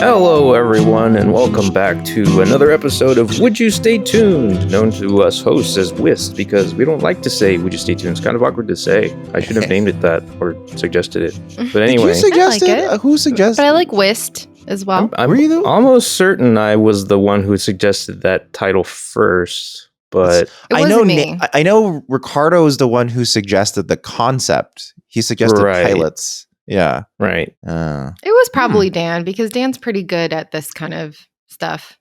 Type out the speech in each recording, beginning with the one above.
Hello, everyone, and welcome back to another episode of Would You Stay Tuned, known to us hosts as WIST, because we don't like to say Would You Stay Tuned. It's kind of awkward to say. I should have named it that or suggested it. But anyway. Did you suggest it? Who suggested But I like WIST as well. Were you though? Almost certain I was the one who suggested that title first, but I know me. I know Ricardo is the one who suggested the concept. He suggested pilots. Yeah. Right. It was probably Dan, because Dan's pretty good at this kind of stuff.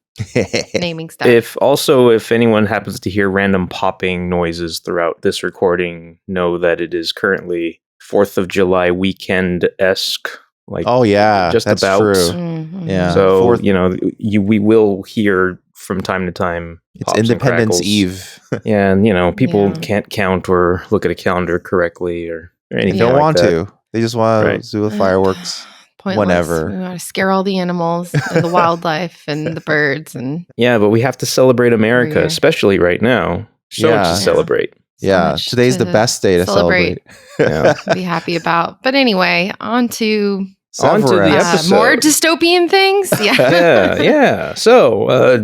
Naming stuff. If anyone happens to hear random popping noises throughout this recording, know that it is currently 4th of July weekend-esque. Like, oh yeah, just that's about. True. Mm-hmm. Yeah. So, we will hear from time to time. It's Independence Eve. Yeah, and people can't count or look at a calendar correctly or anything. They don't like want that. to. They just want to do the fireworks. Pointless. Whenever. We want to scare all the animals and the wildlife and the birds. And yeah, but we have to celebrate America, especially right now. So much to celebrate. Yeah, today's the best day to celebrate. Yeah. Be happy about. But anyway, on to the episode. More dystopian things. Yeah. So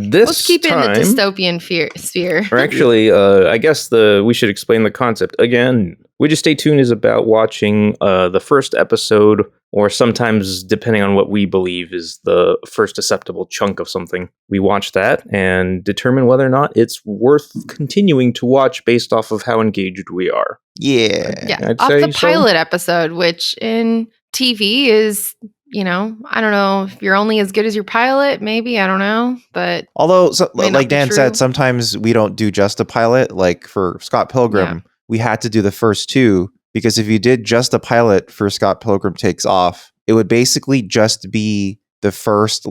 let's keep in the dystopian sphere. Or actually, I guess we should explain the concept again. Would You Stay Tuned is about watching the first episode, or sometimes, depending on what we believe is the first acceptable chunk of something, we watch that and determine whether or not it's worth continuing to watch based off of how engaged we are. Yeah. Off the pilot episode, which in TV is, I don't know if you're only as good as your pilot, maybe, I don't know, but although, like Dan said, sometimes we don't do just a pilot. Like for Scott Pilgrim, we had to do the first two, because if you did just a pilot for Scott Pilgrim Takes Off, it would basically just be the first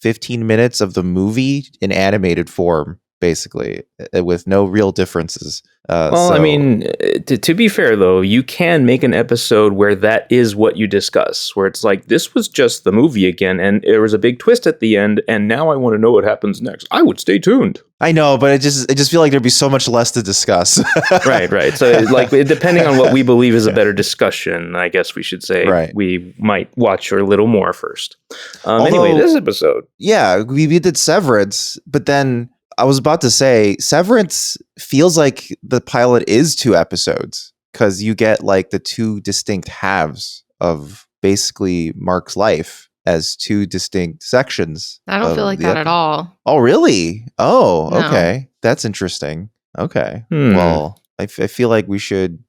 15 minutes of the movie in animated form, basically, with no real differences. I mean, to be fair, though, you can make an episode where that is what you discuss, where it's like, this was just the movie again, and there was a big twist at the end, and now I want to know what happens next. I would stay tuned. I know, but I just feel like there'd be so much less to discuss. Right. So, depending on what we believe is a better discussion, I guess we should say we might watch a little more first. Anyway, this episode. Yeah, we did Severance, but then I was about to say, Severance feels like the pilot is 2 episodes, because you get the 2 distinct halves of basically Mark's life as 2 distinct sections. I don't feel like that at all. Oh, really? Oh, no. Okay. That's interesting. Okay. Well, I feel like we should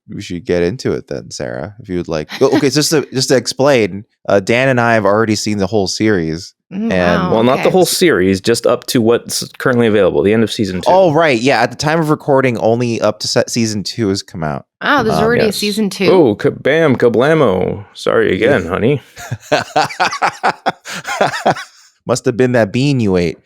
get into it then, Sarah, if you would like. Okay, just to explain, Dan and I have already seen the whole series. Not the whole series, just up to what's currently available, the end of season 2. Oh, right. Yeah. At the time of recording, only up to season 2 has come out. Oh, there's already a season 2. Oh, kabam, kablamo. Sorry again, honey. Must have been that bean you ate.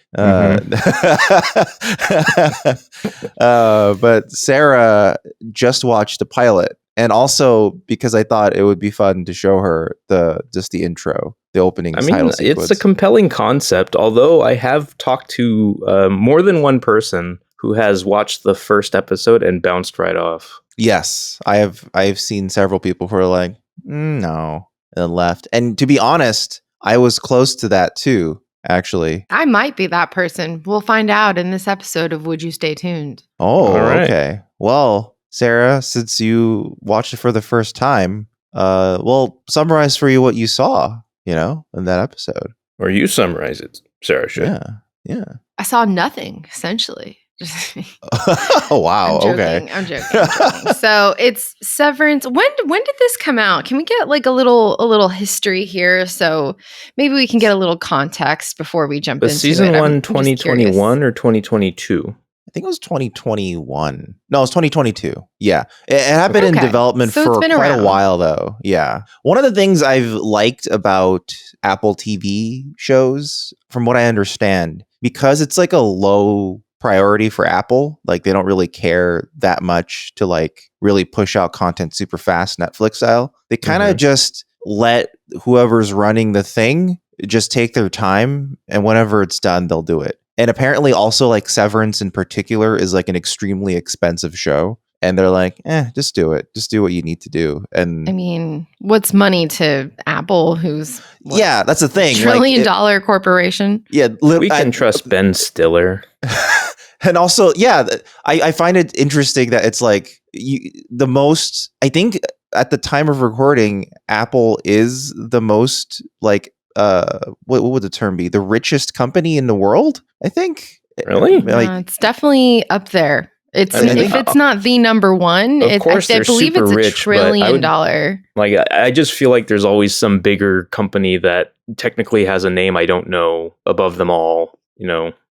But Sarah just watched the pilot. And also because I thought it would be fun to show her the intro, the opening title sequence. It's a compelling concept, although I have talked to more than one person who has watched the first episode and bounced right off. Yes, I've seen several people who are like, no, and left. And to be honest, I was close to that too, actually. I might be that person. We'll find out in this episode of Would You Stay Tuned. Oh, okay. Well, Sarah, since you watched it for the first time, we'll summarize for you what you saw, in that episode. Or you summarize it, Sarah should. Yeah. I saw nothing, essentially. Oh, wow. I'm joking. So it's Severance. When did this come out? Can we get a little history here? So maybe we can get a little context before we jump into season it. 1, 2021 or 2022? I think it was 2021. No, it was 2022. Yeah. It had been in development for quite a while, though. Yeah. One of the things I've liked about Apple TV shows, from what I understand, because it's a low priority for Apple, they don't really care that much to really push out content super fast, Netflix style. They kind of just let whoever's running the thing just take their time, and whenever it's done, they'll do it. And apparently also Severance in particular is an extremely expensive show. and they're like, just do it. Just do what you need to do. And I mean, what's money to Apple, who's that's the thing, $1 trillion corporation? Yeah, we can trust Ben Stiller. And also, I find it interesting that it's like the most. I think at the time of recording, Apple is the most like what would the term be? The richest company in the world, I think. Really? It's definitely up there. If it's not the number one, of course I believe it's $1 trillion. Like, I just feel like there's always some bigger company that technically has a name I don't know above them all.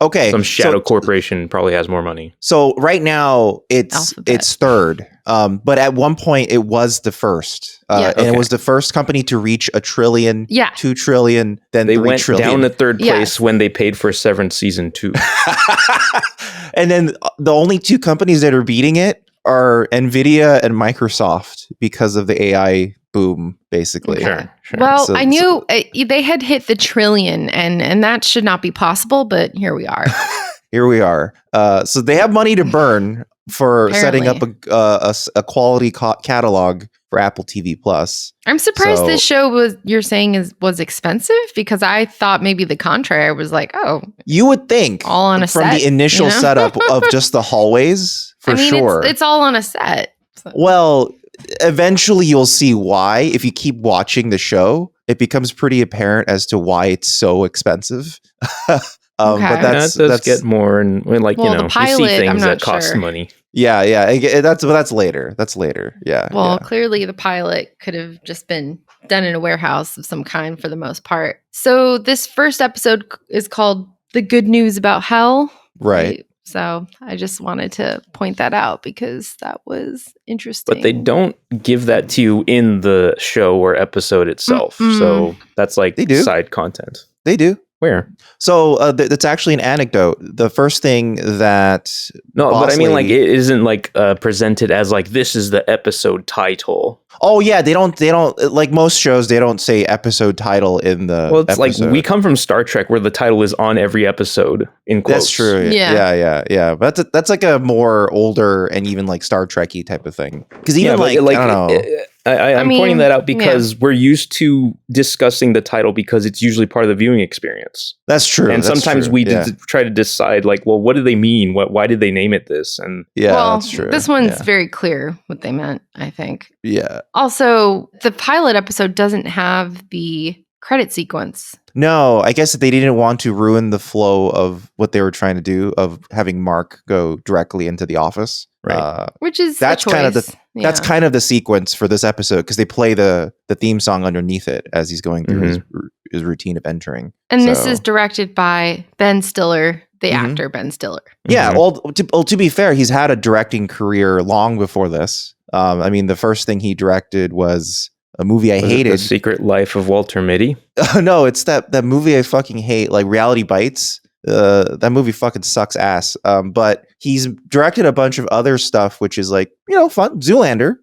Okay. Some shadow corporation probably has more money. So right now it's third. But at one point it was the first. And it was the first company to reach $1 trillion, $2 trillion, then they $3 went trillion. down to third place when they paid for Severance season 2. And then the only two companies that are beating it are Nvidia and Microsoft because of the AI boom, basically. Sure. Well, I knew they had hit the trillion, and that should not be possible, but here we are. Here we are. So they have money to burn for setting up a quality catalog for Apple TV Plus. I'm surprised this show was expensive, because I thought maybe the contrary. I was like, oh, you would think all on a from set, the initial setup of just the hallways sure. It's all on a set. So. Well, eventually you'll see why. If you keep watching the show, it becomes pretty apparent as to why it's so expensive. But that get more, and like, the pilot, you see things that cost money. Yeah. That's later. Yeah. Well, clearly the pilot could have just been done in a warehouse of some kind for the most part. So this first episode is called "The Good News About Hell." Right. So I just wanted to point that out because that was interesting. But they don't give that to you in the show or episode itself. So that's like side content. They do. Where? So that's actually an anecdote. The first thing that but I mean, like, it isn't like presented as like this is the episode title. Oh yeah, they don't like most shows. They don't say episode title in the. Well, it's episode. like we come from Star Trek, where the title is on every episode in quotes. That's true. Yeah. But that's like a more older and even like Star Trek-y type of thing. Because even I don't know. I'm pointing that out because we're used to discussing the title because it's usually part of the viewing experience. That's true. And sometimes we try to decide, like, well, what do they mean? Why did they name it this? And that's true. This one's very clear what they meant, I think. Yeah. Also, the pilot episode doesn't have the credit sequence. No, I guess they didn't want to ruin the flow of what they were trying to do of having Mark go directly into the office. Right. Which is that's kind of that's kind of the sequence for this episode, because they play the theme song underneath it as he's going through his routine of entering. And this is directed by Ben Stiller, the actor Ben Stiller. Yeah. Well, to be fair, he's had a directing career long before this. I mean, the first thing he directed was a movie I hated. The Secret Life of Walter Mitty? No, it's that movie I fucking hate, like Reality Bites. That movie fucking sucks ass. But he's directed a bunch of other stuff, which is like, fun. Zoolander,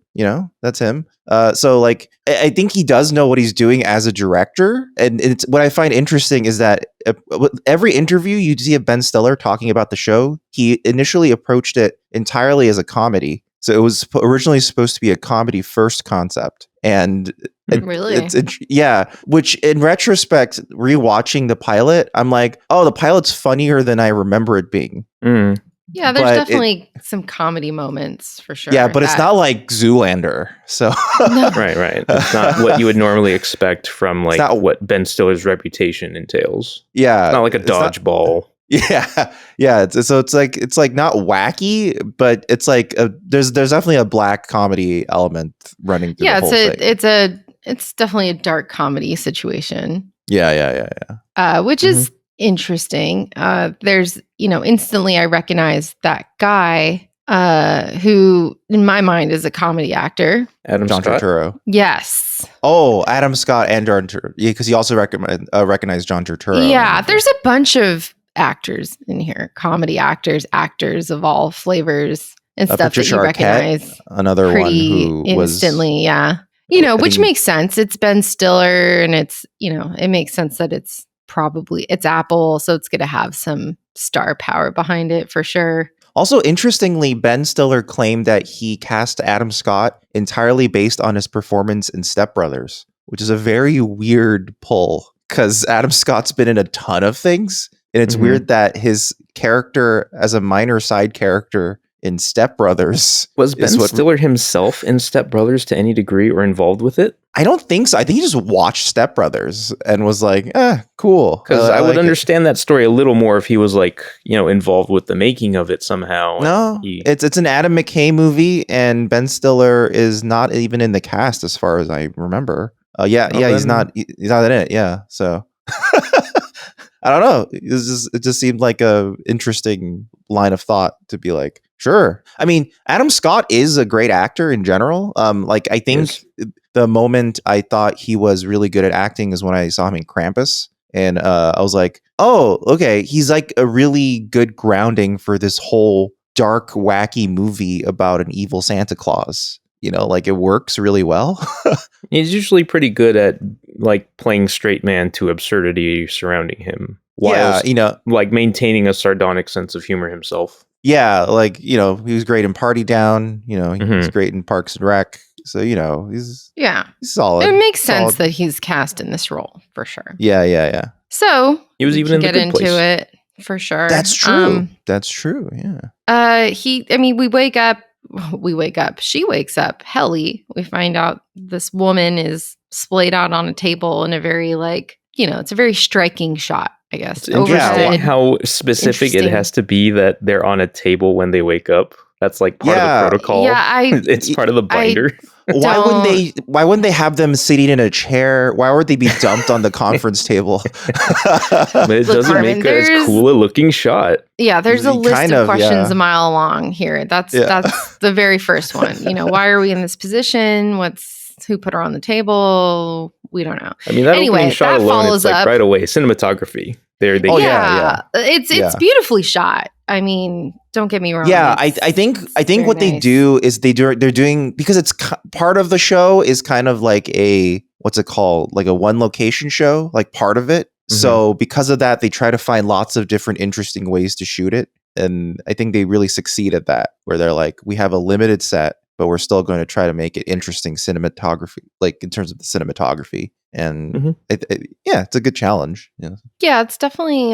that's him. So like, I think he does know what he's doing as a director. And it's what I find interesting is that every interview you see of Ben Stiller talking about the show, he initially approached it entirely as a comedy. So it was originally supposed to be a comedy first concept. And really? Which in retrospect, rewatching the pilot, I'm like, oh, the pilot's funnier than I remember it being. Yeah, there's definitely some comedy moments for sure. Yeah, but it's not like Zoolander. So Right. It's not what you would normally expect from like what Ben Stiller's reputation entails. Yeah. It's not like a dodgeball. Yeah. It's like not wacky, but it's like there's definitely a black comedy element running through the whole thing. It's definitely a dark comedy situation. Yeah. Which is interesting. There's instantly I recognize that guy who in my mind is a comedy actor. John Turturro. Yes. Oh, Adam Scott and John Turturro. Yeah, because he also recognized John Turturro. Yeah, there's a bunch of actors in here, comedy actors of all flavors and stuff Patricia that you Arquette, recognize another one who instantly. Yeah, which makes sense. It's Ben Stiller, and it's it makes sense that it's Apple, so it's going to have some star power behind it for sure. Also, interestingly, Ben Stiller claimed that he cast Adam Scott entirely based on his performance in Step Brothers, which is a very weird pull because Adam Scott's been in a ton of things. And it's weird that his character as a minor side character in Step Brothers was Ben Stiller himself in Step Brothers to any degree or involved with it? I don't think so. I think he just watched Step Brothers and was like, cool. Because I would understand that story a little more if he was like, involved with the making of it somehow. No, it's an Adam McKay movie, and Ben Stiller is not even in the cast as far as I remember. He's not in it. Yeah, so I don't know. It just seemed like a interesting line of thought to be like, sure. I mean, Adam Scott is a great actor in general. I think the moment I thought he was really good at acting is when I saw him in Krampus. And I was like, oh, okay. He's like a really good grounding for this whole dark, wacky movie about an evil Santa Claus. It works really well. He's usually pretty good at playing straight man to absurdity surrounding him. While maintaining a sardonic sense of humor himself. Yeah, he was great in Party Down. He was great in Parks and Rec. So he's solid. It makes sense that he's cast in this role for sure. Yeah. So he was even in the Good Place. Get into it for sure. That's true. That's true. Yeah. We wake up. She wakes up. Helly. We find out this woman is splayed out on a table in a very it's a very striking shot. I guess. It's interesting how specific it has to be that they're on a table when they wake up. That's part of the protocol. Yeah, it's part of the binder. Why wouldn't they have them sitting in a chair? Why would they be dumped on the conference table? But it doesn't make it as cool a looking shot. Yeah, there's a list of questions a mile long here. That's the very first one. Why are we in this position? Who put her on the table? We don't know. I mean, that opening shot alone, it's right away. Cinematography. It's beautifully shot. I mean, don't get me wrong. Yeah, I think what they do is they're doing, because it's part of the show is kind of like a, what's it called? Like a one location show, like part of it. Mm-hmm. So because of that, they try to find lots of different interesting ways to shoot it. And I think they really succeed at that, where they're like, we have a limited set, but we're still going to try to make it interesting cinematography, in terms of the cinematography. And it's a good challenge. Yeah, it's definitely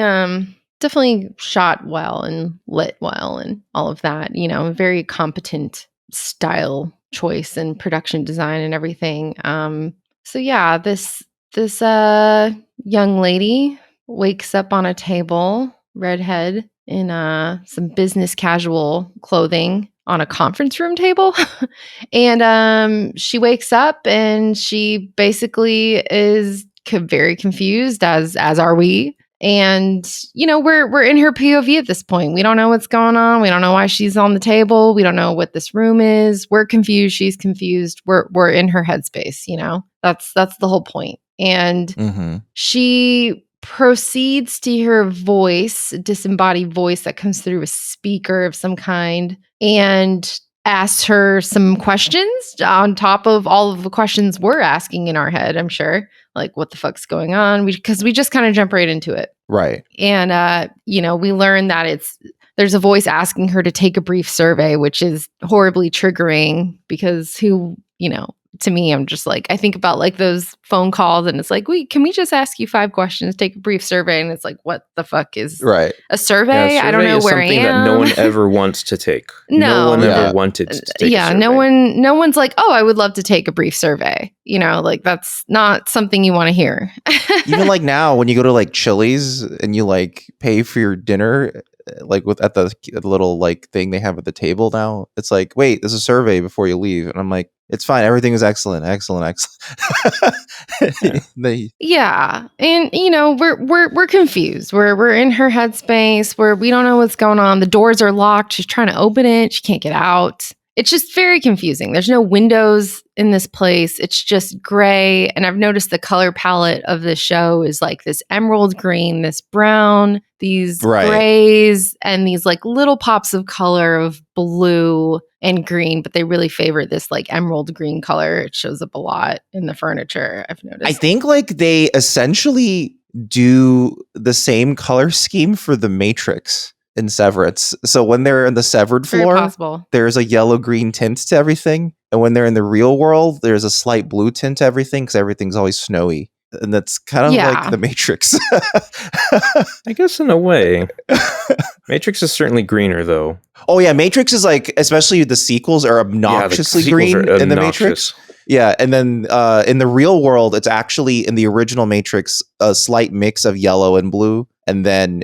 shot well and lit well and all of that. Very competent style choice and production design and everything. This young lady wakes up on a table, redhead, in some business casual clothing on a conference room table. And she wakes up and she basically is very confused, as are we. And, we're in her POV at this point. We don't know what's going on. We don't know why she's on the table. We don't know what this room is. We're confused. She's confused. We're in her headspace, That's the whole point. And she proceeds to hear a voice, a disembodied voice that comes through a speaker of some kind, and asks her some questions on top of all of the questions we're asking in our head, I'm sure. Like, what the fuck's going on? Because we just kind of jump right into it. Right. And, we learn that there's a voice asking her to take a brief survey, which is horribly triggering because to me, I'm just I think about those phone calls and it's can we just ask you 5 questions, take a brief survey? And it's what the fuck is a survey? I don't know where I am. Something that no one ever wants to take. No one ever wanted to take a survey. No one's oh, I would love to take a brief survey. That's not something you want to hear. Even now when you go to Chili's and you pay for your dinner, at the little thing they have at the table now, it's wait, there's a survey before you leave, and I'm it's fine, everything is excellent. Yeah, and we're confused. We're in her headspace where we don't know what's going on. The doors are locked. She's trying to open it. She can't get out. It's just very confusing. There's no windows in this place. It's just gray. And I've noticed the color palette of the show is this emerald green, this brown, these grays, and these little pops of color of blue and green. But they really favor this emerald green color. It shows up a lot in the furniture, I've noticed. I think they essentially do the same color scheme for The Matrix. in Severance. So when they're in the severed floor, there's a yellow-green tint to everything. And when they're in the real world, there's a slight blue tint to everything because everything's always snowy. And that's kind of like the Matrix. I guess in a way. Matrix is certainly greener, though. Oh, yeah. Matrix is like, especially the sequels are obnoxiously green in the Matrix. Yeah. And then in the real world, it's actually in the original Matrix, a slight mix of yellow and blue. And then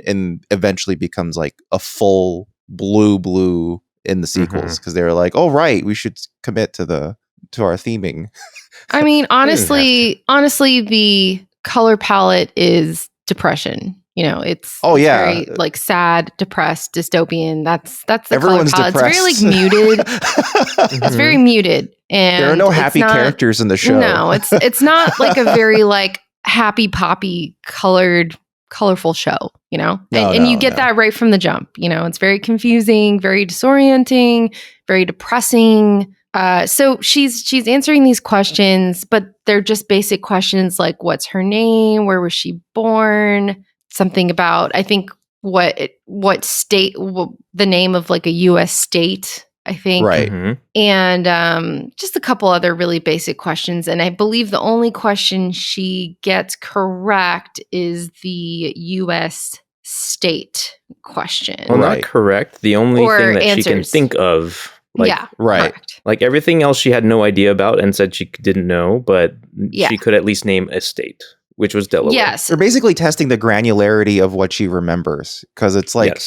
eventually becomes like a full blue in the sequels because they were like, oh, right, we should commit to our theming. I mean, honestly, the color palette is depression. You know, it's very like sad, depressed, dystopian. That's the Everyone's color palette. Depressed. It's very like muted. It's very muted, and there are no happy characters in the show. No, it's not like a very like happy poppy colorful show, you know? And you get that right from the jump. You know, it's very confusing, very disorienting, very depressing. So she's answering these questions, but they're just basic questions like what's her name, where was she born, something about I think what state, the name of like a US state, I think. Right. And just a couple other really basic questions. And I believe the only question she gets correct is the US state question. Well, not correct. The only thing that she can think of. Correct. Like everything else she had no idea about and said she didn't know, but she could at least name a state, which was Delaware. Yes. They're basically testing the granularity of what she remembers because it's like,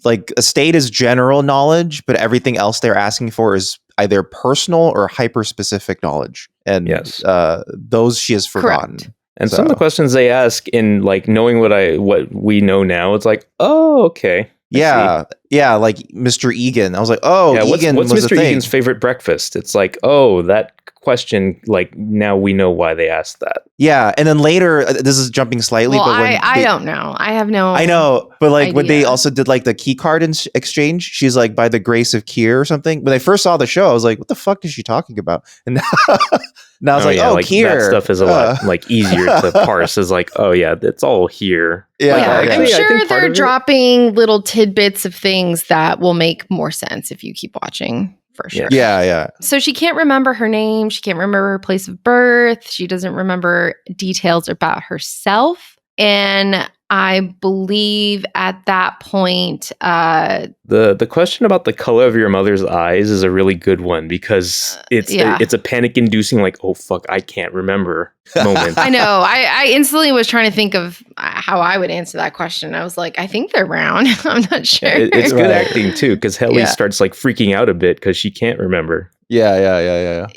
like a state is general knowledge, but everything else they're asking for is either personal or hyper-specific knowledge. And those she has forgotten. Correct. And some of the questions they ask in like knowing what we know now, it's like, oh, okay. Yeah, like Mr. Egan. I was like, oh, Egan what's was Mr. Egan's favorite breakfast? It's like, oh, that question, like now we know why they asked that. Yeah, and then later, this is jumping slightly, but when I don't know. I have no I know, but like idea. when they also did like the key card exchange, she's like, by the grace of Kier or something. When I first saw the show, I was like, what the fuck is she talking about? And now I was like, Kier. That stuff is a lot like easier to parse. Is like, oh yeah, it's all here. Yeah, I'm sure they're dropping little tidbits of things that will make more sense if you keep watching. For sure. Yeah. So she can't remember her name. She can't remember her place of birth. She doesn't remember details about herself. And I believe at that point, the question about the color of your mother's eyes is a really good one because it's a panic-inducing like, oh fuck, I can't remember moment. I know. I instantly was trying to think of how I would answer that question. I was like, I think they're brown. I'm not sure. It's good acting too because Helly starts like freaking out a bit because she can't remember. Yeah.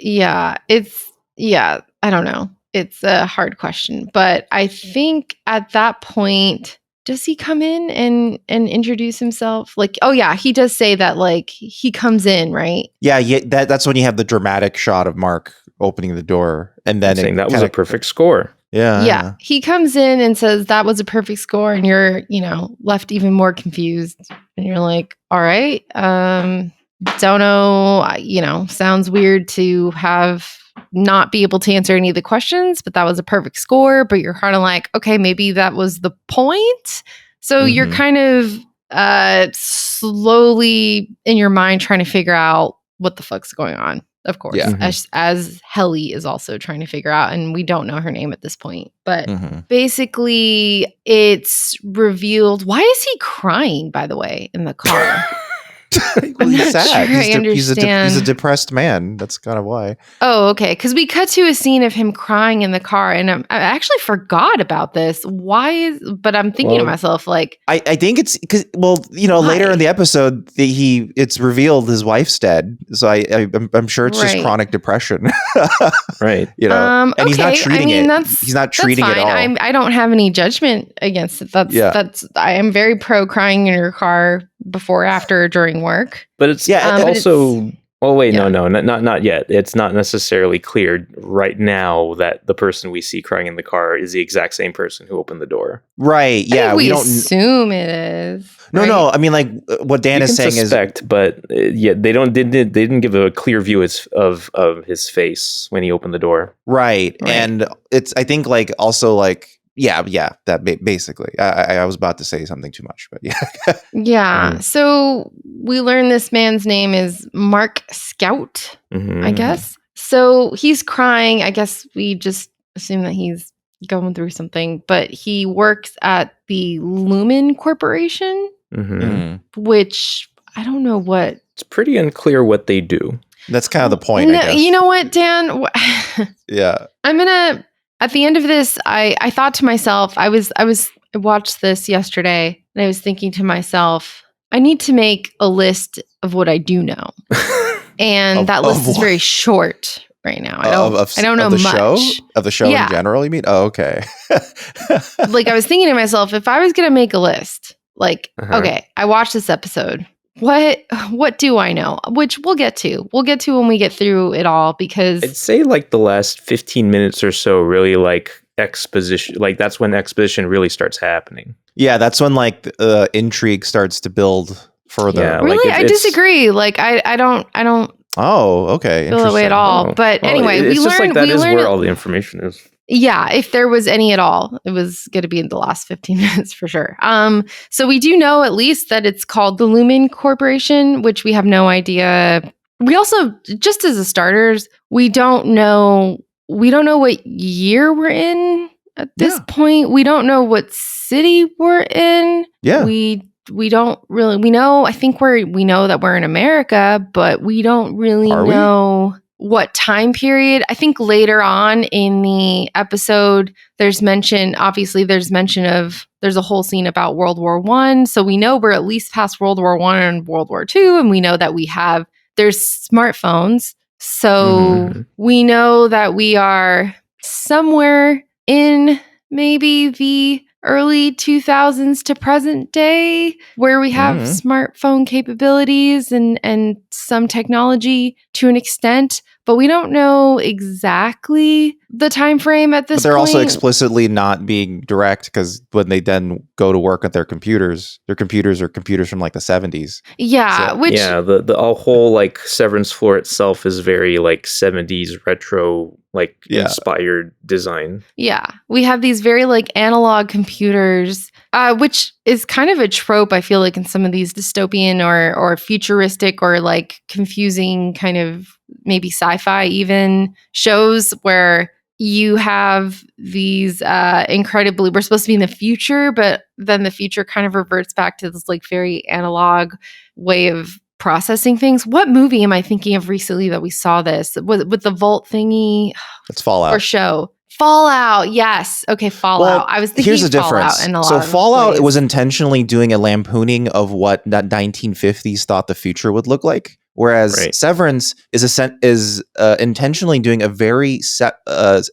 Yeah, I don't know. It's a hard question, but I think at that point, does he come in and introduce himself? Like, oh yeah, he does say that. Like he comes in, right? Yeah. That's when you have the dramatic shot of Mark opening the door, and then saying that was a perfect score. Yeah. He comes in and says that was a perfect score, and you're left even more confused, and you're like, all right, don't know. Sounds weird to have not be able to answer any of the questions, but that was a perfect score. But you're kind of like, okay, maybe that was the point. So you're kind of slowly in your mind trying to figure out what the fuck's going on. Of course, as Helly is also trying to figure out, and we don't know her name at this point. But basically, it's revealed. Why is he crying, by the way, in the car? He's sad. Sure He's a depressed man. That's kind of why. Oh, okay. Because we cut to a scene of him crying in the car, and I actually forgot about this. But I'm thinking to myself, like, I think it's because later in the episode it's revealed his wife's dead, so I'm sure it's just chronic depression, right? And he's not treating it. He's not treating it all. I don't have any judgment against it. That's I am very pro crying in your car before, after, during work. But it's also. Oh wait, no, not yet. It's not necessarily clear right now that the person we see crying in the car is the exact same person who opened the door. Right? Yeah, we don't assume it is. No. I mean, like what Dan is saying suspect, but they didn't give a clear view of his face when he opened the door. Right. And it's I think like also like Yeah, that basically. I was about to say something too much, but yeah. Yeah. So we learn this man's name is Mark Scout, I guess. So he's crying. I guess we just assume that he's going through something, but he works at the Lumen Corporation, which I don't know what. It's pretty unclear what they do. That's kind of the point, I guess. You know what, Dan? Yeah. I'm going to, at the end of this, I thought to myself, I watched this yesterday and I was thinking to myself, I need to make a list of what I do know. And that list is very short right now. I don't know much. Of the show in general, you mean? Oh, okay. Like I was thinking to myself, if I was going to make a list, like, okay, I watched this episode. What do I know? Which we'll get to. We'll get to when we get through it all, because I'd say like the last 15 minutes or so really like exposition, like that's when exposition really starts happening. Yeah, that's when like intrigue starts to build further. Yeah, really? Like I disagree. Like I don't Oh, okay. Feel that way at all. But anyway, it's just like that is where all the information is. Yeah, if there was any at all, it was going to be in the last 15 minutes for sure. So we do know at least that it's called the Lumen Corporation, which we have no idea. We also, just as a starters, we don't know what year we're in at this point. We don't know what city we're in. Yeah. We don't really, we know that we're in America, but we don't really know what time period. I think later on in the episode, there's a whole scene about World War I. So we know we're at least past World War I and World War II. And we know that there's smartphones. So we know that we are somewhere in maybe the early 2000s to present day, where we have smartphone capabilities and some technology to an extent, but we don't know exactly the time frame at this point. But they're also explicitly not being direct, because when they then go to work at their computers are computers from like the 70s. Yeah, the whole like Severance floor itself is very like 70s retro, like inspired design. Yeah, we have these very like analog computers, which is kind of a trope, I feel like, in some of these dystopian or futuristic or like confusing kind of maybe sci-fi even shows, where you have these incredibly, we're supposed to be in the future, but then the future kind of reverts back to this like very analog way of processing things. What movie am I thinking of recently that we saw this with the Vault thingy? It's Fallout. Or show. Fallout, yes. Okay, Fallout. I was thinking here's the Fallout difference. in a lot so of Fallout ways. was intentionally doing a lampooning of what that 1950s thought the future would look like. Whereas Severance is intentionally doing a very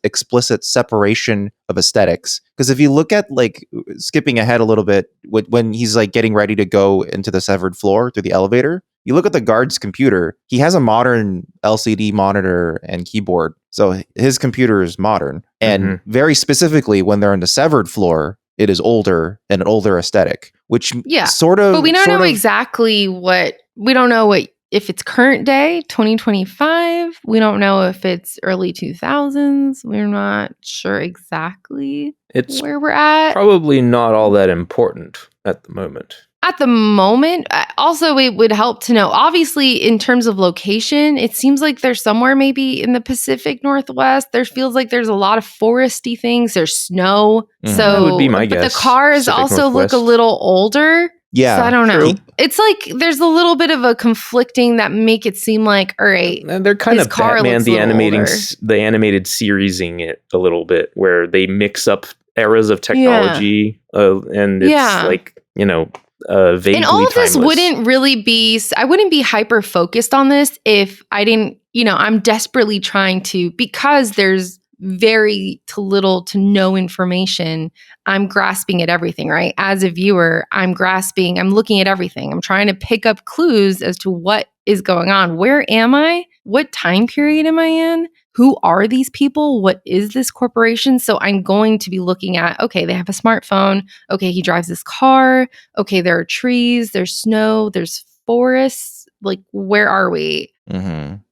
explicit separation of aesthetics. Because if you look at, like, skipping ahead a little bit, when he's like getting ready to go into the severed floor through the elevator, you look at the guard's computer. He has a modern LCD monitor and keyboard. So his computer is modern. And very specifically, when they're on the severed floor, it is older and an older aesthetic, which sort of... But we don't know exactly we don't know if it's current day, 2025. We don't know if it's early 2000s. We're not sure exactly where we're at. Probably not all that important at the moment. At the moment, also, it would help to know, obviously, in terms of location, it seems like there's somewhere maybe in the Pacific Northwest. There feels like there's a lot of foresty things. There's snow. So that would be my guess. But the cars Pacific also Northwest. look a little older. Yeah. So I don't know. True. It's like there's a little bit of a conflicting that make it seem like, all right, and they're kind of Batman the animated seriesing it a little bit, where they mix up eras of technology and it's like, vaguely and all of this timeless. wouldn't really be, I wouldn't be hyper focused on this if I didn't, I'm desperately trying to, because there's very to little to no information, I'm grasping at everything, right? As a viewer, I'm looking at everything. I'm trying to pick up clues as to what is going on. Where am I? What time period am I in? Who are these people? What is this corporation? So I'm going to be looking at, okay, they have a smartphone. Okay, he drives this car. Okay, there are trees, there's snow, there's forests. Like, where are we?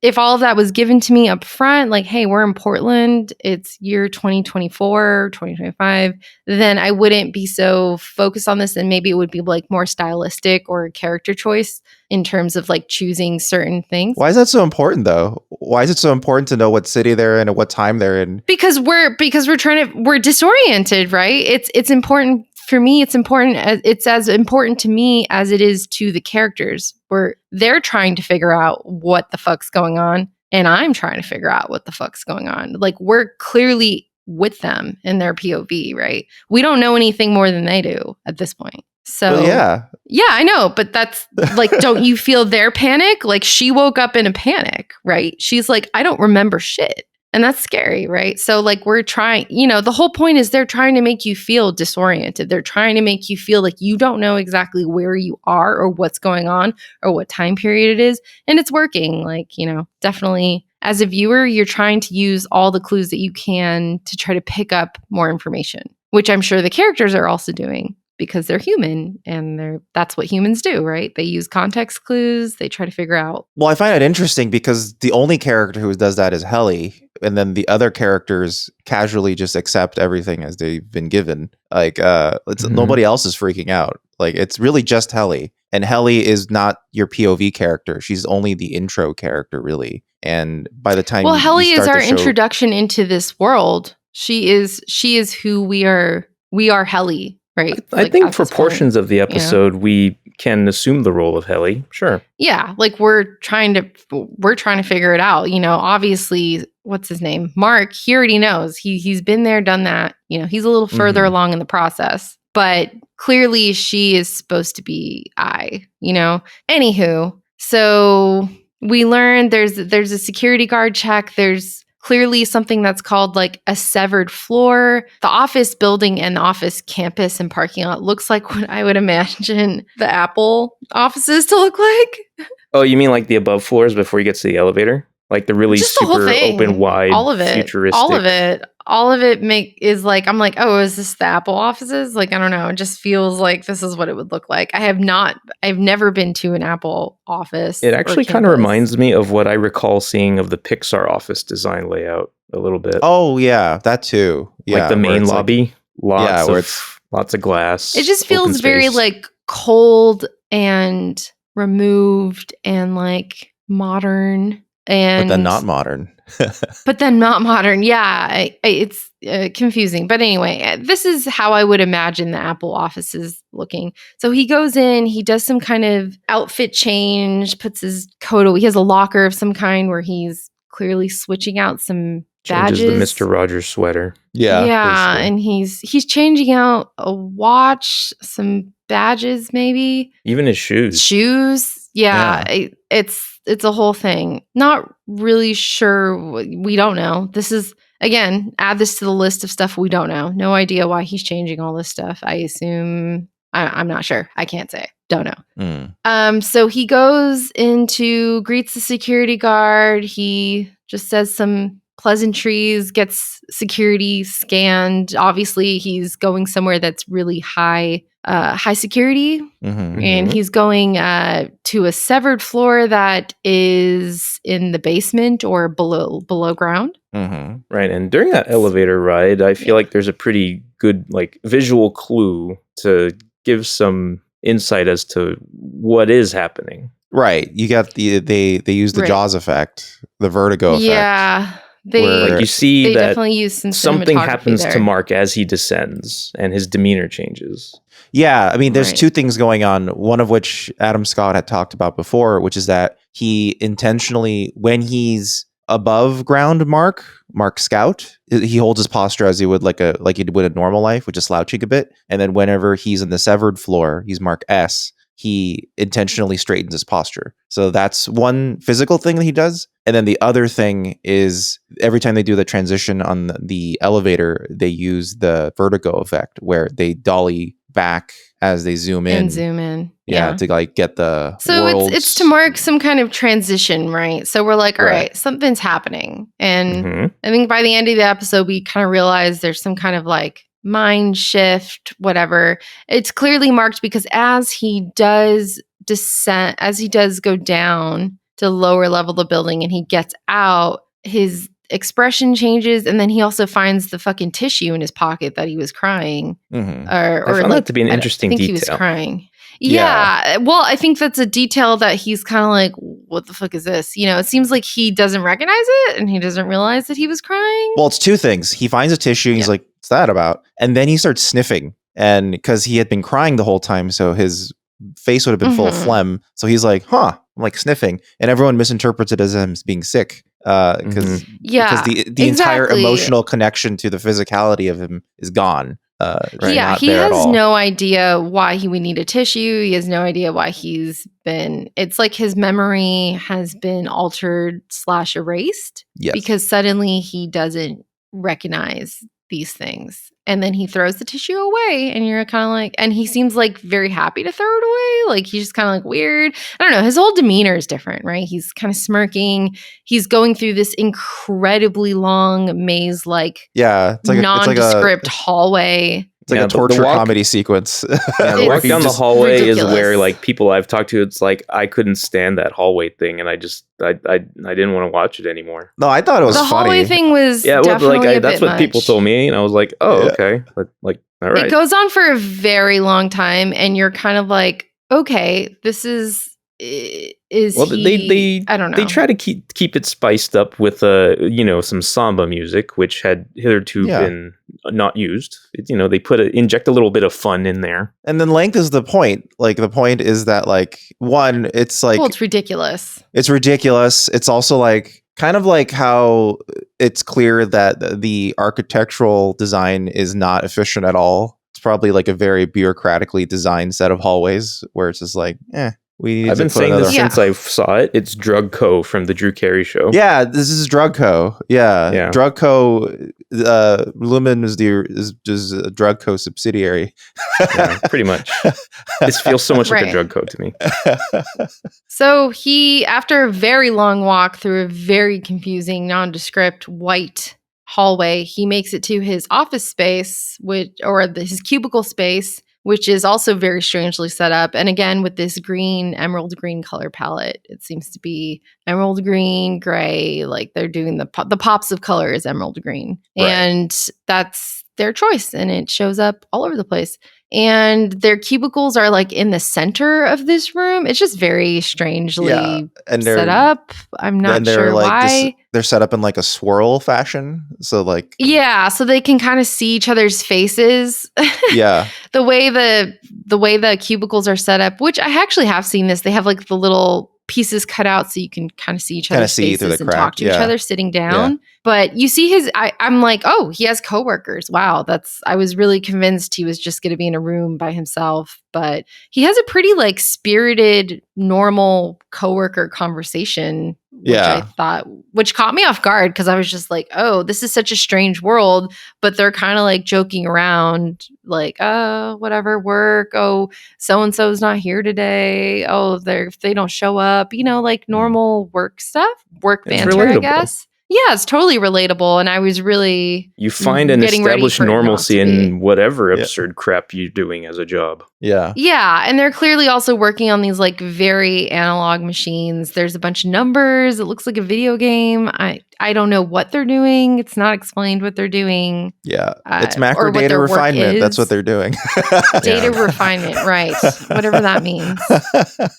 If all of that was given to me up front, like, hey, we're in Portland, it's year 2024, 2025, then I wouldn't be so focused on this, and maybe it would be like more stylistic or character choice in terms of like choosing certain things. Why is that so important though? Why is it so important to know what city they're in and what time they're in? Because we're disoriented, right? It's important for me. It's as important to me as it is to the characters, where they're trying to figure out what the fuck's going on, and I'm trying to figure out what the fuck's going on. Like, we're clearly with them in their POV, right? We don't know anything more than they do at this point. So well, yeah, I know, but that's like, don't you feel their panic? Like, she woke up in a panic, right? She's like, I don't remember shit. And that's scary, right? So like, we're trying, the whole point is they're trying to make you feel disoriented. They're trying to make you feel like you don't know exactly where you are or what's going on or what time period it is. And it's working. Like, definitely as a viewer, you're trying to use all the clues that you can to try to pick up more information, which I'm sure the characters are also doing, because they're human and that's what humans do, right? They use context clues. They try to figure out. Well, I find it interesting because the only character who does that is Helly. And then the other characters casually just accept everything as they've been given. Like, nobody else is freaking out. Like, it's really just Helly. And Helly is not your POV character. She's only the intro character, really. And by the time Helly is our introduction into this world. She is who we are. We are Helly. Right. I think for portions of the episode, we can assume the role of Helly. Sure. Yeah. Like, we're trying to figure it out. Obviously, what's his name? Mark, he already knows. He's been there, done that. He's a little further along in the process. But clearly she is supposed to be Anywho, so we learned there's a security guard check. There's clearly something that's called like a severed floor. The office building and the office campus and parking lot looks like what I would imagine the Apple offices to look like. Oh, you mean like the above floors before you get to the elevator? Like the really just super the open, wide, all of it, futuristic. All of it is like, I'm like, oh, is this the Apple offices? Like, I don't know. It just feels like this is what it would look like. I've never been to an Apple office. It actually kind of reminds me of what I recall seeing of the Pixar office design layout a little bit. Oh yeah, that too. Yeah, like the main lobby, lots of glass. It just feels very like cold and removed and like modern. But then not modern. Yeah, it's confusing. But anyway, this is how I would imagine the Apple offices looking. So he goes in, he does some kind of outfit change, puts his coat away. He has a locker of some kind where he's clearly switching out some badges. Changes the Mr. Rogers sweater. Yeah, and he's changing out a watch, some badges, maybe. Even his shoes. Yeah. It's a whole thing. Not really sure. We don't know. This is, again, add this to the list of stuff we don't know. No idea why he's changing all this stuff. I assume, I'm not sure. I can't say. Don't know. So he goes greets the security guard. He just says some pleasantries, gets security scanned. Obviously, he's going somewhere that's really high security, and he's going to a severed floor that is in the basement or below ground. Right, and during that elevator ride, I feel like there's a pretty good like visual clue to give some insight as to what is happening. Right, you got they use the Jaws effect, the vertigo effect. Yeah. You see that definitely use some something happens there to Mark as he descends and his demeanor changes. Yeah, I mean, there's two things going on, one of which Adam Scott had talked about before, which is that he intentionally, when he's above ground Mark Scout, he holds his posture as he would like he would in normal life, which is slouching a bit. And then whenever he's in the severed floor, he's Mark S, he intentionally straightens his posture. So that's one physical thing that he does. And then the other thing is every time they do the transition on the elevator, they use the vertigo effect where they dolly back as they zoom in. Yeah, to like get the So it's to mark some kind of transition, right? So we're like, all right, something's happening. And I think by the end of the episode, we kind of realize there's some kind of like mind shift, whatever. It's clearly marked because as he does descend, as he does go down, to lower level the building and he gets out, his expression changes, and then he also finds the fucking tissue in his pocket that he was crying. Mm-hmm. Or I found like, that to be an interesting detail. He was crying. Yeah. Well, I think that's a detail that he's kind of like, what the fuck is this? It seems like he doesn't recognize it and he doesn't realize that he was crying. Well, it's two things. He finds a tissue and he's like, what's that about? And then he starts sniffing. And because he had been crying the whole time, so his face would have been full of phlegm. So he's like, I'm like sniffing. And everyone misinterprets it as him being sick. Because the entire emotional connection to the physicality of him is gone. He has no idea why he would need a tissue. He has no idea why it's like his memory has been altered / erased. Yes. Because suddenly he doesn't recognize these things. And then he throws the tissue away and you're kind of like, and he seems like very happy to throw it away. Like he's just kind of like weird. I don't know. His whole demeanor is different, right? He's kind of smirking. He's going through this incredibly long maze, like nondescript hallway. It's like a torture comedy sequence. The walk down the hallway ridiculous. Is where like people I've talked to, it's like I couldn't stand that hallway thing, and I didn't want to watch it anymore. No, I thought it was funny. The hallway thing was definitely that's what people told me, and I was like, oh, okay, like all right. It goes on for a very long time, and you're kind of like, okay, this is. I don't know. They try to keep it spiced up with some samba music, which had hitherto been not used. They inject a little bit of fun in there. And then length is the point. Like the point is that like one, it's like it's ridiculous. It's ridiculous. It's also like kind of like how it's clear that the architectural design is not efficient at all. It's probably like a very bureaucratically designed set of hallways where it's just like, I've been saying this since I saw it. It's Drug Co. from the Drew Carey Show. Yeah, this is Drug Co. Yeah. Drug Co. Lumen is a Drug Co. subsidiary. Yeah, pretty much. This feels so much like a Drug Co. to me. So he, after a very long walk through a very confusing, nondescript white hallway, he makes it to his office space, his cubicle space, which is also very strangely set up. And again, with this emerald green color palette, it seems to be emerald green, gray, like they're doing the pops of color is emerald green. Right. And that's their choice. And it shows up all over the place. And their cubicles are like in the center of this room. It's just very strangely set up. I'm not sure why. They're set up in like a swirl fashion. So like so they can kind of see each other's faces. Yeah. The way the cubicles are set up, which I actually have seen this. They have like the little pieces cut out so you can kind of see each other's faces and talk to each other sitting down. Yeah. But you see I'm like, oh, he has coworkers. Wow, I was really convinced he was just going to be in a room by himself. But he has a pretty like spirited, normal coworker conversation, which caught me off guard because I was just like, oh, this is such a strange world. But they're kind of like joking around, like, oh, whatever, work. Oh, so-and-so's not here today. Oh, they don't show up. Like normal work stuff, work banter, I guess. Yeah, it's totally relatable. And I was really you find an established normalcy in whatever absurd crap you're doing as a job. Yeah. Yeah. And they're clearly also working on these like very analog machines. There's a bunch of numbers. It looks like a video game. I don't know what they're doing. It's not explained what they're doing. Yeah. It's macro data refinement. That's what they're doing. Data refinement, right. Whatever that means.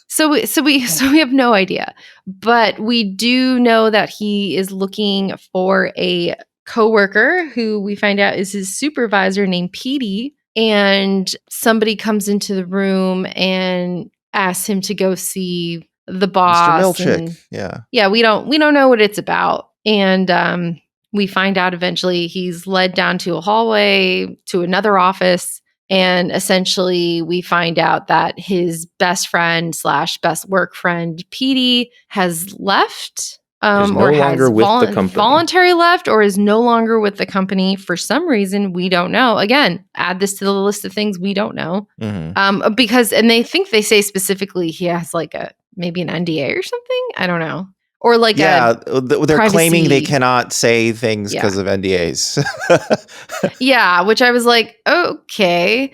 So we have no idea. But we do know that he is looking for a coworker who we find out is his supervisor named Petey. And somebody comes into the room and asks him to go see the boss. Mr. Milchick. Yeah, we don't know what it's about. And we find out eventually he's led down to a hallway to another office. And essentially we find out that his best friend / best work friend, Petey, has left. Or has with the company. Voluntary left or is no longer with the company for some reason. We don't know. Again, add this to the list of things we don't know. Mm-hmm. Because they say specifically he has like maybe an NDA or something. I don't know. Or like they're privacy. Claiming they cannot say things because of NDAs. Yeah, which I was like, okay.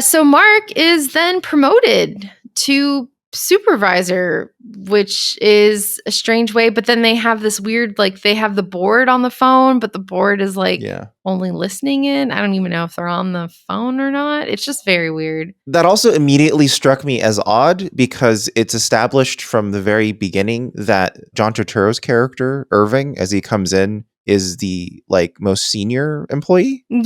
So Mark is then promoted to supervisor, which is a strange way. But then they have this weird, like they have the board on the phone, but the board is like only listening in. I don't even know if they're on the phone or not. It's just very weird. That also immediately struck me as odd because it's established from the very beginning that John Turturro's character, Irving, as he comes in, is the like most senior employee in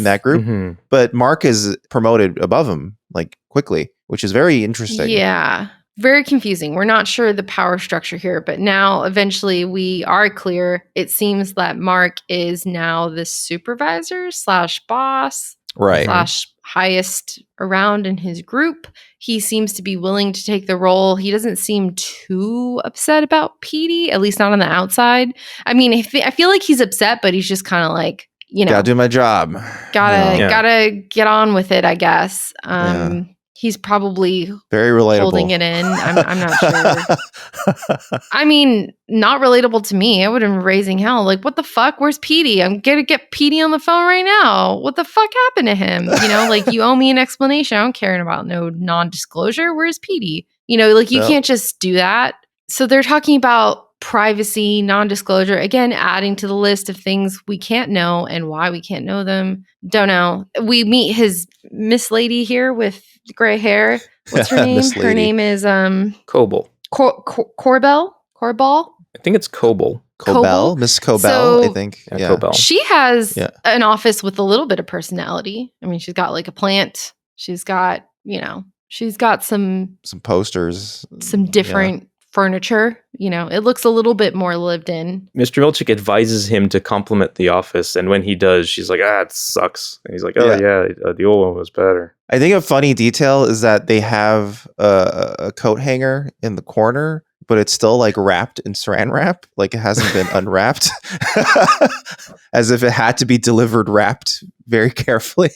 that group. Mm-hmm. But Mark is promoted above him like quickly, which is very interesting. Yeah. Very confusing. We're not sure the power structure here, but now eventually we are clear. It seems that Mark is now the supervisor / boss / highest around in his group. He seems to be willing to take the role. He doesn't seem too upset about Petey, at least not on the outside. I mean, I feel like he's upset, but he's just kind of like, you know, gotta do my job. Gotta get on with it, I guess. He's probably very relatable. Holding it in. I'm not sure. I mean, not relatable to me. I would have been raising hell. Like, what the fuck? Where's Petey? I'm gonna get Petey on the phone right now. What the fuck happened to him? You know, like you owe me an explanation. I don't care about no non-disclosure. Where's Petey? You know, like you can't just do that. So they're talking about privacy, non-disclosure, again, adding to the list of things we can't know and why we can't know them. Don't know. We meet his Miss Lady here with gray hair. What's her name? Her name is Coble. Corbell? I think it's Coble. Cobell? Miss Cobell, so, I think. Yeah. Cobell. She has an office with a little bit of personality. I mean, she's got like a plant. She's got, you know, she's got some posters. Some different furniture, you know, it looks a little bit more lived in. Mr. Milchick advises him to compliment the office, and when he does, she's like, it sucks. And he's like, the old one was better. I think a funny detail is that they have a coat hanger in the corner, but it's still like wrapped in saran wrap, like it hasn't been unwrapped, as if it had to be delivered wrapped very carefully.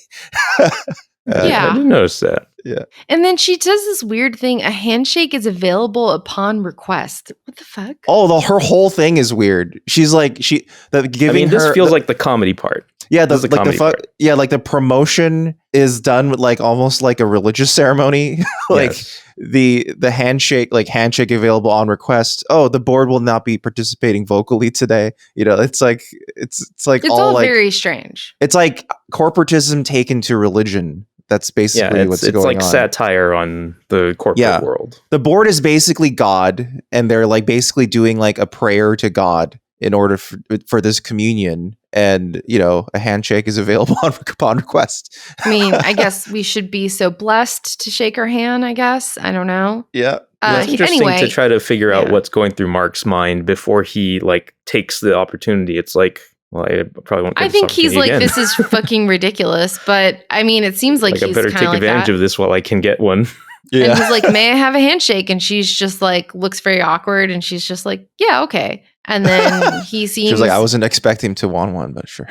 I didn't notice that. Yeah. And then she does this weird thing. A handshake is available upon request. What the fuck? Oh, her whole thing is weird. She's like, this feels like the comedy part. Yeah, the promotion is done with like almost like a religious ceremony. The handshake available on request. Oh, the board will not be participating vocally today. You know, it's like it's all like, very strange. It's like corporatism taken to religion. That's basically what's going on. It's like satire on the corporate world. The board is basically God, and they're like basically doing like a prayer to God in order for this communion. And, you know, a handshake is available upon request. I mean, I guess we should be so blessed to shake her hand, I guess. I don't know. Yeah. It's interesting to try to figure out what's going through Mark's mind before he like takes the opportunity. It's like, well, I probably won't. I think he's like, this is fucking ridiculous. But I mean, it seems like he's I better take advantage of this while I can get one. Yeah. And he's like, may I have a handshake? And she's just like, looks very awkward. And she's just like, yeah, okay. And then he seems. She was like, I wasn't expecting him to want one, but sure.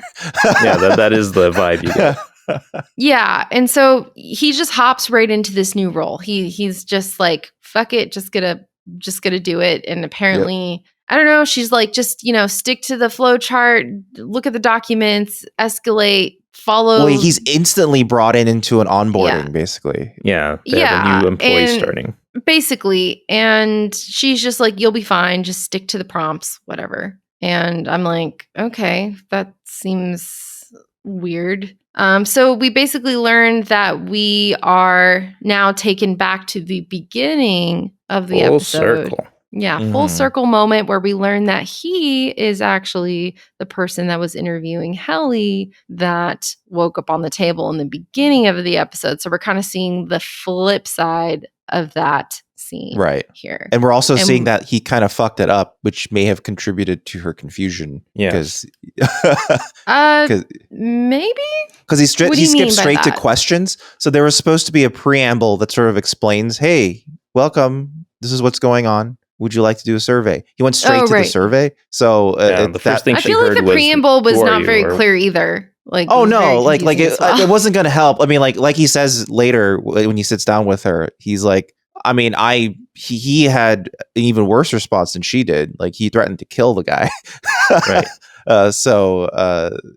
that is the vibe you get. Yeah. And so he just hops right into this new role. He's just like, fuck it, just gonna do it. And apparently, I don't know, she's like, just, you know, stick to the flow chart, look at the documents, escalate, follow. Well, he's instantly brought into an onboarding, basically. Yeah. They have a new employee starting. Basically. And she's just like, you'll be fine. Just stick to the prompts, whatever. And I'm like, okay, that seems weird. So we basically learned that we are now taken back to the beginning of the episode. Circle. Yeah, full circle moment where we learn that he is actually the person that was interviewing Helly that woke up on the table in the beginning of the episode. So we're kind of seeing the flip side of that scene here. And we're also seeing that he kind of fucked it up, which may have contributed to her confusion. Maybe? Because he skipped straight to questions. So there was supposed to be a preamble that sort of explains, hey, welcome. This is what's going on. Would you like to do a survey? He went straight to the survey. So the first thing I feel like the preamble was not very clear either. Like, oh no, it wasn't going to help. I mean, like he says later when he sits down with her, he's like, I mean, he had an even worse response than she did. Like he threatened to kill the guy. Right.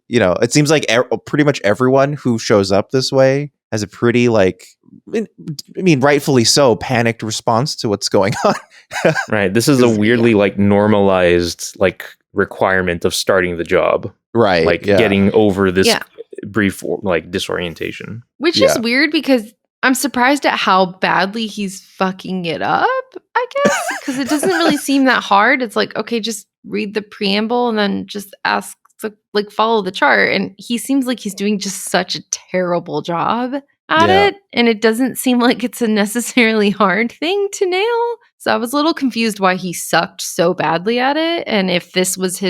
You know, it seems like pretty much everyone who shows up this way has a pretty rightfully so, panicked response to what's going on. Right. This is a weirdly normalized requirement of starting the job. Right. Getting over this brief disorientation. Which is weird because I'm surprised at how badly he's fucking it up, I guess, because it doesn't really seem that hard. It's like, okay, just read the preamble and then just ask to follow the chart. And he seems like he's doing just such a terrible job at it. And it doesn't seem like it's a necessarily hard thing to nail. So I was a little confused why he sucked so badly at it. And if this was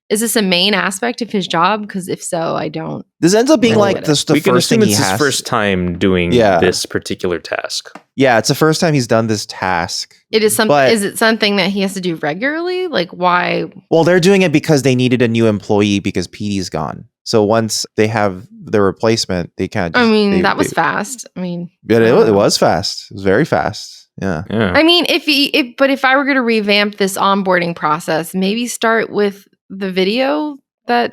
is this a main aspect of his job? Because if so, I don't. This ends up being the first thing he has. It's his first time doing this particular task. Yeah, it's the first time he's done this task. It is something. Is it something that he has to do regularly? Why? Well, they're doing it because they needed a new employee because Petey's gone. So once they have the replacement, they can't. That was fast. It was fast. It was very fast. Yeah. I mean, if I were going to revamp this onboarding process, maybe start with the video that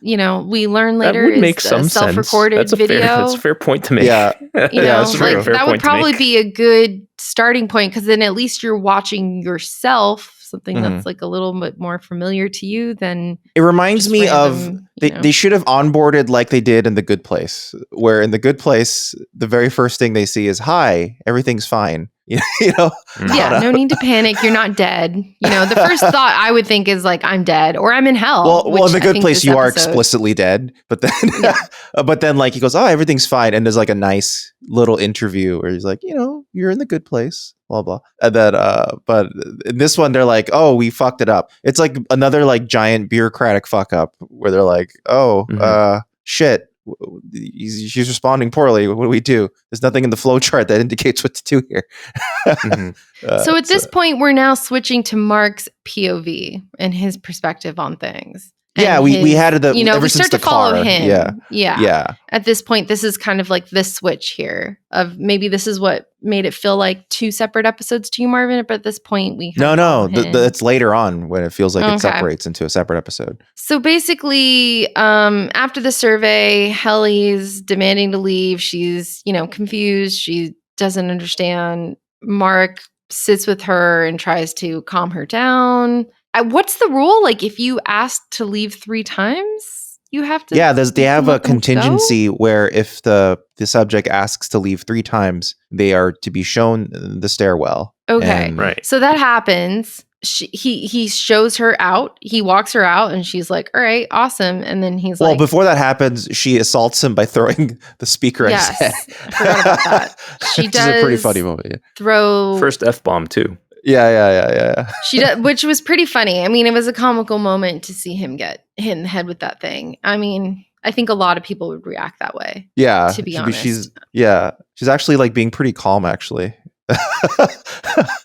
we learn later that would make some self-recorded video. That's a fair point to make. Yeah, that would probably be a good starting point because then at least you're watching yourself, something that's a little bit more familiar to you than. It reminds me of they should have onboarded like they did in The Good Place, where in The Good Place the very first thing they see is, "Hi, everything's fine." No need to panic. You're not dead. The first thought I would think is I'm dead or I'm in hell. Well, in The Good Place, you are explicitly dead. But then, he goes, "Oh, everything's fine," and there's a nice little interview where he's like, "You're in the good place." Blah blah. And then, but in this one, they're like, "Oh, we fucked it up." It's like another giant bureaucratic fuck up where they're like, "Oh, shit. She's responding poorly. What do we do? There's nothing in the flow chart that indicates what to do here." So at this point, we're now switching to Mark's POV and his perspective on things. Yeah, we had ever we since start to the car. follow him. Yeah. At this point, this is kind of this switch here of maybe this is what made it feel like two separate episodes to you, Marvin. But at this point, we it's later on when it feels like it separates into a separate episode. So basically, after the survey, Helly's demanding to leave. She's confused. She doesn't understand. Mark sits with her and tries to calm her down. What's the rule? If you ask to leave 3 times, you have to. Yeah, they have a contingency where if the subject asks to leave 3 times, they are to be shown the stairwell. Okay, right. So that happens. He shows her out. He walks her out, and she's like, "All right, awesome." And then he's like, "Well, before that happens, she assaults him by throwing the speaker at his head." I forgot about that. She does. It's a pretty funny moment. Yeah. Throw first F-bomb too. Yeah. She does, which was pretty funny. It was a comical moment to see him get hit in the head with that thing. I think a lot of people would react that way. Yeah, to be honest. She's actually being pretty calm, actually.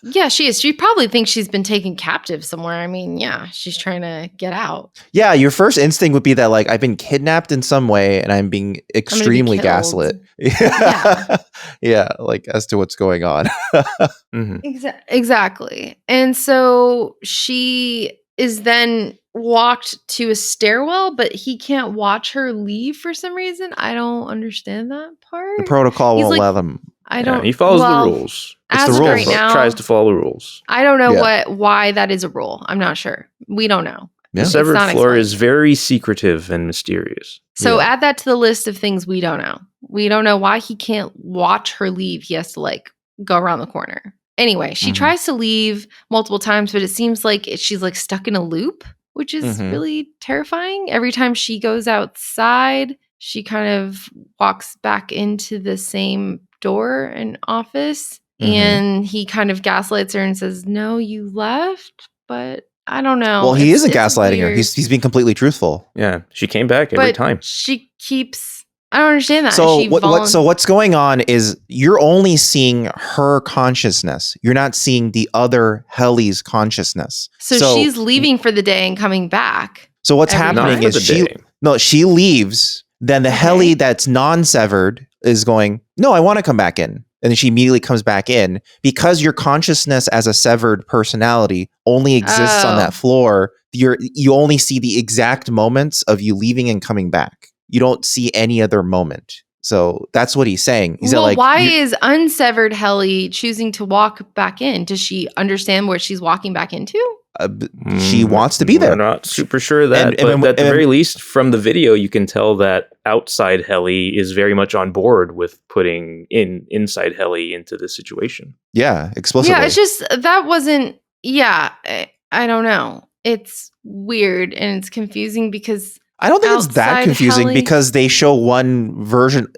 Yeah, she is. She probably thinks she's been taken captive somewhere. She's trying to get out. Yeah, your first instinct would be that I've been kidnapped in some way and I'm being extremely gaslit. Yeah, as to what's going on. Exactly. And so she is then walked to a stairwell, but he can't watch her leave for some reason. I don't understand that part. The protocol won't let him. I don't. He follows the rules. It's the rules. Right now, tries to follow the rules. I don't know why that is a rule. I'm not sure. We don't know. Yeah. The severed floor is very secretive and mysterious. So add that to the list of things we don't know. We don't know why he can't watch her leave. He has to go around the corner. Anyway, she tries to leave multiple times, but it seems like she's stuck in a loop, which is really terrifying. Every time she goes outside, she kind of walks back into the same door and office, and he kind of gaslights her and says, "No, you left," but I don't know. Well, he isn't gaslighting her. He's being completely truthful. Yeah, she came back every time. She keeps. I don't understand that. So what's going on is you're only seeing her consciousness. You're not seeing the other Helly's consciousness. So she's leaving for the day and coming back. So what's happening is she leaves. Then the Helly that's non-severed is going, "No, I want to come back in." And then she immediately comes back in because your consciousness as a severed personality only exists on that floor. You only see the exact moments of you leaving and coming back. You don't see any other moment. So that's what he's saying. He's well, like, why is unsevered Helly choosing to walk back in? Does she understand where she's walking back into? She wants to be there. We're not super sure of that, but at the very least, from the video, you can tell that outside Helly is very much on board with putting inside Helly into this situation. Yeah, explicitly. Yeah, it's just that wasn't. Yeah, I don't know. It's weird and it's confusing because I don't think it's that confusing because they show one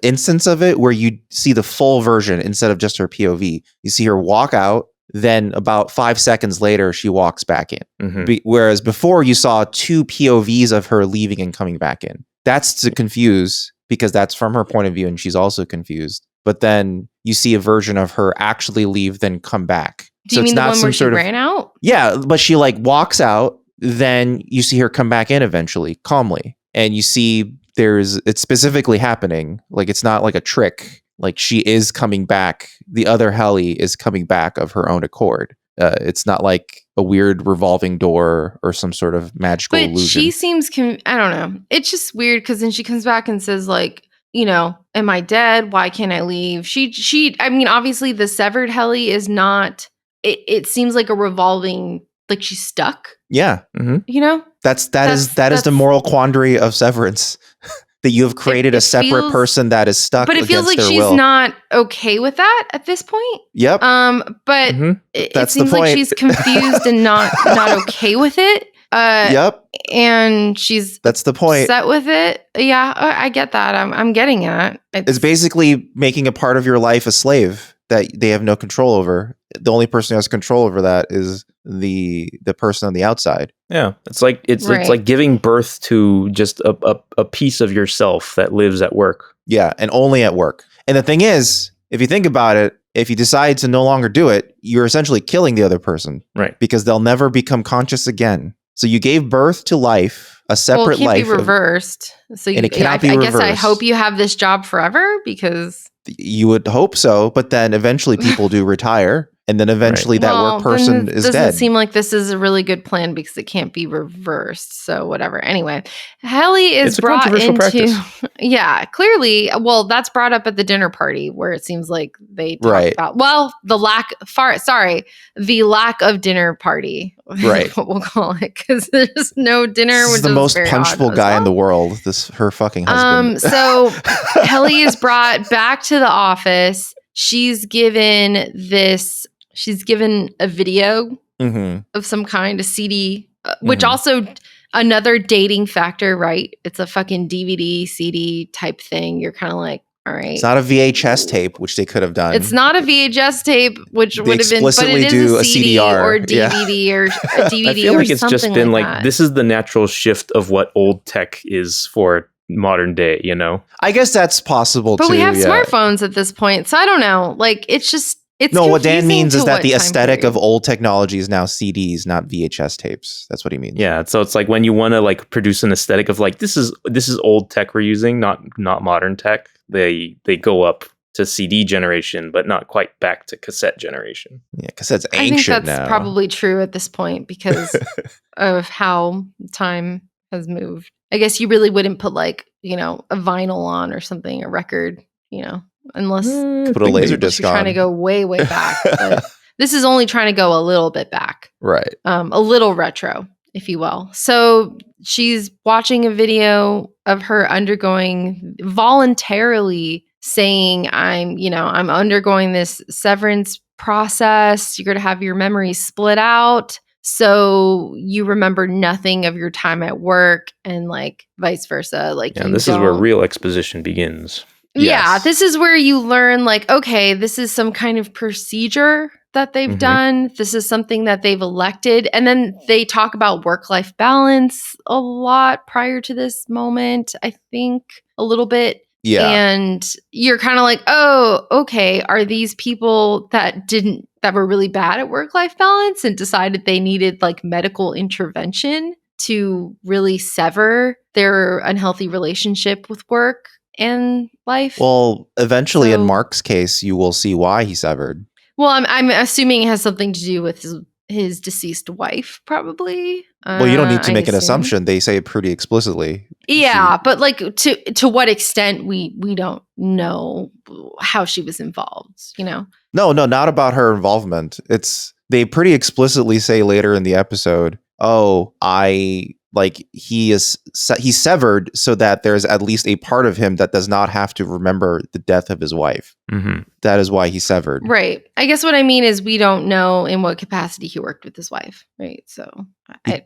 instance of it where you see the full version instead of just her POV. You see her walk out. Then about 5 seconds later, she walks back in. Mm-hmm. Whereas before you saw 2 POVs of her leaving and coming back in. That's to confuse because that's from her point of view and she's also confused. But then you see a version of her actually leave, then come back. Do you mean the one where she ran out? Yeah, but she like walks out, then you see her come back in eventually, calmly. And you see it's specifically happening. Like it's not like a trick. Like she is coming back. The other Helly is coming back of her own accord. It's not like a weird revolving door or some sort of magical illusion. But she seems, I don't know. It's just weird because then she comes back and says like, you know, am I dead? Why can't I leave? I mean, obviously the severed Helly is not, it seems like a revolving, like she's stuck. Yeah. Mm-hmm. You know? That is the moral quandary of Severance. That you have created a separate person that is stuck. But it feels like she's not okay with that at this point. Yep. But it seems like she's confused and not okay with it. Yep. And that's the point. Set with it. Yeah, I get that. I'm getting at. It's basically making a part of your life a slave that they have no control over. The only person who has control over that is the person on the outside. Yeah, it's like giving birth to just a piece of yourself that lives at work. Yeah, and only at work. And the thing is, if you think about it, if you decide to no longer do it, you're essentially killing the other person, right? Because they'll never become conscious again. So you gave birth to life, a separate life. Well, it can't be reversed. And it cannot be reversed. I guess I hope you have this job forever because you would hope so, but then eventually people do retire. And then eventually that work person is dead. Doesn't seem like this is a really good plan because it can't be reversed. So whatever. Anyway, Helly is brought into practice. Yeah, clearly. Well, that's brought up at the dinner party where it seems like they talk about the lack of dinner party. Right. What we'll call it because there's no dinner. This is the most punchable guy in the world. Her fucking husband. So Helly is brought back to the office. She's given a video of some kind, a CD, which also another dating factor, right? It's a fucking DVD, CD type thing. You're kind of like, all right. It's not a VHS tape, which they could have done. It's not a VHS tape, which would have been, but it is a CD CDR. Or DVD or a DVD. I feel like it's just been like this is the natural shift of what old tech is for modern day, you know? I guess that's possible too. But we have smartphones at this point, so I don't know. Like, it's just, it's no, what Dan means is that the aesthetic of old technology is now CDs, not VHS tapes. That's what he means. Yeah, so it's like when you want to like produce an aesthetic of like this is old tech we're using, not modern tech. They go up to CD generation, but not quite back to cassette generation. Yeah, cassette's ancient. I think that's probably true at this point because of how time has moved. I guess you really wouldn't put like, you know, a vinyl on or something, a record, you know, unless put a laser disc on. You're trying to go way, way back. But this is only trying to go a little bit back. Right. A little retro, if you will. So she's watching a video of her undergoing voluntarily saying, I'm undergoing this severance process. You're going to have your memories split out. So you remember nothing of your time at work and like vice versa. Like, and this is where real exposition begins. Yeah, this is where you learn like, okay, this is some kind of procedure that they've done. This is something that they've elected. And then they talk about work-life balance a lot prior to this moment, I think, a little bit. Yeah. And you're kind of like, oh, okay, are these people that were really bad at work-life balance and decided they needed like medical intervention to really sever their unhealthy relationship with work and life? Well, eventually in Mark's case, you will see why he severed. Well, I'm assuming it has something to do with his deceased wife, probably. Well, you don't need to make an assumption. They say it pretty explicitly. Yeah, but like to what extent we don't know how she was involved, you know? No, not about her involvement. They pretty explicitly say later in the episode, he's severed so that there's at least a part of him that does not have to remember the death of his wife. Mm-hmm. That is why he's severed. Right. I guess what I mean is we don't know in what capacity he worked with his wife. Right. So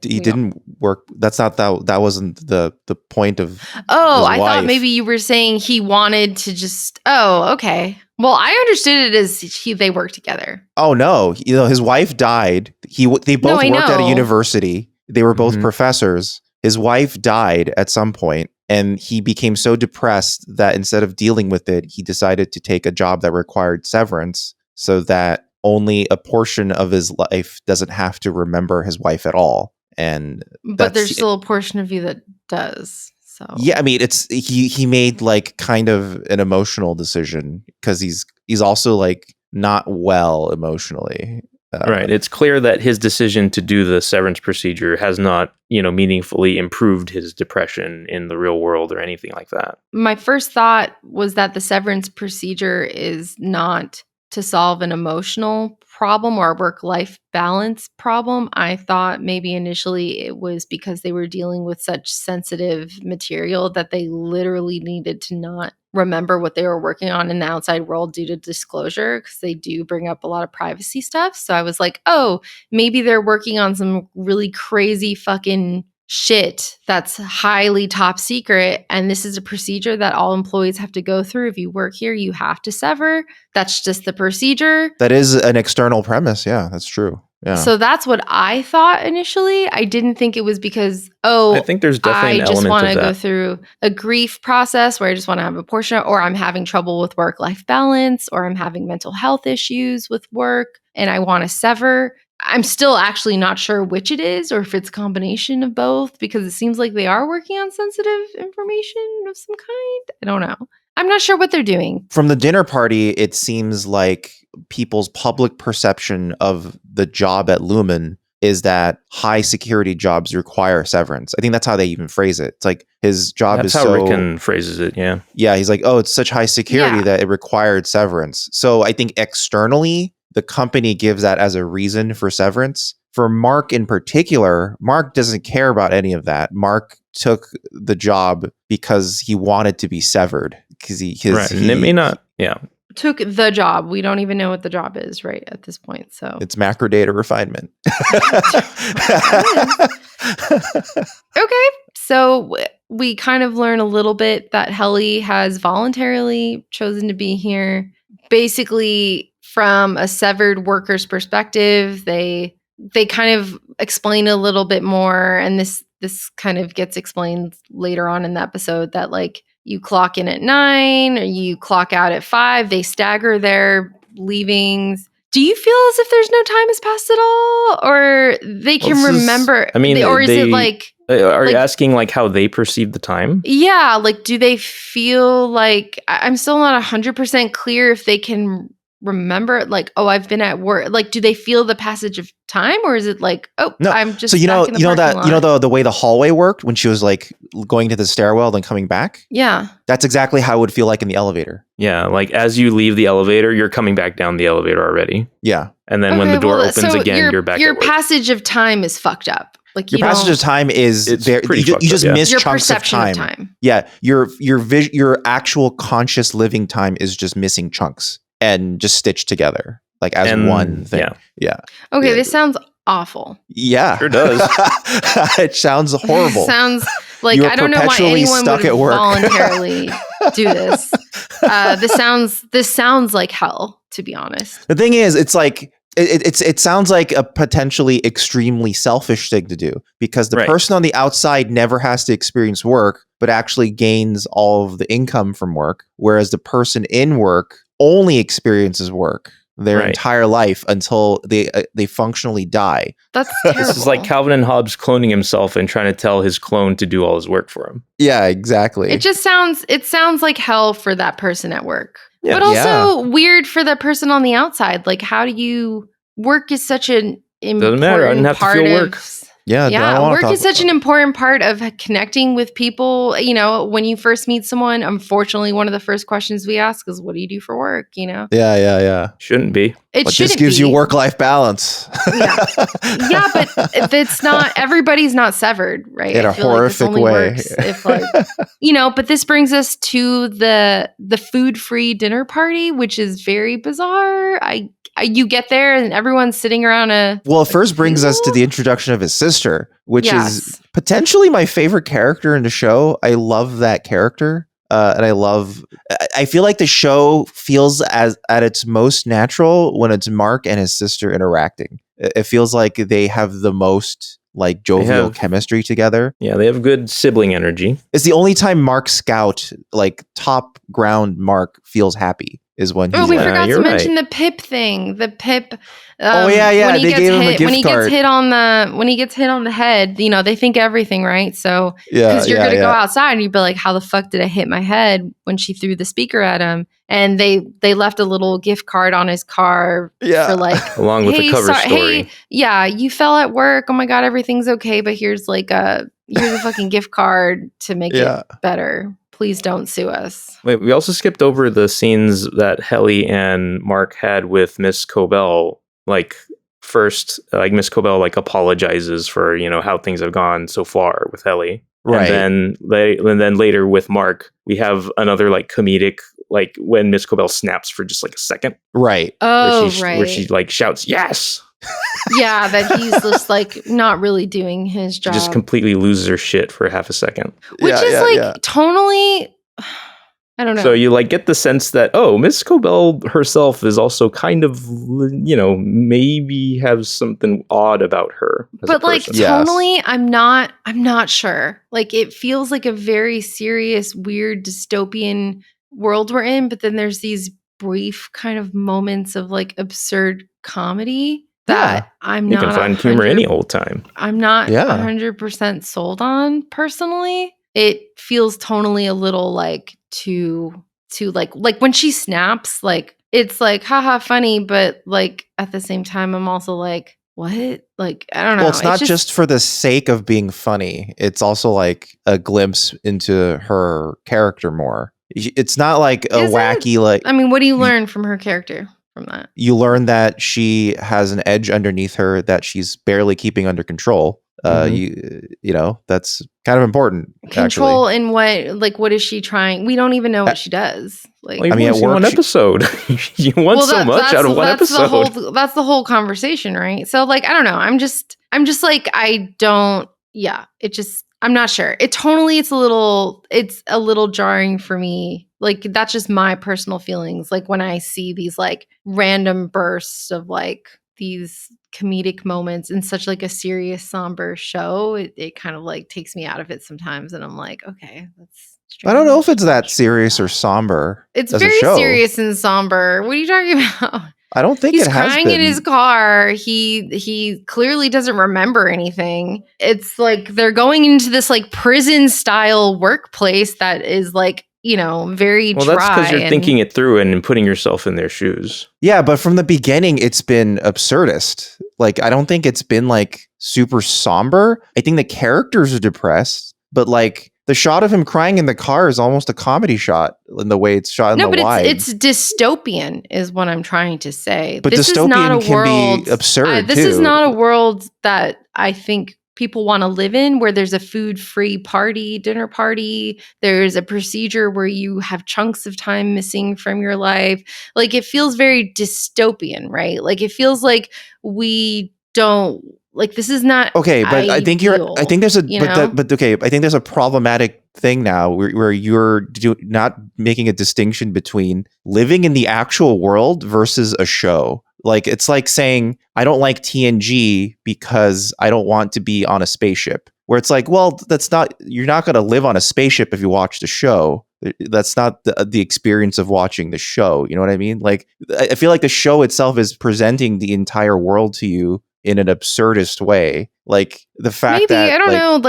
he didn't work. That's not that wasn't the point of. Oh, I thought maybe you were saying he wanted to just. Oh, okay. Well, I understood it as they worked together. Oh no! His wife died. They both worked at a university. They were both professors. His wife died at some point, and he became so depressed that instead of dealing with it, he decided to take a job that required severance so that only a portion of his life doesn't have to remember his wife at all. But there's still a portion of you that does. So yeah, I mean, it's he made like kind of an emotional decision because he's also like not well emotionally. Right. It's clear that his decision to do the severance procedure has not, meaningfully improved his depression in the real world or anything like that. My first thought was that the severance procedure is not to solve an emotional problem or a work-life balance problem. I thought maybe initially it was because they were dealing with such sensitive material that they literally needed to not remember what they were working on in the outside world due to disclosure, because they do bring up a lot of privacy stuff. So I was like, oh, maybe they're working on some really crazy fucking shit that's highly top secret, and this is a procedure that all employees have to go through. If you work here, you have to sever. That's just the procedure. That is an external premise. Yeah, that's true. Yeah. So that's what I thought initially. I didn't think it was because, I think there's definitely I just want to go through a grief process where I just want to have a portion, or I'm having trouble with work-life balance, or I'm having mental health issues with work and I want to sever. I'm still actually not sure which it is, or if it's a combination of both, because it seems like they are working on sensitive information of some kind. I don't know. I'm not sure what they're doing. From the dinner party, it seems like people's public perception of the job at Lumen is that high security jobs require severance. I think that's how they even phrase it. It's like his job that's is how so... Rickon phrases it, yeah. Yeah, he's like, oh, it's such high security that it required severance. So I think externally, the company gives that as a reason for severance. For Mark in particular, Mark doesn't care about any of that. Mark took the job because he wanted to be severed. Right, and it may not, took the job. We don't even know what the job is right at this point. So it's macro data refinement. Okay. So we kind of learn a little bit that Helly has voluntarily chosen to be here. Basically, from a severed worker's perspective, they kind of explain a little bit more, and this kind of gets explained later on in the episode, that like you clock in at 9 or you clock out at 5. They stagger their leavings. Do you feel as if there's no time has passed at all, or they can remember? Or is it like? Are you asking like how they perceive the time? Yeah, like do they feel like? I'm still not 100% clear if they can remember, like, oh, I've been at work. Like, do they feel the passage of time, or is it like, oh, no, I'm just so the way the hallway worked when she was like going to the stairwell then coming back? Yeah, that's exactly how it would feel like in the elevator. Yeah, like as you leave the elevator, you're coming back down the elevator already. Yeah, and then when the door opens again, you're back. Your passage of time is fucked up. Like your passage of time is there. You just miss your chunks of time. Yeah, your actual conscious living time is just missing chunks and just stitched together like as one thing. Yeah. Okay, this sounds awful. Yeah, sure does. It sounds horrible. Sounds like I don't know why anyone would voluntarily do this. This sounds like hell, to be honest. The thing is, it's like it sounds like a potentially extremely selfish thing to do, because the person on the outside never has to experience work, but actually gains all of the income from work, whereas the person in work only experiences work their entire life until they functionally die. That's terrible. This is like Calvin and Hobbes cloning himself and trying to tell his clone to do all his work for him. Yeah, exactly. It sounds like hell for that person at work. Yeah. But also weird for that person on the outside. Like, how do you work is such an important doesn't matter. I didn't have part to feel of work. Yeah, work is such an important part of connecting with people. You know, when you first meet someone, unfortunately, one of the first questions we ask is, what do you do for work? You know? Yeah. Shouldn't be. But this gives you work-life balance. Yeah, but it's not, everybody's not severed, right? In a horrific way. If but this brings us to the food-free dinner party, which is very bizarre. You get there and everyone's sitting around it first brings us to the introduction of his sister, which is potentially my favorite character in the show. I love that character. And I feel like the show feels at its most natural when it's Mark and his sister interacting. It feels like they have the most like jovial chemistry together. Yeah, they have good sibling energy. It's the only time Mark Scout, like top ground Mark, feels happy is when he's we forgot to mention the Pip thing. The Pip. When he gave him a gift card. When he gets hit on the head, you know, they think everything, right? So because you're gonna go outside and you'd be like, how the fuck did I hit my head when she threw the speaker at him? And they left a little gift card on his car for like along with the cover story. Hey, you fell at work. Oh my god, everything's okay, but here's a fucking gift card to make it better. Please don't sue us. Wait, we also skipped over the scenes that Helly and Mark had with Miss Cobell. Like first, Miss Cobell apologizes for how things have gone so far with Helly, right? And then later with Mark, we have another comedic when Miss Cobell snaps for just a second, right? Oh, where she shouts yes. Yeah, that he's just not really doing his job. Just completely loses her shit for half a second, which is tonally. I don't know. So you get the sense that Miss Cobell herself is also kind of maybe have something odd about her. But tonally, I'm not sure. It feels like a very serious, weird, dystopian world we're in. But then there's these brief kind of moments of absurd comedy that I'm not. You can find humor any old time. I'm not 100% sold on personally. It feels tonally a little too when she snaps, it's haha funny, but at the same time I'm also what? I don't know. Well, it's not just for the sake of being funny. It's also a glimpse into her character more. It's not wacky I mean, what do you learn from her character from that? You learn that she has an edge underneath her that she's barely keeping under control. That's kind of important. Control in what? What is she trying? We don't even know what she does. At work, one episode. You want so much out of one episode. That's the whole conversation, right? So I don't know. I'm just I don't. Yeah, I'm not sure. It's a little jarring for me. That's just my personal feelings. When I see these random bursts of these comedic moments in such a serious, somber show, it kind of takes me out of it sometimes, and I'm okay, that's strange. I don't know if it's that serious or somber. It's very serious and somber. What are you talking about? I don't think he's it has crying in his car. He clearly doesn't remember anything. It's they're going into this prison style workplace that is very dry. Well, that's because you're thinking it through and putting yourself in their shoes. Yeah, but from the beginning, it's been absurdist. I don't think it's been super somber. I think the characters are depressed, but the shot of him crying in the car is almost a comedy shot in the way it's shot in the wide. It's dystopian is what I'm trying to say. But this dystopian is not a world, can be absurd, this is not a world that I think people want to live in, where there's a food-free dinner party. There's a procedure where you have chunks of time missing from your life. It feels very dystopian, right? It feels like we don't this is not okay. But ideal, I think there's I think there's a problematic thing now where you're not making a distinction between living in the actual world versus a show. It's saying I don't like TNG because I don't want to be on a spaceship. Where it's well, you're not going to live on a spaceship if you watch the show. That's not the experience of watching the show. You know what I mean? I feel like the show itself is presenting the entire world to you in an absurdist way. The fact that I don't know.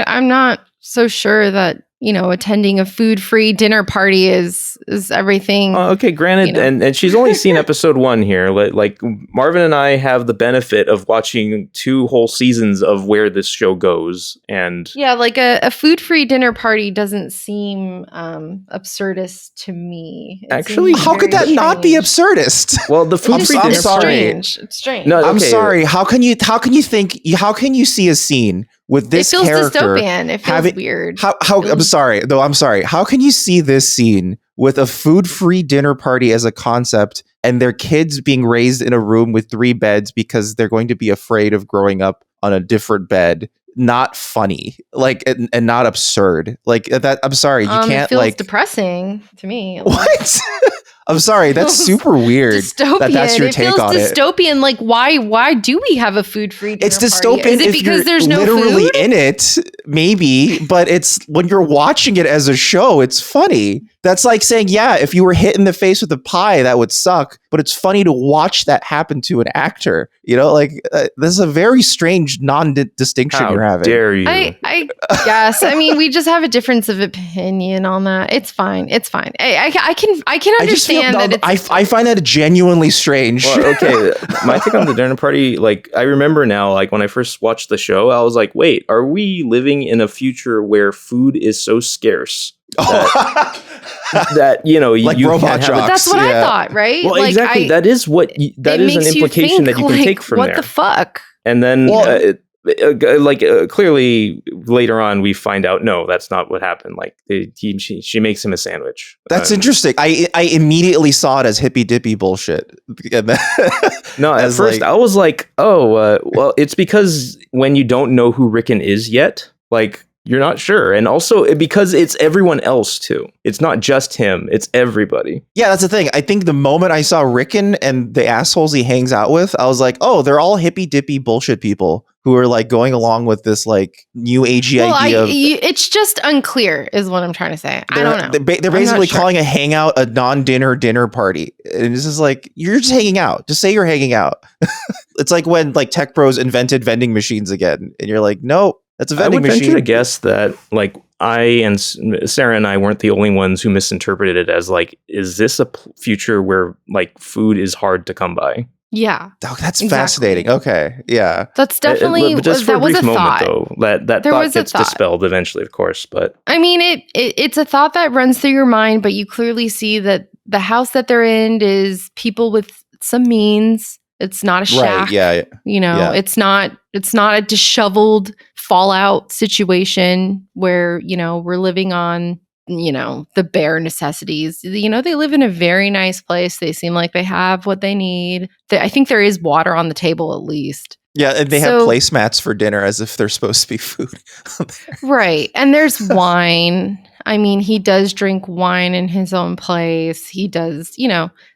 I'm not so sure that attending a food-free dinner party is everything. Okay, granted, and she's only seen episode 1 here. Like Marvin and I have the benefit of watching 2 whole seasons of where this show goes, and like a food-free dinner party doesn't seem absurdist to me. Actually, how could that not be absurdist? Well, the food-free dinner party. It's strange. No, okay. I'm sorry. How can you see a scene with this character? It feels dystopian. It feels weird. I'm sorry. How can you see this scene with a food-free dinner party as a concept and their kids being raised in a room with 3 beds because they're going to be afraid of growing up on a different bed? Not funny, and not absurd. Like that. I'm sorry. You can't. It feels depressing to me. What? I'm sorry. That's super weird. Dystopian. That's your take on it. It feels dystopian. Like, why do we have a food-free dinner It's dystopian party? Is it because there's no literally food? in it, maybe, but it's when you're watching it as a show, it's funny. That's like saying, yeah, if you were hit in the face with a pie, that would suck. But it's funny to watch that happen to an actor. This is a very strange non-distinction you're having. How dare you? I guess. I mean, we just have a difference of opinion on that. It's fine. I can understand that. I find that genuinely strange. Well, okay, my take on the dinner party, I remember now, when I first watched the show, I was like, wait, are we living in a future where food is so scarce that you robot can't trucks? That's what I thought, right? Well, exactly. That is an implication that you can take from what there. What the fuck? And then, clearly later on, we find out no, that's not what happened. She makes him a sandwich. That's interesting. I immediately saw it as hippy dippy bullshit. No, at first I was like, well, it's because when you don't know who Rickon is yet, you're not sure. And also because it's everyone else too. It's not just him. It's everybody. Yeah, that's the thing. I think the moment I saw Rickon and the assholes he hangs out with, I was like, oh, they're all hippy dippy bullshit people who are going along with this new agey idea. It's just unclear is what I'm trying to say. I don't know. They're basically calling a hangout a non-dinner dinner party. And it's just you're just hanging out. Just say you're hanging out. It's like when tech bros invented vending machines again. And you're like, no. That's a vending machine. I would venture to guess that I and Sarah and I weren't the only ones who misinterpreted it as is this a future where food is hard to come by? Yeah. Oh, that's fascinating. Okay. Yeah. That's definitely but just for that a brief was a moment thought. Though. That thought gets dispelled eventually, of course. But I mean it's a thought that runs through your mind, but you clearly see that the house that they're in is people with some means. It's not a shack. Right, yeah. It's not a disheveled fallout situation where, we're living on, the bare necessities. They live in a very nice place. They seem like they have what they need. I think there is water on the table at least. Yeah, and they have placemats for dinner as if they're supposed to be food. Right. And there's wine. I mean, he does drink wine in his own place. He does,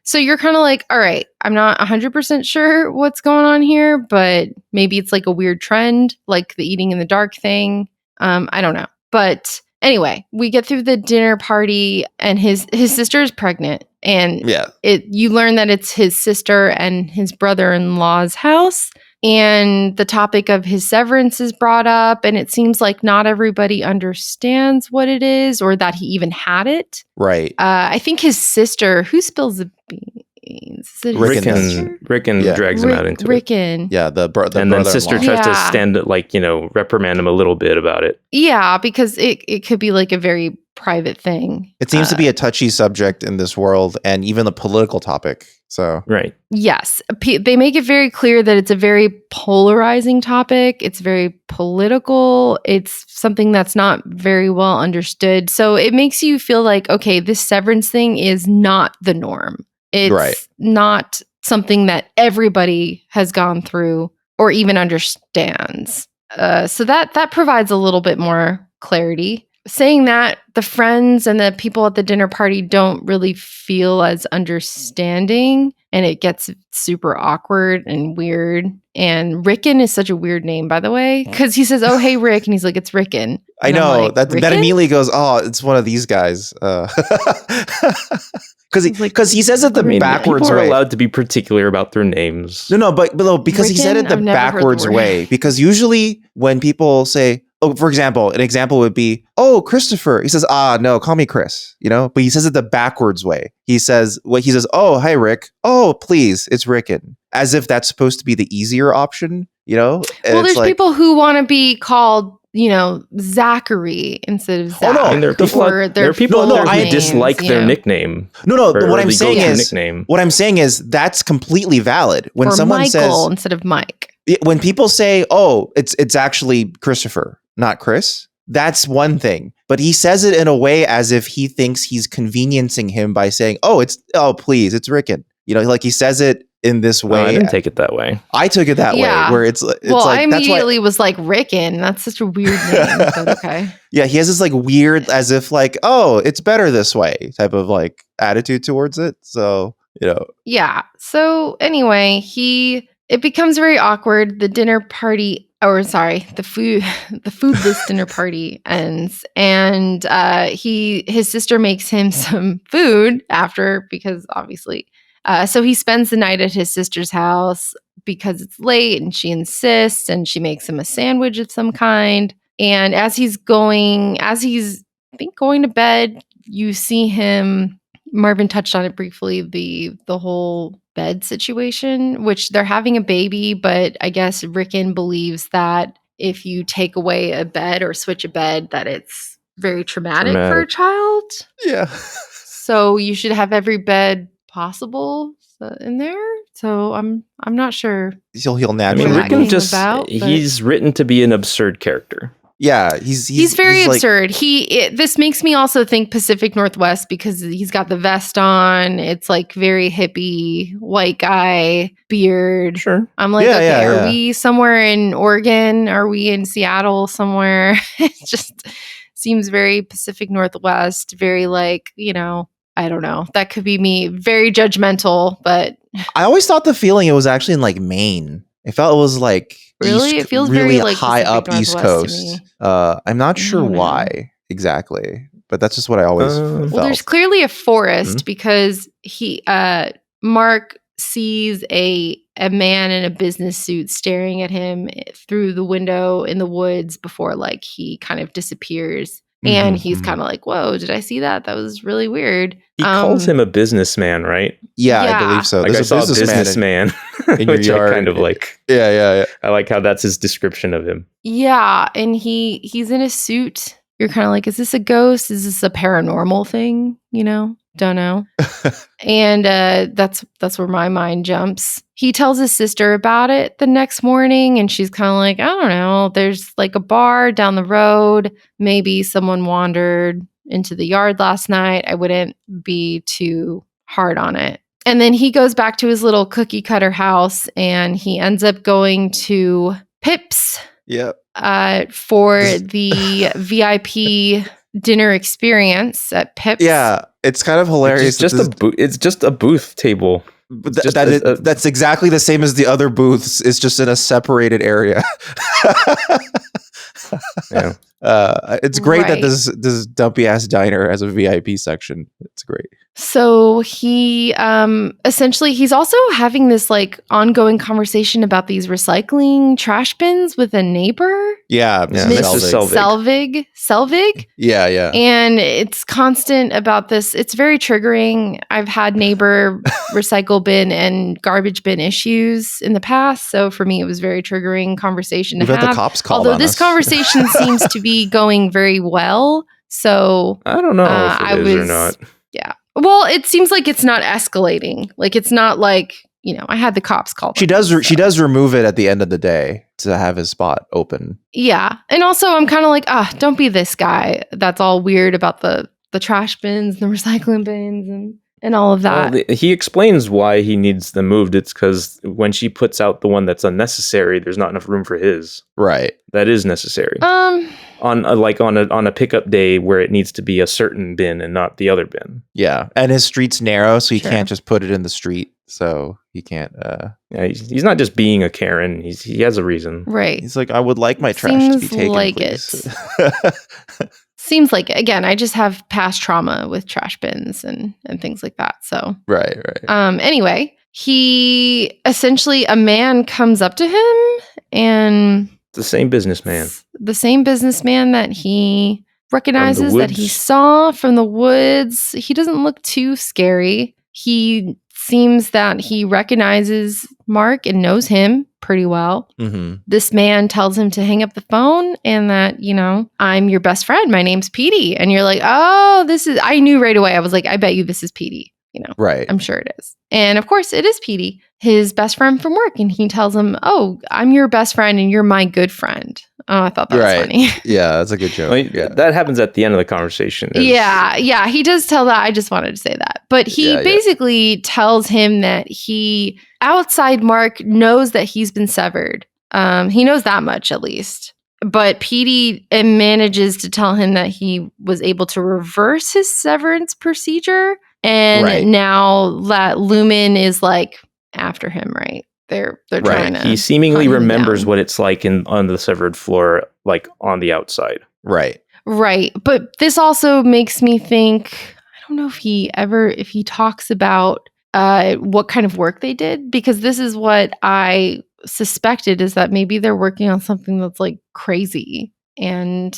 So you're kind of like, all right, I'm not 100% sure what's going on here, but maybe it's a weird trend, like the eating in the dark thing. I don't know. But anyway, we get through the dinner party and his sister is pregnant. And you learn that it's his sister and his brother-in-law's house. And the topic of his severance is brought up, and it seems like not everybody understands what it is or that he even had it. Right. I think his sister, who spills the beans? Rickon drags him out into Rickon. it. Yeah, the and then sister tries to stand reprimand him a little bit about it. Yeah, because it could be a very private thing. It seems to be a touchy subject in this world, and even a political topic. So right. Yes. They make it very clear that it's a very polarizing topic. It's very political. It's something that's not very well understood. So it makes you feel like, okay, this severance thing is not the norm. It's not something that everybody has gone through or even understands. So that provides a little bit more clarity. Saying that, the friends and the people at the dinner party don't really feel as understanding, and it gets super awkward and weird. And Rickon is such a weird name, by the way, because he says, "Oh, hey, Rick," and he's like, "It's Rickon." I know that immediately goes, "Oh, it's one of these guys." Because he says it backwards people way. Are allowed to be particular about their names. No, but because Rickon, he said it the backwards way. Because usually when people say, for example, an example would be, oh, Christopher. He says, no, call me Chris, but he says it the backwards way. He says, oh, hi, Rick. Oh, please, it's Rickon. As if that's supposed to be the easier option, Well, there's people who want to be called, Zachary instead of Zach. Oh, no. I mean, there are people who dislike their nickname. No. What I'm saying is that's completely valid. When someone Michael says instead of Mike. When people say, "Oh, it's actually Christopher, not Chris," that's one thing. But he says it in a way as if he thinks he's conveniencing him by saying, "Oh, please, it's Rickon." Like he says it in this way. I didn't take it that way. I took it that way, where it's like, I immediately was like, Rickon. That's such a weird name, but okay. Yeah, he has this like weird, as if like, oh, it's better this way type of like attitude towards it. So, Yeah. So anyway, it becomes very awkward. The dinner party, the foodless dinner party ends, and his sister makes him some food after, because obviously. So he spends the night at his sister's house because it's late, and she insists, and she makes him a sandwich of some kind. And as he's going to bed, you see him. Marvin touched on it briefly, the whole bed situation, which they're having a baby, but I guess Rickon believes that if you take away a bed or switch a bed, that it's very traumatic for a child. Yeah. So you should have every bed possible in there. So I'm not sure. He'll naturally. He's written to be an absurd character. Yeah, he's very absurd. This makes me also think Pacific Northwest, because he's got the vest on. It's like very hippie, white guy, beard. Sure. I'm like, are we somewhere in Oregon? Are we in Seattle somewhere? It just seems very Pacific Northwest, very like, I don't know. That could be me. Very judgmental, but I always thought the feeling it was actually in like Maine. I felt it was like really, it feels really very like high Pacific up East Northwest Coast. I'm not sure why exactly, but that's just what I always felt. Well, there's clearly a forest because Mark sees a man in a business suit staring at him through the window in the woods before like he kind of disappears. And he's kind of like, whoa, did I see that? That was really weird. He calls him a businessman, right? Yeah, I believe so. Like I saw a businessman in your yard. I kind of like. Yeah. I like how that's his description of him. Yeah, and he's in a suit. You're kind of like, is this a ghost? Is this a paranormal thing? Don't know. And that's where my mind jumps. He tells his sister about it the next morning, and she's kind of like, I don't know. There's like a bar down the road. Maybe someone wandered into the yard last night. I wouldn't be too hard on it. And then he goes back to his little cookie cutter house, and he ends up going to Pip's. Yep. For the VIP dinner experience at Pip's. Yeah, it's kind of hilarious. It's just a booth table. But that's exactly the same as the other booths. It's just in a separated area. Yeah. It's great that this dumpy ass diner has a VIP section. It's great. So he essentially he's also having this like ongoing conversation about these recycling trash bins with a neighbor. Yeah, Mrs. Selvig. Yeah. And it's constant about this. It's very triggering. I've had neighbor recycle bin and garbage bin issues in the past. So for me, it was very triggering conversation to have. The cops called Although on this us. conversation seems to be going very well. So I don't know if it is or not. Yeah. Well, it seems like it's not escalating. Like it's not like, I had the cops called. She does remove it at the end of the day to have his spot open. Yeah. And also I'm kind of like, don't be this guy that's all weird about the trash bins, the recycling bins and all of that. Well, he explains why he needs them moved. It's because when she puts out the one that's unnecessary, there's not enough room for his. Right. That is necessary. On a pickup day where it needs to be a certain bin and not the other bin. Yeah, and his street's narrow, so he can't just put it in the street. So he can't. Yeah, he's not just being a Karen. He has a reason. Right. He's like, I would like my trash to be taken, like please. Seems like it. Again, I just have past trauma with trash bins and things like that. So right. Anyway, a man comes up to him and the same businessman. The same businessman that he recognizes, that he saw from the woods. He doesn't look too scary. He seems that he recognizes Mark and knows him pretty well. Mm-hmm. This man tells him to hang up the phone and that, I'm your best friend. My name's Petey. And you're like, oh, I knew right away. I was like, I bet you this is Petey. Right. I'm sure it is. And of course it is Petey, his best friend from work. And he tells him, oh, I'm your best friend and you're my good friend. Oh, I thought that was funny. Yeah, that's a good joke. That happens at the end of the conversation. Yeah, he does tell that. I just wanted to say that. But he basically tells him that outside Mark knows that he's been severed. He knows that much at least. But Petey manages to tell him that he was able to reverse his severance procedure. And now that Lumen is like after him, right? They're trying to. He seemingly remembers what it's like on the severed floor, like on the outside. Right. Right. But this also makes me think, I don't know if he talks about what kind of work they did, because this is what I suspected, is that maybe they're working on something that's like crazy and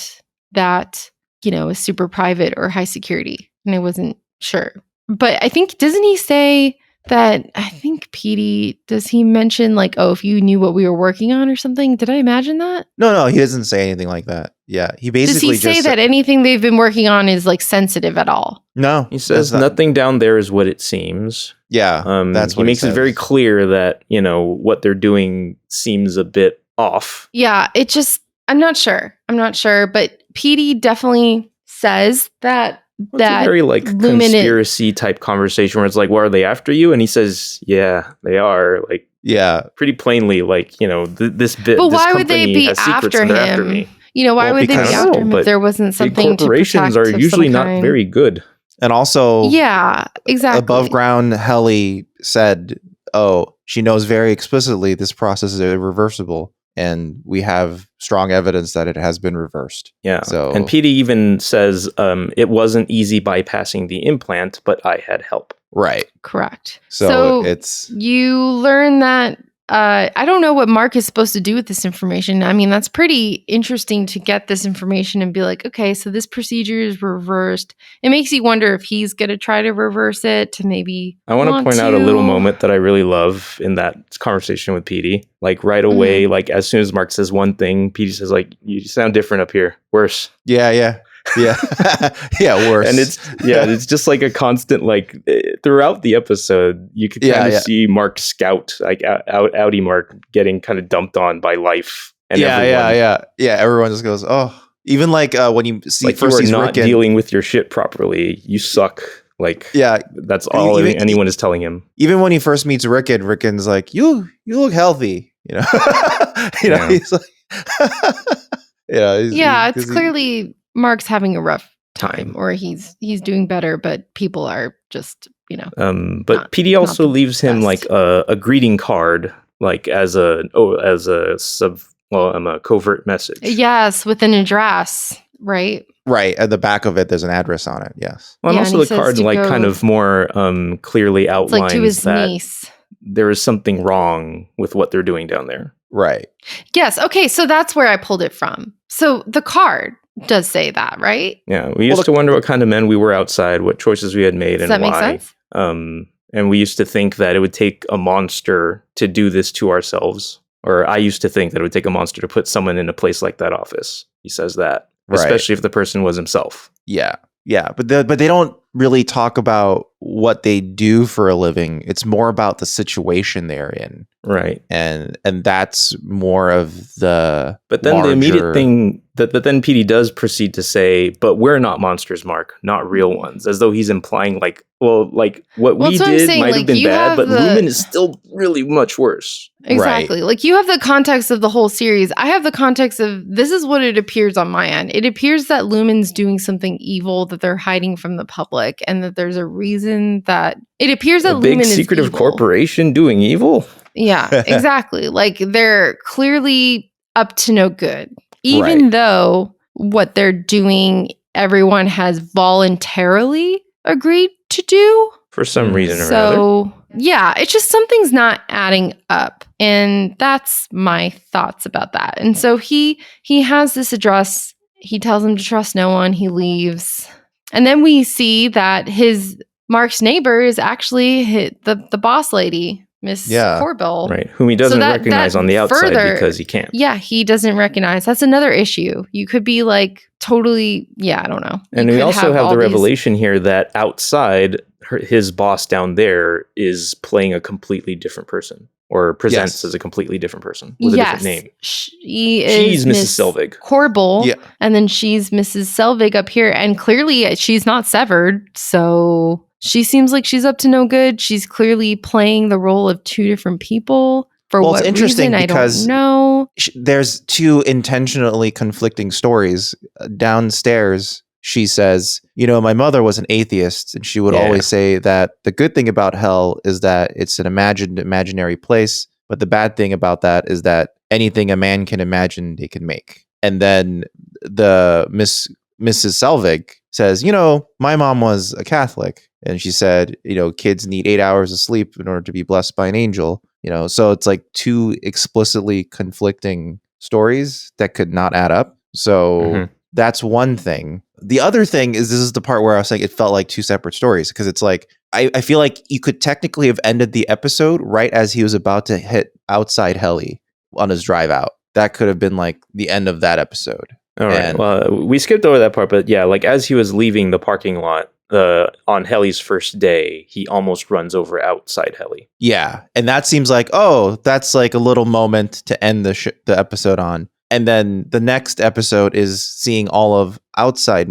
that, is super private or high security. And I wasn't sure. But I think, doesn't he say that, Petey, does he mention like, oh, if you knew what we were working on or something? Did I imagine that? No, he doesn't say anything like that. Yeah, he basically does he say that anything they've been working on is like sensitive at all? No, he says nothing down there is what it seems. Yeah, that's what he makes it very clear that what they're doing seems a bit off. Yeah, I'm not sure, but Petey definitely says that. It's a very like conspiracy type conversation where it's like, "Well, are they after you?" And he says, "Yeah, they are." Like, pretty plainly, like this bit. But why would they be after him? After me. Why would they be after him if there wasn't something to protect? Corporations are usually not very good. And also, yeah, exactly. Above ground, Helly said, "Oh, she knows very explicitly this process is irreversible." And we have strong evidence that it has been reversed. Yeah. And Petey even says it wasn't easy bypassing the implant, but I had help. Right. Correct. So you learn that I don't know what Mark is supposed to do with this information. I mean, that's pretty interesting to get this information and be like, okay, so this procedure is reversed. It makes you wonder if he's going to try to reverse it to maybe. I want to point out a little moment that I really love in that conversation with Petey. Like right away, like as soon as Mark says one thing, Petey says like, you sound different up here. Worse. Yeah. Yeah, worse. And it's just like a constant, like throughout the episode, you could kind of see Mark scout, like Audi Mark getting kind of dumped on by life. And everyone. Everyone just goes, oh, even like when you see like first you are not dealing with your shit properly, you suck. Like, that's all anyone is telling him. Even when he first meets Rickon, Rickon's like, you look healthy, know, he's like, it's clearly Mark's having a rough time, or he's doing better, but people are just, But Petey also leaves him like a greeting card, like as a covert message. Yes, with an address, right? Right. At the back of it, there's an address on it. Yes. Well, and also the card like kind of more clearly outlines like to his that niece. There is something wrong with what they're doing down there. Right. Yes. Okay. So that's where I pulled it from. So the card does say that, right? Yeah. We used to wonder what kind of men we were outside, what choices we had made, and why. Does that make sense? And we used to think that it would take a monster to do this to ourselves. Or I used to think that it would take a monster to put someone in a place like that office. He says that. Especially if the person was himself. Yeah. Yeah. But they don't really talk about what they do for a living. It's more about the situation they're in. Right. And that's more of the But then the immediate thing that then Petey does proceed to say, but we're not monsters, Mark, not real ones, as though he's implying like, what we did might have been bad, but Lumen is still really much worse. Exactly. Right. Like you have the context of the whole series. I have the context of this is what it appears on my end. It appears that Lumen's doing something evil that they're hiding from the public, and that there's a reason that it appears that Lumen is evil. A big secretive corporation doing evil? Yeah, exactly. Like they're clearly up to no good. Even though what they're doing, everyone has voluntarily agreed to do. For some reason or other. So, yeah, it's just something's not adding up. And that's my thoughts about that. And so he has this address. He tells him to trust no one. He leaves. And then we see that Mark's neighbor is actually the boss lady, Miss Corbell. Right, whom he doesn't recognize on the outside because he can't. Yeah, he doesn't recognize. That's another issue. You could be like totally, I don't know. And we also have the revelation here that outside, his boss down there is playing a completely different person. Or presents as a completely different person with a different name. She's Mrs. Selvig. Corbell, and then she's Mrs. Selvig up here. And clearly she's not severed, so she seems like she's up to no good. She's clearly playing the role of two different people. For what reason, I don't know. There's two intentionally conflicting stories. Downstairs, she says, my mother was an atheist, and she would always say that the good thing about hell is that it's an imaginary place, but the bad thing about that is that anything a man can imagine, they can make. And then the Mrs. Selvig says, my mom was a Catholic, and she said, kids need 8 hours of sleep in order to be blessed by an angel. So it's like two explicitly conflicting stories that could not add up. So that's one thing. The other thing is, this is the part where I was saying it felt like two separate stories, because it's like, I feel like you could technically have ended the episode right as he was about to hit outside heli on his drive out. That could have been like the end of that episode. All right. Well, we skipped over that part, but like as he was leaving the parking lot on Heli's first day, he almost runs over outside Heli. Yeah. And that seems like, that's like a little moment to end the episode on. And then the next episode is seeing all of outside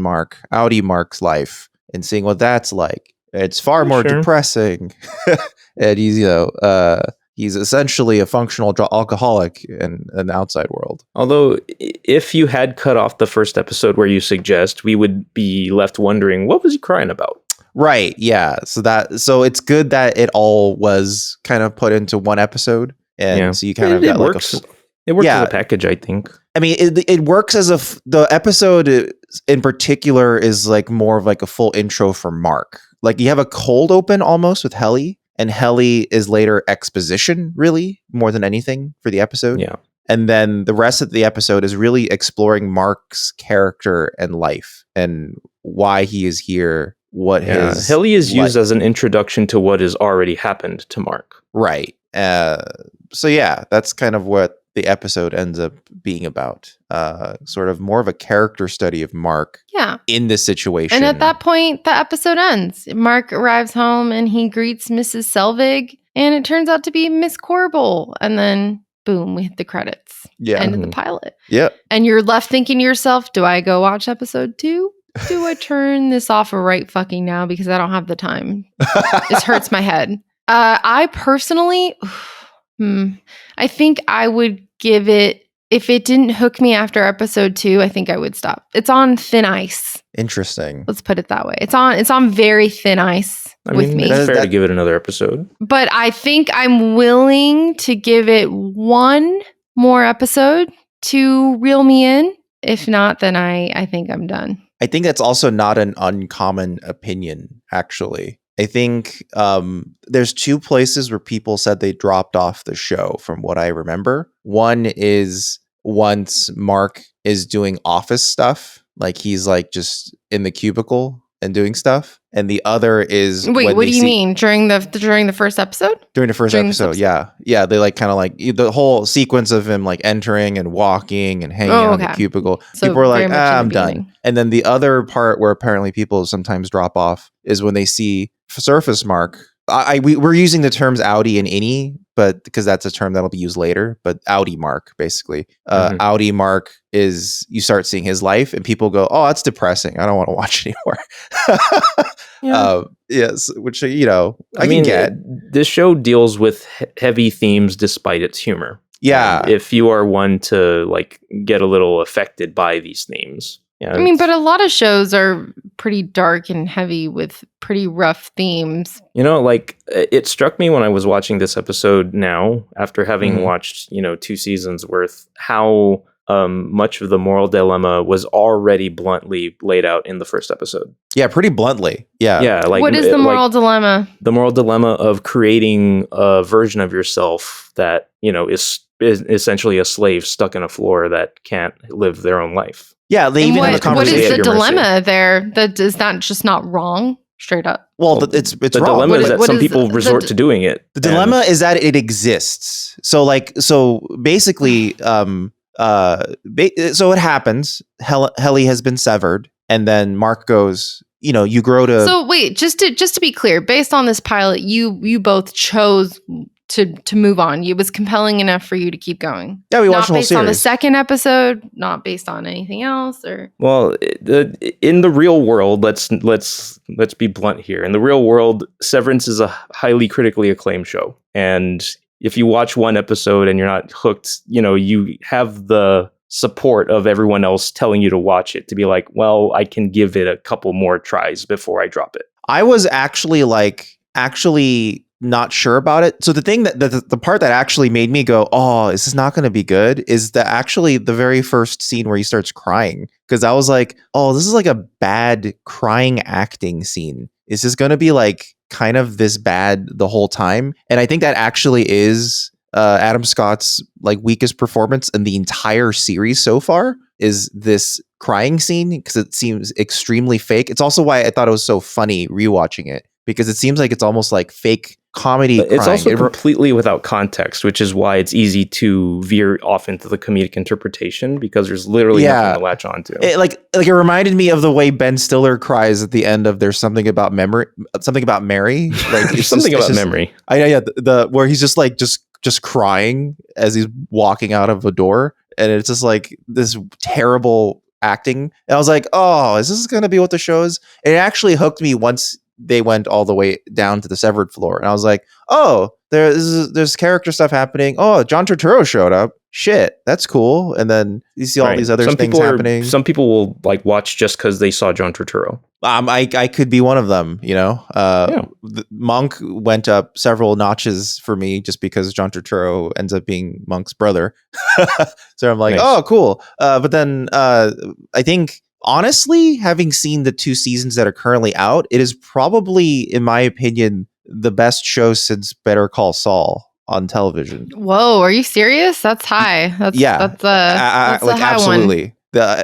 Audi Mark's life, and seeing what that's like. It's far more depressing. And he's essentially a functional alcoholic in an outside world. Although, if you had cut off the first episode where you suggest, we would be left wondering, what was he crying about? Right. Yeah. So it's good that it all was kind of put into one episode. And so you kind of got like it works as a package, I think. I mean, it works as the episode in particular is like more of like a full intro for Mark. Like you have a cold open almost with Heli, and Heli is later exposition, really, more than anything for the episode. Yeah. And then the rest of the episode is really exploring Mark's character and life and why he is here, Heli is used as an introduction to what has already happened to Mark. Right. So that's kind of what the episode ends up being about. Sort of more of a character study of Mark in this situation. And at that point, the episode ends. Mark arrives home and he greets Mrs. Selvig, and it turns out to be Miss Corbell. And then, boom, we hit the credits. Yeah. End of the pilot. Yeah. And you're left thinking to yourself, do I go watch episode 2? Do I turn this off right fucking now because I don't have the time? This hurts my head. I personally... I think I would give it, if it didn't hook me after episode 2, I think I would stop. It's on thin ice. Interesting. Let's put it that way. It's on very thin ice with me. It's fair to give it another episode. But I think I'm willing to give it one more episode to reel me in. If not, then I think I'm done. I think that's also not an uncommon opinion, actually. I think there's two places where people said they dropped off the show from what I remember. One is once Mark is doing office stuff, like he's like just in the cubicle and doing stuff. And the other is wait, what do you mean during the first episode? During the first episode, yeah. They like kind of like the whole sequence of him like entering and walking and hanging out in the cubicle. So people were like, I'm done. And then the other part where apparently people sometimes drop off is when they see Surface Mark. We're using the terms Audi and Innie, but because that's a term that'll be used later. But Audi Mark, basically, Audi Mark is, you start seeing his life, and people go, "Oh, that's depressing. I don't want to watch anymore." Yes, which I can get. This show deals with heavy themes despite its humor. Yeah, if you are one to like get a little affected by these themes. Yeah, but a lot of shows are pretty dark and heavy with pretty rough themes. Like it struck me when I was watching this episode now, after having watched, 2 seasons worth, how much of the moral dilemma was already bluntly laid out in the first episode. Yeah, pretty bluntly. Yeah. Yeah. What is the moral dilemma? The moral dilemma of creating a version of yourself that, is essentially a slave stuck in a floor that can't live their own life. Yeah, they even have a conversation. What is the dilemma there? Is that just not wrong? Straight up. Well, it's the wrong. Dilemma is that some people resort to doing it. The dilemma is that it exists. So basically, so it happens. Helly has been severed, and then Mark goes, you grow to. So wait, just to be clear, based on this pilot, you both chose to move on. It was compelling enough for you to keep going. Yeah, we watched the whole series. Not based on the second episode, not based on anything else, or. Well, in the real world, let's be blunt here. In the real world, Severance is a highly critically acclaimed show, and if you watch one episode and you're not hooked, you have the support of everyone else telling you to watch it, to be like, well, I can give it a couple more tries before I drop it. I was actually not sure about it. So the thing the part that actually made me go, oh, is this not going to be good, is the very first scene where he starts crying. Because I was like, oh, this is like a bad crying acting scene. Is this going to be like kind of this bad the whole time? And I think that actually is Adam Scott's like weakest performance in the entire series so far, is this crying scene, because it seems extremely fake. It's also why I thought it was so funny rewatching it, because it seems like it's almost like fake comedy. But it's also completely without context, which is why it's easy to veer off into the comedic interpretation, because there's literally nothing to latch onto. It reminded me of the way Ben Stiller cries at the end of "There's Something About Mary." Like something about memory. Where he's just crying as he's walking out of a door, and it's just like this terrible acting. And I was like, oh, is this going to be what the show is? And it actually hooked me once they went all the way down to the severed floor, and I was like, oh, there's character stuff happening. Oh, John Turturro showed up. Shit, that's cool. And then you see all these other things happening. Some people will watch just because they saw John Turturro. I could be one of them. Monk went up several notches for me just because John Turturro ends up being Monk's brother. So I'm like, nice. Oh, cool. But then I think, honestly, having seen the 2 seasons that are currently out, it is probably, in my opinion, the best show since Better Call Saul on television. Whoa, are you serious? That's high. That's a high absolutely. One.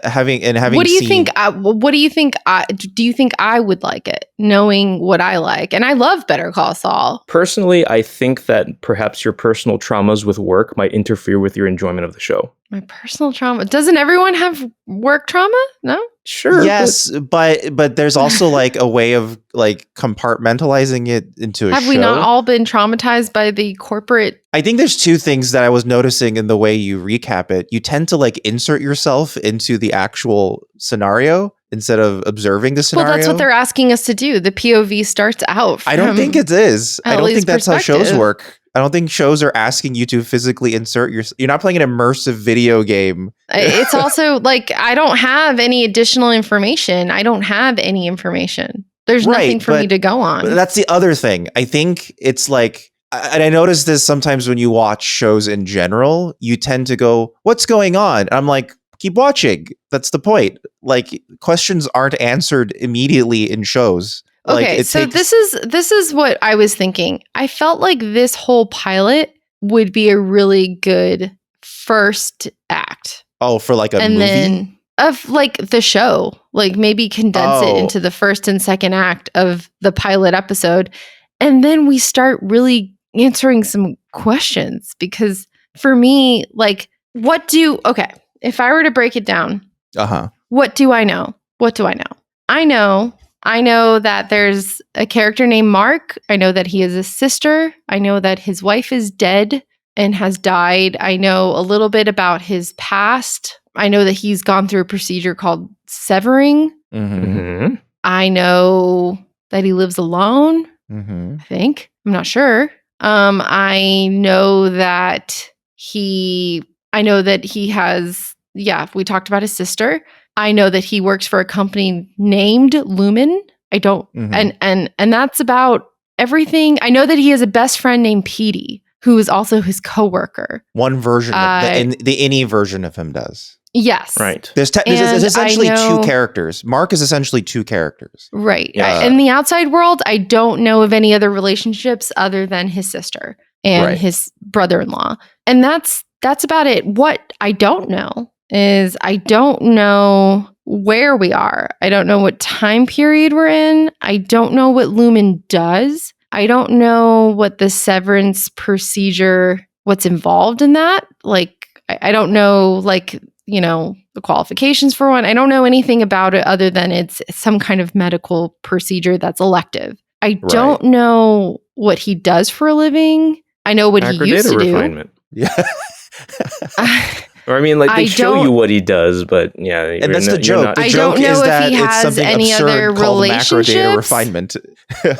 Having. What do you think? What do you think? Do you think I would like it, knowing what I like? And I love Better Call Saul. Personally, I think that perhaps your personal traumas with work might interfere with your enjoyment of the show. My personal trauma? Doesn't everyone have work trauma? No? Sure. Yes, but there's also like a way of like compartmentalizing it into a show. Have we not all been traumatized by the corporate? I think there's 2 things that I was noticing in the way you recap it. You tend to like insert yourself into the actual scenario instead of observing the scenario. Well, that's what they're asking us to do. The POV starts out from I don't think it is. I don't think that's how shows work. I don't think shows are asking you to physically insert you're not playing an immersive video game. It's also like, I don't have any additional information. I don't have any information. There's nothing for me to go on. But that's the other thing. I think it's like, and I notice this sometimes when you watch shows in general, you tend to go, what's going on? And I'm like, keep watching. That's the point. Like, questions aren't answered immediately in shows. Okay, so this is what I was thinking. I felt like this whole pilot would be a really good first act. Oh, for like a movie? Then of like the show. Like maybe condense it into the first and second act of the pilot episode. And then we start really answering some questions. Because for me, like, if I were to break it down, what do I know? I know that there's a character named Mark. I know that he has a sister. I know that his wife is dead and has died. I know a little bit about his past. I know that he's gone through a procedure called severing. Mm-hmm. I know that he lives alone. Mm-hmm. I think. I'm not sure. I know that he has, we talked about his sister. I know that he works for a company named Lumen. I don't, and that's about everything. I know that he has a best friend named Petey, who is also his coworker. One version of any version of him does. Yes. Right. There's essentially two characters. Mark is essentially two characters. Right. In the outside world, I don't know of any other relationships other than his sister and his brother-in-law. And that's about it. What I don't know is I don't know where we are. I don't know what time period we're in. I don't know what Lumen does. I don't know what the severance procedure, what's involved in that. Like, I don't know, like, you know, the qualifications for one. I don't know anything about it other than it's some kind of medical procedure that's elective. I don't know what he does for a living. I know what he used to refinement. do. Yeah. Or I mean, like they show you what he does, but yeah, and that's the joke. The joke is that it's something absurd called macrodata refinement.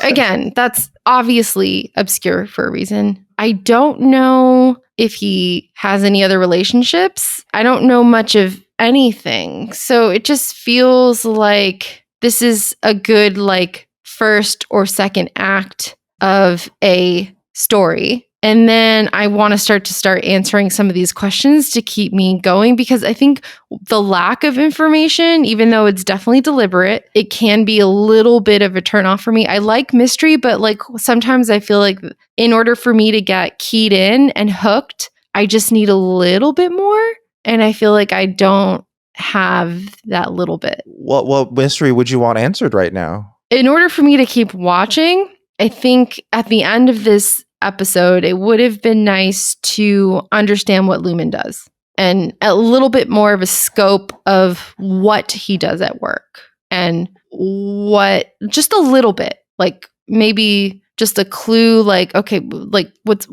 Again, that's obviously obscure for a reason. I don't know if he has any other relationships. I don't know much of anything, so it just feels like this is a good like first or second act of a story. And then I want to start answering some of these questions to keep me going, because I think the lack of information, even though it's definitely deliberate, it can be a little bit of a turnoff for me. I like mystery, but like sometimes I feel like in order for me to get keyed in and hooked, I just need a little bit more. And I feel like I don't have that little bit. What mystery would you want answered right now? In order for me to keep watching, I think at the end of this episode, it would have been nice to understand what Lumen does and a little bit more of a scope of what he does at work and what, just a little bit, like maybe just a clue, like, okay, like what's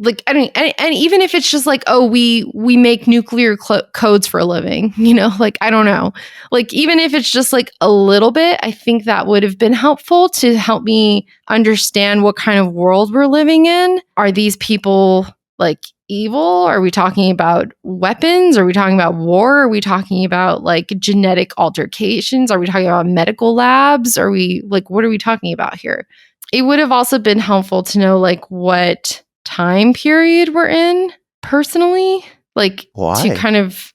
like, I mean, and even if it's just like, oh, we make nuclear codes for a living, you know, like, I don't know, like, even if it's just like a little bit, I think that would have been helpful to help me understand what kind of world we're living in. Are these people like evil? Are we talking about weapons? Are we talking about war? Are we talking about like genetic altercations? Are we talking about medical labs? Are we like, what are we talking about here? It would have also been helpful to know like what time period we're in personally, like to kind of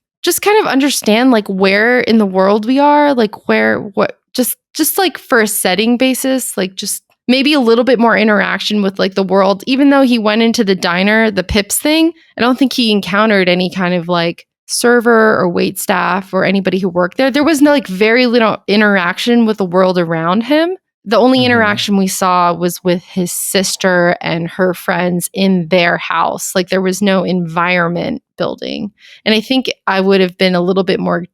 understand like where in the world we are, like where, what, just like for a setting basis, like just maybe a little bit more interaction with like the world. Even though he went into the diner, the Pips thing, I don't think he encountered any kind of like server or wait staff or anybody who worked there. There was no like very little interaction with the world around him. The only interaction we saw was with his sister and her friends in their house. Like there was no environment building. And I think I would have been a little bit more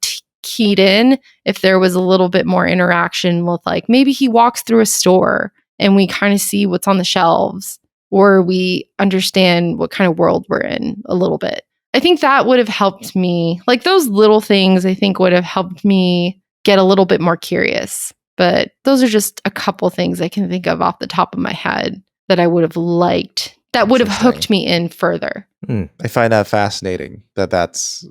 keyed in if there was a little bit more interaction with like, maybe he walks through a store and we kind of see what's on the shelves, or we understand what kind of world we're in a little bit. I think that would have helped me. Like those little things I think would have helped me get a little bit more curious. But those are just a couple things I can think of off the top of my head that I would have liked, that would have hooked me in further. I find that fascinating, that's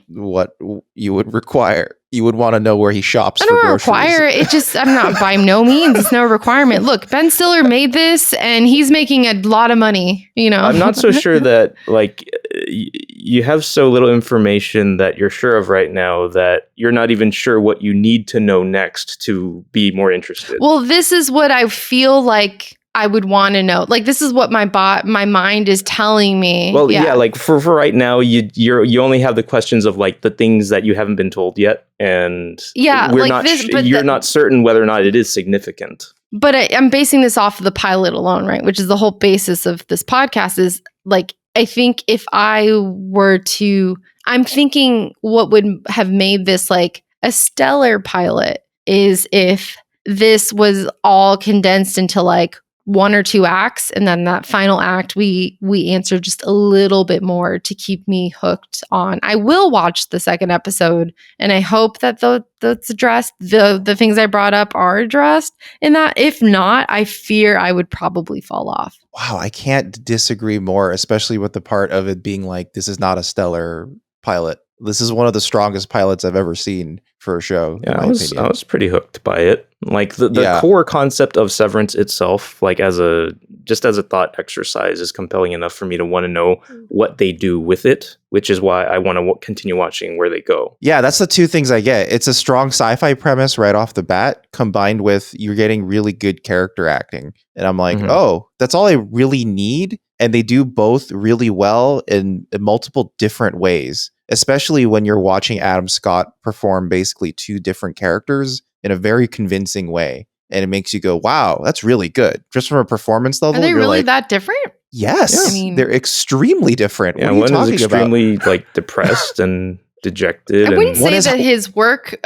what you would require. You would want to know where he shops for groceries. Require it. Just, I'm not, by no means, it's no requirement. Look, Ben Stiller made this and he's making a lot of money, you know. I'm not so sure that like you have so little information that you're sure of right now that you're not even sure what you need to know next to be more interested. Well, this is what I feel like I would want to know. Like this is what my mind is telling me. Well, yeah, like for right now, you only have the questions of like the things that you haven't been told yet, and you're not certain whether or not it is significant. But I'm basing this off of the pilot alone, right? Which is the whole basis of this podcast. Is like I think if I were to, I'm thinking what would have made this like a stellar pilot is if this was all condensed into like one or two acts, and then that final act we answer just a little bit more to keep me hooked on. I will watch the second episode, and I hope that that's addressed. The things I brought up are addressed in that. If not, I fear I would probably fall off. Wow, I can't disagree more, especially with the part of it being like this is not a stellar pilot. This is one of the strongest pilots I've ever seen for a show. Yeah, I was pretty hooked by it. Like the core concept of Severance itself, like as a thought exercise, is compelling enough for me to want to know what they do with it, which is why I want to continue watching where they go. Yeah, that's the two things I get. It's a strong sci-fi premise right off the bat, combined with you're getting really good character acting. And I'm like, oh, that's all I really need. And they do both really well in multiple different ways, especially when you're watching Adam Scott perform basically two different characters in a very convincing way. And it makes you go, wow, that's really good. Just from a performance level. Are they really that different? Yes. Yeah. I mean, they're extremely different. Yeah, one is extremely like depressed and dejected. I wouldn't say that his work,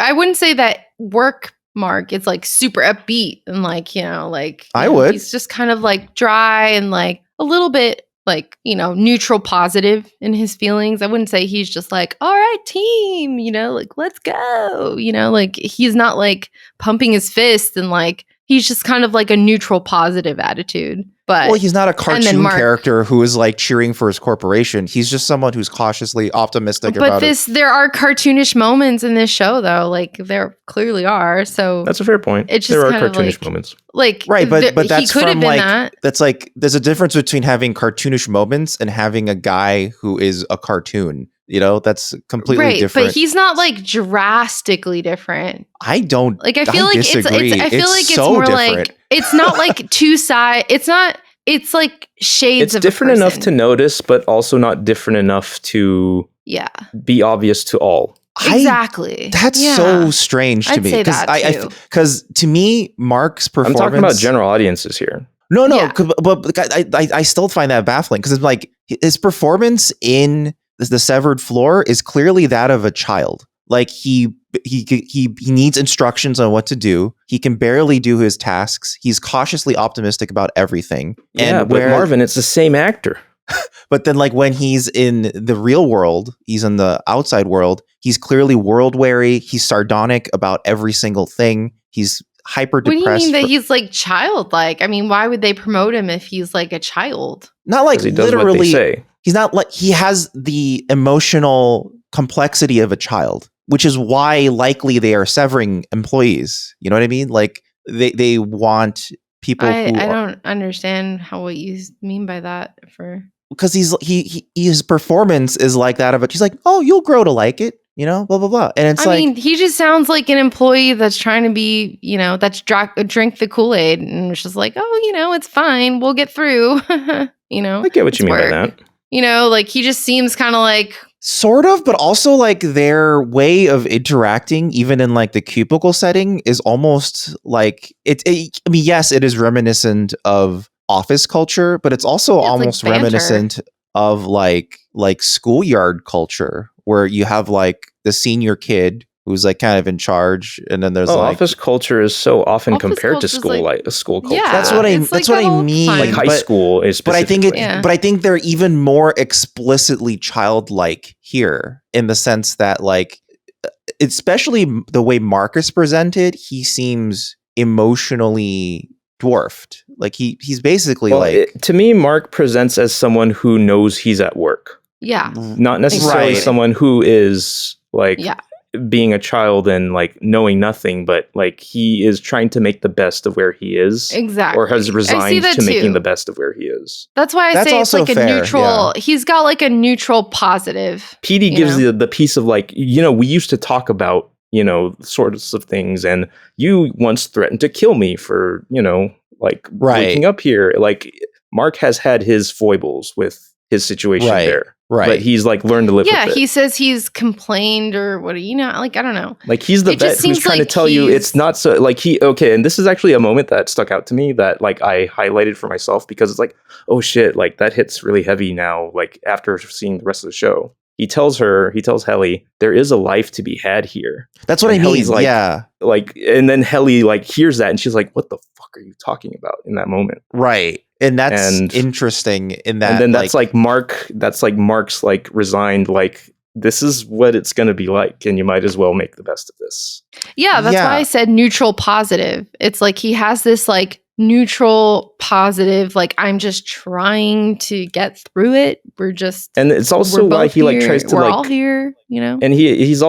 work Mark is like super upbeat and like, would. He's just kind of like dry and like a little bit like, neutral positive in his feelings. I wouldn't say he's just like, all right, team, like, let's go, like he's not like pumping his fist and like, he's just kind of like a neutral positive attitude. But he's not a cartoon character who is like cheering for his corporation. He's just someone who's cautiously optimistic about it. There are cartoonish moments in this show, though. Like there clearly are. So that's a fair point. It's just there are kind cartoonish of moments. Like right, but that's from like that. That's like there's a difference between having cartoonish moments and having a guy who is a cartoon. That's completely different. But he's not like drastically different. I don't like. I feel like disagree. It's so more different. like it's not like two sides. It's not. It's like shades. It's different enough to notice, but also not different enough to be obvious to all. Exactly. That's so strange to me because to me, Mark's performance. I'm talking about general audiences here. No, but I still find that baffling because it's like his performance in the severed floor is clearly that of a child. Like he needs instructions on what to do. He can barely do his tasks. He's cautiously optimistic about everything. Yeah, but Marvin, it's the same actor. But then like when he's in the real world, he's in the outside world, he's clearly world weary. He's sardonic about every single thing. He's hyper depressed. What do you mean that he's like childlike? I mean, why would they promote him if he's like a child? Not like he does literally. What they say. He's not like he has the emotional complexity of a child, which is why likely they are severing employees. You know what I mean? Like they want people. I don't understand what you mean by that. Because his performance is like that of it. She's like, oh, you'll grow to like it, blah blah blah. And it's I mean, he just sounds like an employee that's trying to be, that's drink the Kool-Aid, and it's just like, oh, it's fine, we'll get through. I get what you mean by that. Like he just seems kind of like. Sort of, but also like their way of interacting, even in like the cubicle setting, is almost like I mean, yes, it is reminiscent of office culture, but it's also almost like reminiscent of like schoolyard culture, where you have like the senior kid who's like kind of in charge, and then there's office culture is so often compared to school culture. Yeah, that's what I mean. Like high school is, but I think they're even more explicitly childlike here, in the sense that like, especially the way Mark is presented, he seems emotionally dwarfed. Like he's basically to me, Mark presents as someone who knows he's at work. Yeah, not necessarily someone who is like. Yeah. Being a child and like knowing nothing, but like he is trying to make the best of where he is. Exactly. Or has resigned to making the best of where he is. That's why I say it's like a neutral, he's got like a neutral positive. Petey gives the piece of like, we used to talk about, sorts of things, and you once threatened to kill me for, waking up here. Like Mark has had his foibles with his situation there. Right. But he's like learned to live with it. Yeah, he says he's complained or what, like, I don't know. Like he's the vet who's trying to tell you it's not so like and this is actually a moment that stuck out to me that like I highlighted for myself, because it's like, oh shit, like that hits really heavy now, like after seeing the rest of the show. He tells Helly, there is a life to be had here. That's what I mean. Like, yeah. Like, and then Helly like hears that and she's like, what the fuck are you talking about in that moment? Right. And that's interesting in that. And then that's like Mark's like resigned, like, this is what it's going to be like, and you might as well make the best of this. Yeah, that's why I said neutral positive. It's like he has this like neutral, positive, like I'm just trying to get through it. And it's also why he like tries to we're like all here, you know. And it's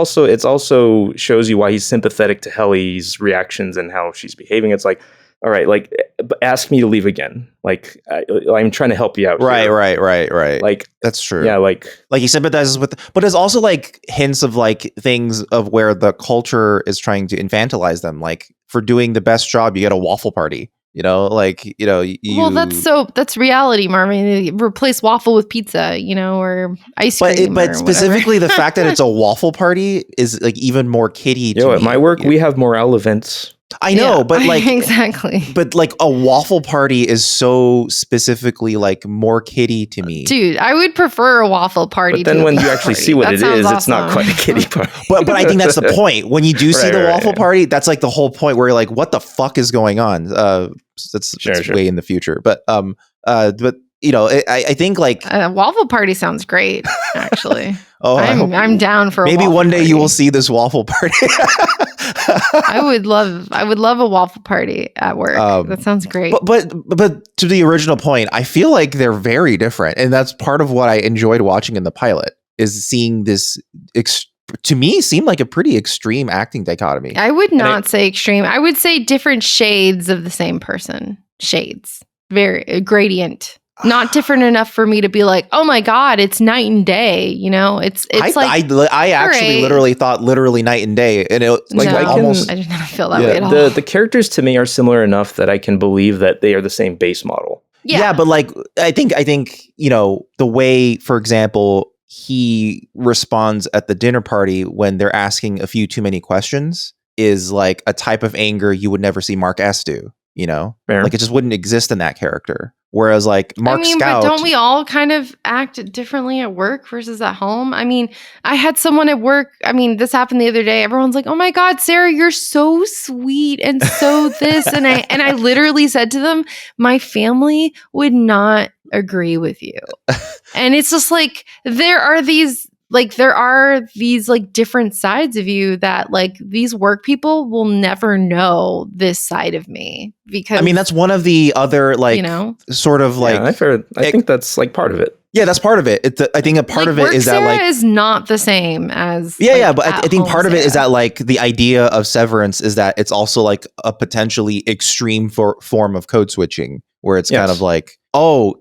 also shows you why he's sympathetic to Helly's reactions and how she's behaving. It's like, all right, like ask me to leave again. Like I'm trying to help you out. Right. Like that's true. Yeah, like he sympathizes with, but there's also like hints of like things of where the culture is trying to infantilize them. Like for doing the best job, you get a waffle party. You know, like, you know, well, that's reality, Marvin. Replace waffle with pizza, you know, or ice cream. But specifically the fact that it's a waffle party is like even more kiddie to me. At my work, we have morale events. I know, but like exactly. But like a waffle party is so specifically like more kiddie to me, dude. I would prefer a waffle party. But then when you actually see what it is, awesome. It's not quite a kiddie party. but I think that's the point. When you do see the waffle party, that's like the whole point where you're like, what the fuck is going on? That's way in the future. But you know, I think like a waffle party sounds great. Actually, I'm down for. Maybe one day party. You will see this waffle party. I would love a waffle party at work. That sounds great. But to the original point, I feel like they're very different, and that's part of what I enjoyed watching in the pilot is seeing this. To me, seemed like a pretty extreme acting dichotomy. I would not say extreme. I would say different shades of the same person. Shades, very gradient. Not different enough for me to be like, oh my god, it's night and day. You know, it's like I actually literally thought literally night and day, and it like no, almost. I did not feel that way at all. The characters to me are similar enough that I can believe that they are the same base model. Yeah, but like I think you know the way, for example, he responds at the dinner party when they're asking a few too many questions is like a type of anger you would never see Mark S do. You know, like it just wouldn't exist in that character. Whereas like Mark Scout, but don't we all kind of act differently at work versus at home? I mean, I had someone at work. I mean, this happened the other day. Everyone's like, "Oh my God, Sarah, you're so sweet and so this." and I literally said to them, "My family would not agree with you." And it's just like there are these like different sides of you that like these work people will never know this side of me because I mean that's one of the other like, you know, sort of like I think that's like part of it. Yeah, that's part of it. I think a part of it is that Sarah like is not the same as but I think part of it is that like the idea of Severance is that it's also like a potentially extreme form of code switching where it's kind of like, oh,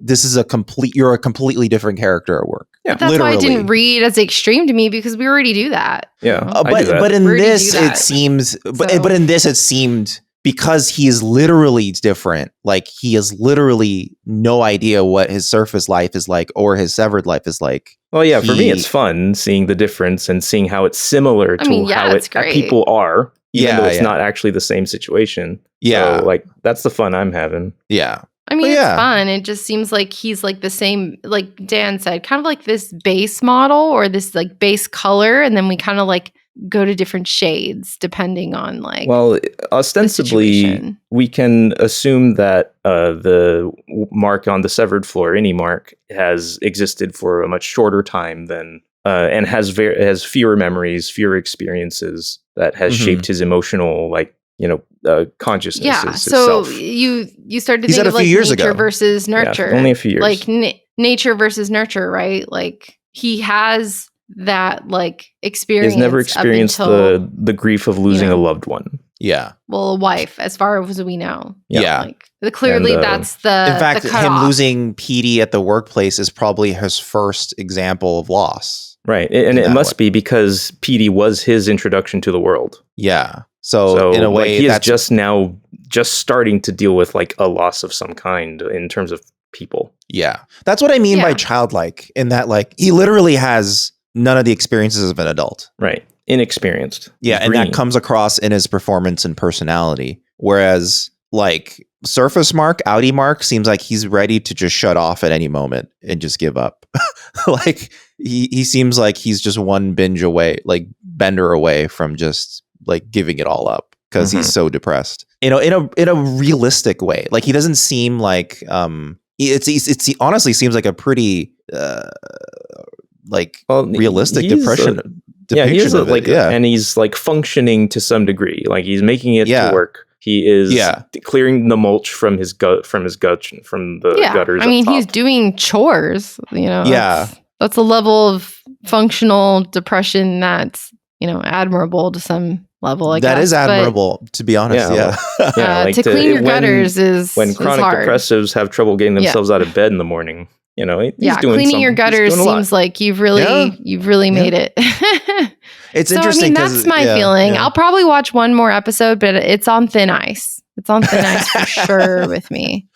you're a completely different character at work. Yeah, that's why it didn't read as extreme to me because we already do that. Yeah, but in this it seems, but in this it seemed because he is literally different. Like he has literally no idea what his surface life is like or his severed life is like. Well, yeah, for me it's fun seeing the difference and seeing how it's similar to how people are, even though it's not actually the same situation. Yeah, so, like that's the fun I'm having. Yeah. I mean, it's fun. It just seems like he's like the same, like Dan said, kind of like this base model or this like base color. And then we kind of like go to different shades depending on like. Well, ostensibly, we can assume that the mark on the severed floor, any mark, has existed for a much shorter time than and has fewer memories, fewer experiences that has shaped his emotional like. Consciousness. Yeah. So you started to think of like nature versus nurture. Yeah, only a few years. Like nature versus nurture, right? Like he has that like experience. He's never experienced the grief of losing a loved one. Yeah. Well, a wife, as far as we know. Yeah. Like clearly, that's the. In fact, him off. losing Petey at the workplace is probably his first example of loss. Right, and it must be because Petey was his introduction to the world. Yeah. So in a way, he is just starting to deal with like a loss of some kind in terms of people. Yeah, that's what I mean by childlike. In that, like, he literally has none of the experiences of an adult. Right, inexperienced. Yeah, and that comes across in his performance and personality. Whereas, like, Surface Mark, Audi Mark seems like he's ready to just shut off at any moment and just give up. Like he seems like he's just one bender away from just like giving it all up because he's so depressed. In a realistic way. Like he doesn't seem like it honestly seems like a pretty realistic depression. He is and he's like functioning to some degree. Like he's making it to work. He is clearing the mulch from his gutters. I mean, he's doing chores. That's a level of functional depression that's admirable to some level. I guess that is admirable, to be honest. To clean your gutters is when chronic depressives have trouble getting themselves out of bed in the morning. He's doing cleaning your gutters seems like you've really made it. It's interesting. That's my feeling. I'll probably watch one more episode, but it's on thin ice. It's on thin ice for sure with me.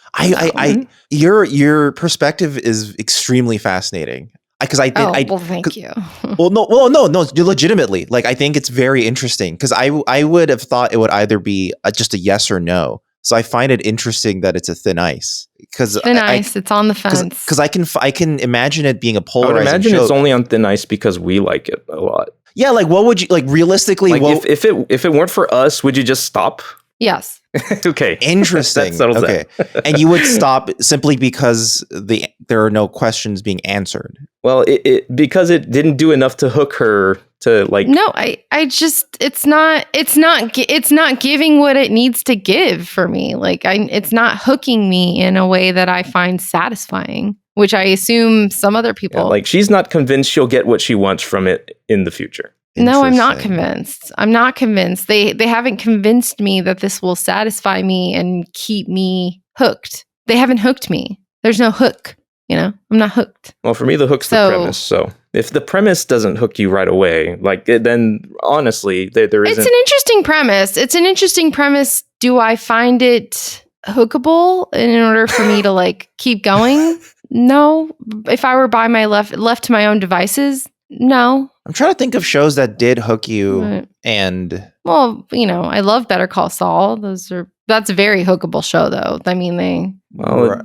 Your perspective is extremely fascinating. Because thank you. no, legitimately. Like, I think it's very interesting because I would have thought it would either be just a yes or no. So I find it interesting that it's a thin ice because it's on the fence. Because I can imagine it being a polarizing. I would imagine it's only on thin ice because we like it a lot. Yeah, like what would you like realistically? If it weren't for us, would you just stop? Yes. Okay. Interesting. Okay. And you would stop simply because there are no questions being answered. Well, because it didn't do enough to hook her to like. No, I just it's not giving what it needs to give for me. Like it's not hooking me in a way that I find satisfying, which I assume some other people. Yeah, like she's not convinced she'll get what she wants from it in the future. No, I'm not convinced. They haven't convinced me that this will satisfy me and keep me hooked. They haven't hooked me. There's no hook. I'm not hooked. Well, for me, the hook's the premise. So if the premise doesn't hook you right away, then honestly, there isn't. It's an interesting premise. Do I find it hookable in order for me to keep going? No. If I were by my left to my own devices, no. I'm trying to think of shows that did hook you and... Well, I love Better Call Saul. That's a very hookable show, though. I mean,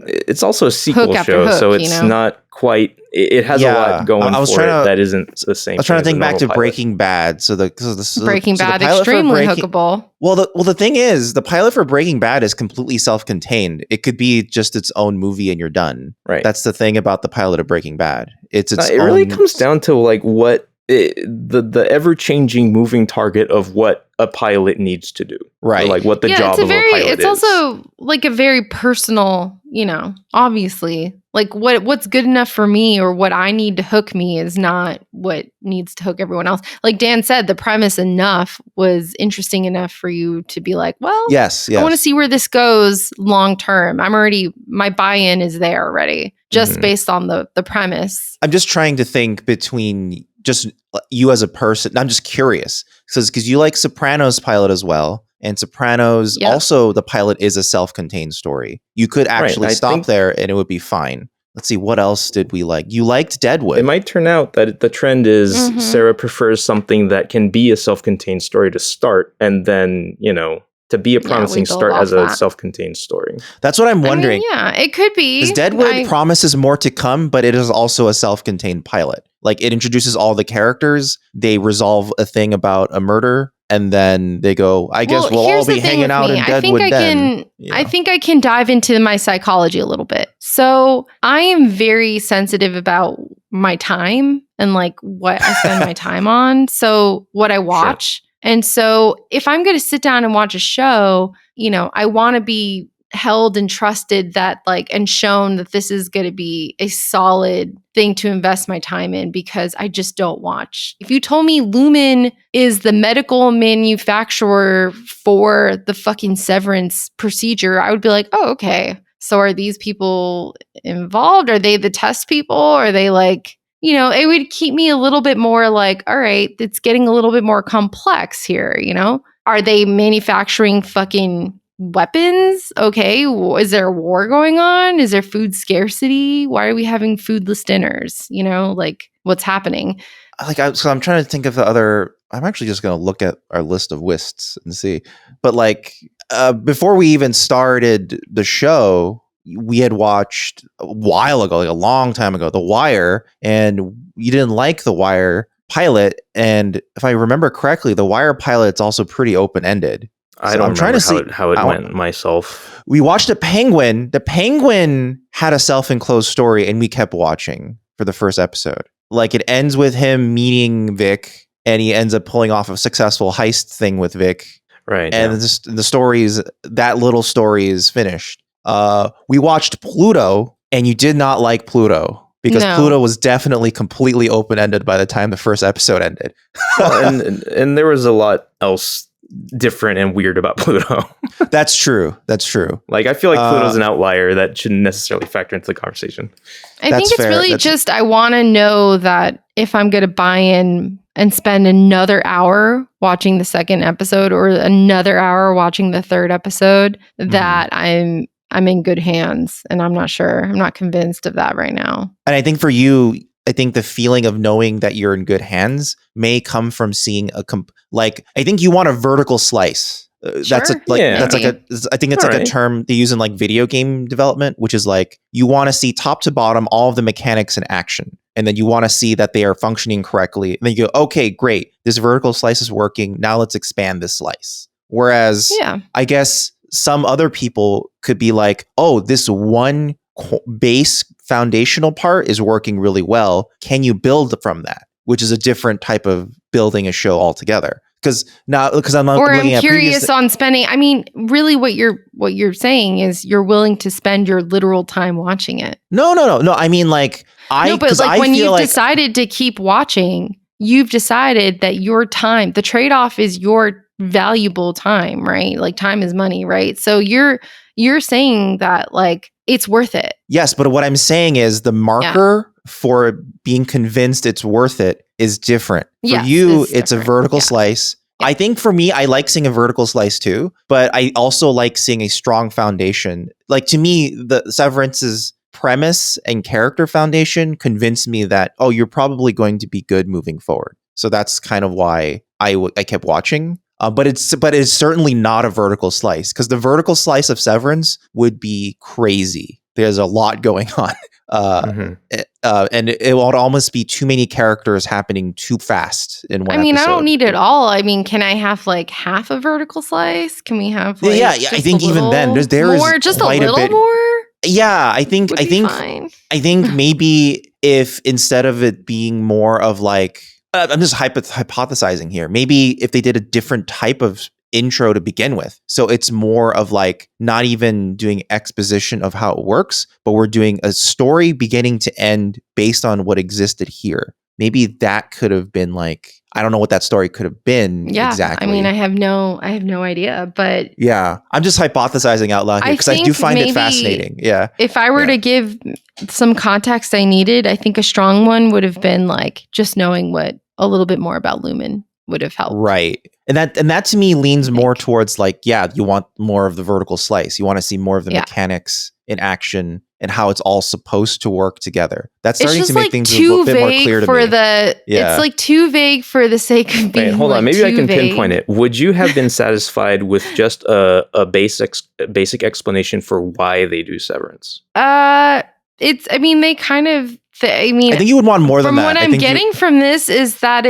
it's also a sequel show, so it's not quite... It has a lot going for it that isn't the same. I was trying to think back to Breaking Bad. Breaking Bad, extremely hookable. Well, the thing is, the pilot for Breaking Bad is completely self-contained. It could be just its own movie and you're done. Right. That's the thing about the pilot of Breaking Bad. It really comes down to what the ever-changing moving target of what a pilot needs to do. Right. Or what the job of a pilot is. It's also a very personal, obviously. What's good enough for me or what I need to hook me is not what needs to hook everyone else. Like Dan said, the premise was interesting enough for you to be like, well, yes. I want to see where this goes long term. my buy-in is there already, just based on the premise. I'm just trying to think between just you as a person. I'm just curious because you like Sopranos pilot as well. And Sopranos, also the pilot is a self-contained story. You could actually stop there and it would be fine. Let's see, what else did we like? You liked Deadwood. It might turn out that the trend is Sara prefers something that can be a self-contained story to start and then, to be a promising start as a self-contained story. That's what I'm wondering. It could be. Because Deadwood promises more to come, but it is also a self-contained pilot. It introduces all the characters. They resolve a thing about a murder. And then they go, I guess we'll all be hanging out in Deadwood then. I think I can dive into my psychology a little bit. So I am very sensitive about my time and what I spend my time on. So what I watch. Sure. And so if I'm going to sit down and watch a show, I want to be held and trusted and shown that this is going to be a solid thing to invest my time in, because I just don't watch. If you told me Lumen is the medical manufacturer for the fucking Severance procedure, I would be like, oh, okay. So are these people involved? Are they the test people? Are they it would keep me a little bit more all right, it's getting a little bit more complex here, Are they manufacturing fucking weapons? Okay. Is there a war going on? Is there food scarcity? Why are we having foodless dinners? What's happening? So I'm trying to think of the other. I'm actually just going to look at our list of WISTs and see. But before we even started the show, we had watched a while ago, a long time ago, The Wire, and you didn't like The Wire pilot. And if I remember correctly, The Wire pilot's also pretty open-ended. I don't remember how it went myself. We watched a Penguin. The Penguin had a self-enclosed story, and we kept watching for the first episode. It ends with him meeting Vic, and he ends up pulling off a successful heist thing with Vic. Right. And the stories, that little story is finished. We watched Pluto, and you did not like Pluto. Because Pluto was definitely completely open-ended by the time the first episode ended. Well, and there was a lot else different and weird about Pluto. That's true. Like, I feel like Pluto's an outlier that shouldn't necessarily factor into the conversation. I think it's fair. Really just, I want to know that if I'm going to buy in and spend another hour watching the second episode or another hour watching the third episode, that I'm in good hands, and I'm not sure. I'm not convinced of that right now. And I think for you, I think the feeling of knowing that you're in good hands may come from seeing I think you want a vertical slice. I think it's a term they use in like video game development, which is like you want to see top to bottom all of the mechanics in action. And then you want to see that they are functioning correctly. And then you go, okay, great. This vertical slice is working. Now let's expand this slice. Whereas I guess some other people could be like, oh, this one base foundational part is working really well. Can you build from that? Which is a different type of building a show altogether. Because I'm not. Or I'm curious on spending. I mean, really, what you're saying is you're willing to spend your literal time watching it. No. I mean, like when you've decided to keep watching, you've decided that your time, the trade-off is your valuable time, right? Like time is money, right? So you're saying that like it's worth it. Yes, but what I'm saying is the marker for being convinced it's worth it is different. For you, it's a vertical slice. Yeah. I think for me, I like seeing a vertical slice too, but I also like seeing a strong foundation. Like to me, the Severance's premise and character foundation convinced me that, oh, you're probably going to be good moving forward. So that's kind of why I kept watching. But it's certainly not a vertical slice, because the vertical slice of Severance would be crazy. There's a lot going on. And it would almost be too many characters happening too fast in one episode. I don't need it all. I mean, can I have like half a vertical slice? Can we have like I think even then there more, is just a little more? Yeah, I think maybe if instead of it being more of like I'm just hypothesizing here. Maybe if they did a different type of intro to begin with. So it's more of like not even doing exposition of how it works, but we're doing a story beginning to end based on what existed here. Maybe that could have been like, I don't know what that story could have been exactly. I mean, I have no idea, but I'm just hypothesizing out loud here because I do find it fascinating. Yeah. If I were to give some context I needed, I think a strong one would have been like just knowing what a little bit more about Lumen would have helped. Right. And that to me leans more towards like, you want more of the vertical slice. You want to see more of the mechanics in action and how it's all supposed to work together. That's starting to make things a little bit more clear to me. It's like too vague for the sake of being. Wait, hold on. Maybe I can pinpoint it. Would you have been satisfied with just a basic explanation for why they do Severance? They kind of. I think you would want more than that. From what I'm getting from this is that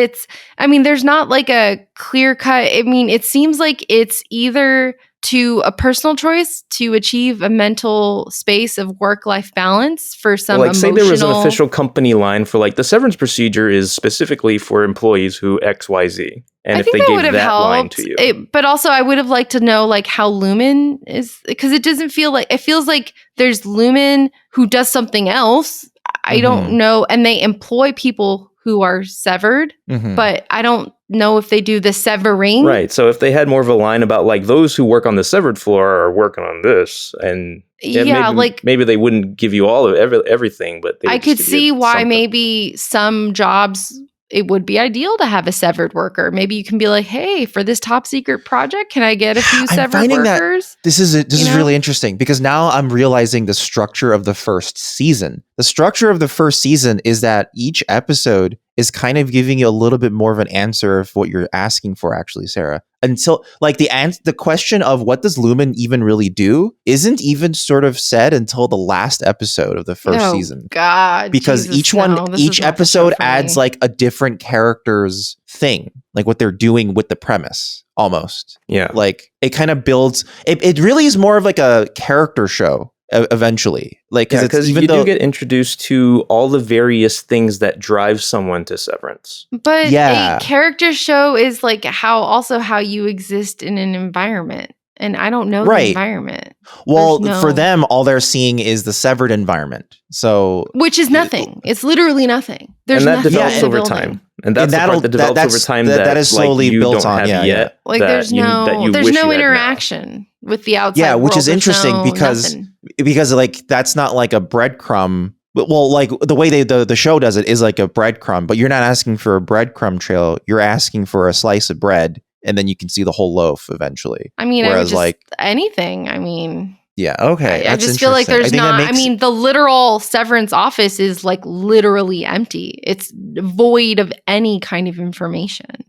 there's not like a clear cut. I mean, it seems like it's either to a personal choice to achieve a mental space of work-life balance for some emotional... Say there was an official company line for like the severance procedure is specifically for employees who XYZ. And if they gave that line to you. But also I would have liked to know like how Lumen is, because it doesn't feel like, it feels like there's Lumen who does something else. I don't know. And they employ people who are severed, but I don't know if they do the severing. Right. So if they had more of a line about like those who work on the severed floor are working on this, and maybe they wouldn't give you all of everything, but I could see why maybe some jobs it would be ideal to have a severed worker. Maybe you can be like, hey, for this top secret project, can I get a few severed workers? This is really interesting because now I'm realizing the structure of the first season. The structure of the first season is that each episode is kind of giving you a little bit more of an answer of what you're asking for, actually, Sarah. Until like the question of what does Lumen even really do isn't even sort of said until the last episode of the first season. God, because each episode adds like a different character's thing, like what they're doing with the premise, almost. Yeah, like it kind of builds. It really is more of like a character show. eventually. Like, because you do get introduced to all the various things that drive someone to Severance. But a character show is like how you exist in an environment. And I don't know the environment. Well, for them, all they're seeing is the severed environment. So, which is nothing. It's literally nothing. There's and that nothing develops over time. And that's the part that develops over time that is slowly built on yet. Like there's no interaction with the outside. Yeah, which world. is interesting because like that's not like a breadcrumb. Well, like the way the show does it is like a breadcrumb, but you're not asking for a breadcrumb trail. You're asking for a slice of bread. And then you can see the whole loaf eventually. I mean, whereas like anything. I mean, yeah, okay. I just feel like there's not. I mean, the literal Severance office is like literally empty. It's void of any kind of information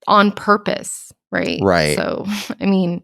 on purpose, right? Right. So, I mean,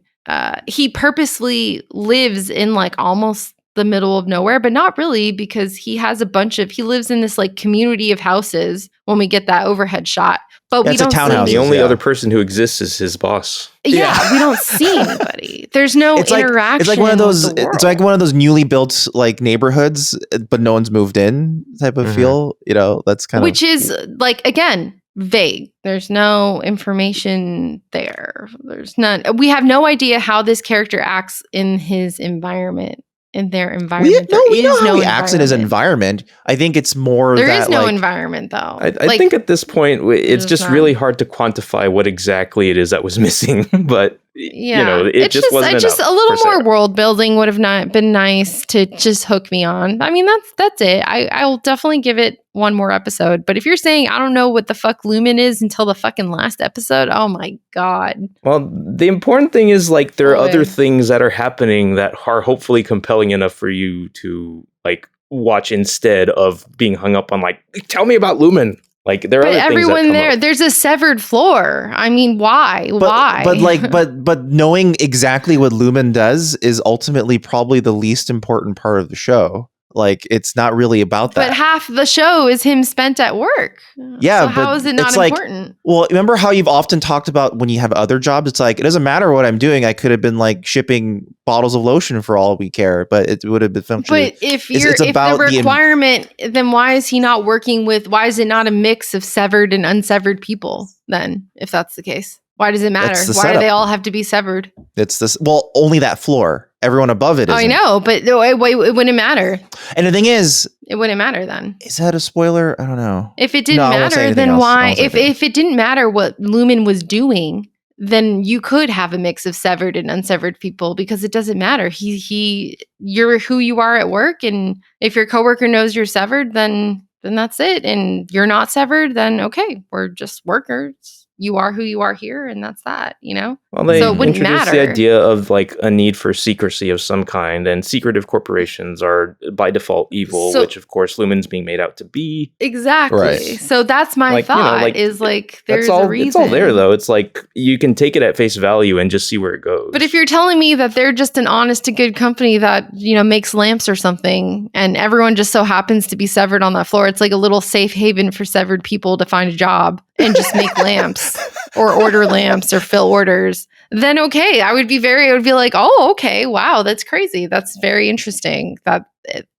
he purposely lives in like almost the middle of nowhere, but not really, because he has he lives in this like community of houses when we get that overhead shot. But we don't see the only other person who exists is his boss. Yeah, we don't see anybody. There's no interaction. It's like one of those. It's like one of those newly built like neighborhoods, but no one's moved in type of feel. You know, that's kind of which is like again vague. There's no information there. There's none. We have no idea how this character acts in his environment. In their environment, we know how he acts in his environment. I think it's more there is no environment though. I think at this point it's just really hard to quantify what exactly it is that was missing. But you know, it just wasn't enough. Just a little more world building would have not been nice to just hook me on. I mean, that's it. I will definitely give it one more episode. But if you're saying I don't know what the fuck Lumen is until the fucking last episode, oh my god. Well, the important thing is like there are other things that are happening that are hopefully compelling enough for you to like watch instead of being hung up on like, tell me about Lumen. Like there are other things that come up. There's a severed floor. I mean, why? Why? But knowing exactly what Lumen does is ultimately probably the least important part of the show. Like it's not really about that. But half the show is him spent at work. Yeah, so how is it not important? Well, remember how you've often talked about when you have other jobs, it's like it doesn't matter what I'm doing. I could have been like shipping bottles of lotion for all we care, but it would have been functioning. But if the requirement, then why is he not working with? Why is it not a mix of severed and unsevered people? Then, if that's the case, why does it matter? Why do they all have to be severed? It's this. Well, only that floor. Everyone above it isn't. I know, but it wouldn't matter. And the thing is, it wouldn't matter then. Is that a spoiler? I don't know. If it didn't matter, then why? If it didn't matter what Lumen was doing, then you could have a mix of severed and unsevered people because it doesn't matter. You're who you are at work, and if your coworker knows you're severed, then that's it. And you're not severed, then okay, we're just workers. You are who you are here, and that's that, you know? Well, they introduced the idea of like a need for secrecy of some kind, and secretive corporations are by default evil, which of course Lumen's being made out to be. Exactly. Right. So that's my thought, is like there's a reason. It's all there though. It's like you can take it at face value and just see where it goes. But if you're telling me that they're just an honest to good company that, you know, makes lamps or something, and everyone just so happens to be severed on that floor, it's like a little safe haven for severed people to find a job and just make lamps or order lamps or fill orders, then okay, I would be like, oh, okay, wow, that's crazy. That's very interesting that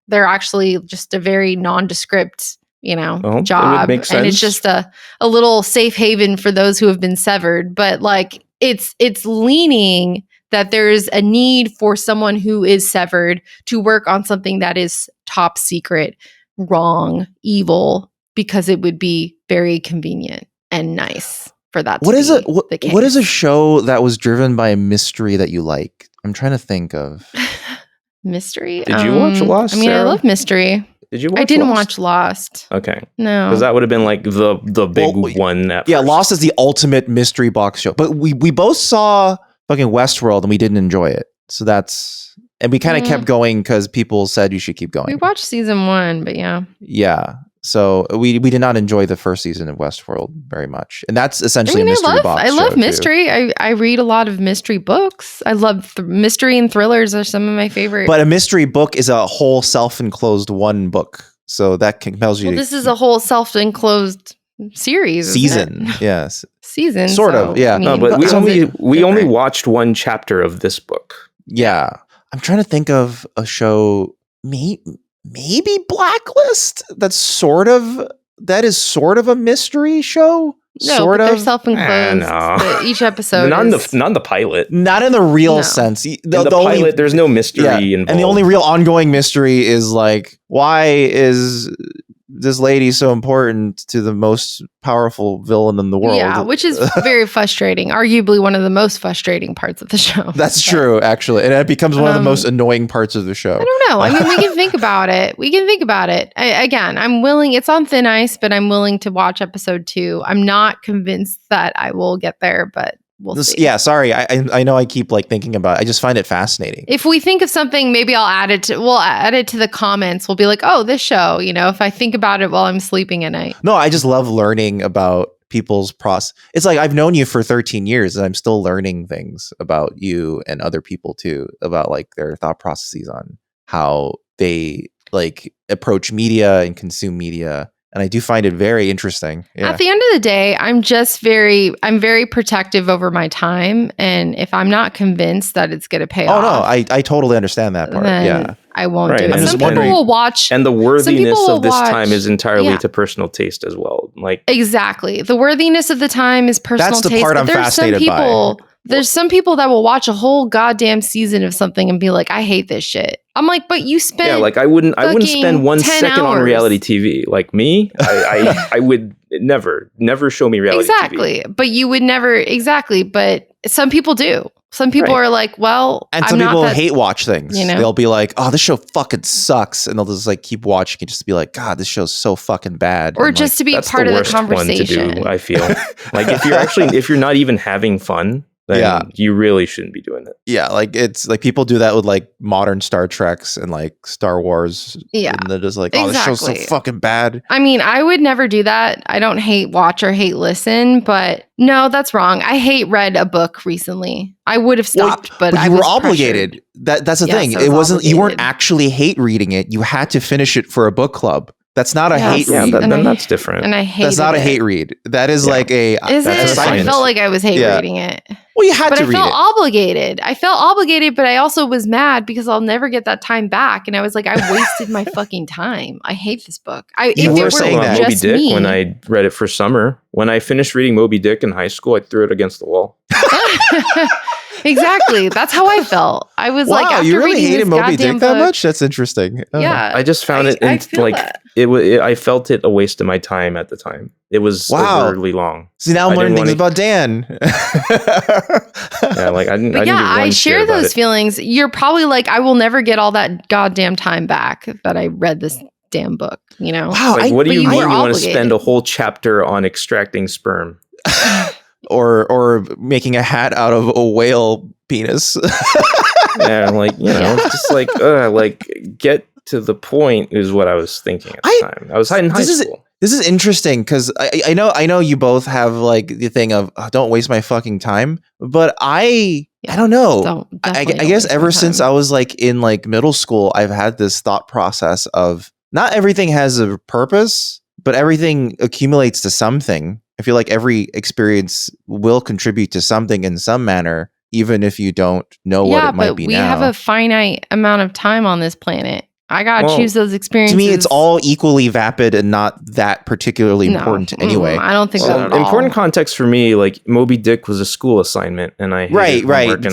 they're actually just a very nondescript, you know, job. And it's just a little safe haven for those who have been severed. But like it's leaning that there's a need for someone who is severed to work on something that is top secret, wrong, evil, because it would be very convenient and nice for that. What is a show that was driven by a mystery that you like? I'm trying to think of mystery. Did you watch Lost? I mean, Sarah? I love mystery. Did you watch I didn't Lost? watch Lost. Okay. No. Because that would have been like the big one. Yeah, Lost is the ultimate mystery box show. But we both saw fucking Westworld and we didn't enjoy it. So that's... And we kind of kept going because people said you should keep going. We watched season 1, but yeah. Yeah. So we did not enjoy the first season of Westworld very much. And that's essentially a mystery box show. I love mystery. I read a lot of mystery books. I love mystery and thrillers are some of my favorite. But a mystery book is a whole self-enclosed one book. So that compels you to... This is a whole self-enclosed season. Yes. Season. Sort of, yeah. I mean, no, but we only watched one chapter of this book. Yeah. I'm trying to think of a show, maybe Blacklist. That is sort of a mystery show. No, they're self-enclosed. No. Each episode not in the pilot. Not in the real sense. In the pilot, there's no mystery involved. And the only real ongoing mystery is like, why is this lady so important to the most powerful villain in the world? Yeah, which is very frustrating. Arguably one of the most frustrating parts of the show. That's true, actually. And it becomes one of the most annoying parts of the show. I don't know. I mean, we can think about it. Again, I'm willing. It's on thin ice, but I'm willing to watch episode 2. I'm not convinced that I will get there, but we'll see. Yeah, sorry. I know I keep like thinking about it. I just find it fascinating. If we think of something, maybe we'll add it to the comments. We'll be like, oh, this show, if I think about it while I'm sleeping at night. No, I just love learning about people's process. It's like I've known you for 13 years and I'm still learning things about you and other people too, about like their thought processes on how they like approach media and consume media. And I do find it very interesting. Yeah. At the end of the day, I'm very protective over my time. And if I'm not convinced that it's going to pay off. Oh, no, I totally understand that part. Yeah. I won't do it. Some people will watch. And the worthiness of this time is entirely to personal taste as well. Like exactly. The worthiness of the time is personal taste. That's the part I'm fascinated by. There's some people that will watch a whole goddamn season of something and be like, I hate this shit. I'm like, but you spent I wouldn't spend 1 second on reality TV. Like me, I would never show me reality TV. But you would never but some people do. Some people are like, well, and some people hate watch things. They'll be like, oh, this show fucking sucks. And they'll just like keep watching and just be like, God, this show's so fucking bad. Or just to be part of the conversation. One to do, I feel like if you're not even having fun, then you really shouldn't be doing it. Yeah, like it's like people do that with like modern Star Treks and like Star Wars. Yeah. And they're just like, oh, this show's so fucking bad. I mean, I would never do that. I don't hate watch or hate listen, but no, that's wrong. I read a book recently. I would have stopped, but you were obligated. That's the thing. It wasn't, you weren't actually hate reading it. You had to finish it for a book club. That's not a hate read. Then that's different. And I hate That's not a hate read. That is like a... Is it? I felt like I was hate reading it. Well, you had to read it. But I felt obligated. I felt obligated, but I also was mad because I'll never get that time back. And I was like, I wasted my fucking time. I hate this book. You were saying that. Moby Dick when I read it for summer. When I finished reading Moby Dick in high school, I threw it against the wall. Exactly. That's how I felt. I was like, after you really hated Moby Dick that book, much? That's interesting. Yeah. I just found I felt it a waste of my time at the time. It was overly long. See, now I'm learning things about Dan. I share those feelings. You're probably like, I will never get all that goddamn time back that I read this damn book, Wow. What do you mean you want to spend a whole chapter on extracting sperm? or making a hat out of a whale penis. It's just like get to the point is what I was thinking at the time. I was in high school. This is interesting because I know you both have like the thing of don't waste my fucking time, but I don't know. I guess ever since I was like in like middle school, I've had this thought process of not everything has a purpose, but everything accumulates to something. I feel like every experience will contribute to something in some manner, even if you don't know what it might be now. Yeah, but we have a finite amount of time on this planet. I got to choose those experiences. To me, it's all equally vapid and not that particularly important anyway. I don't think that at all. Important context for me, like Moby Dick was a school assignment and I right.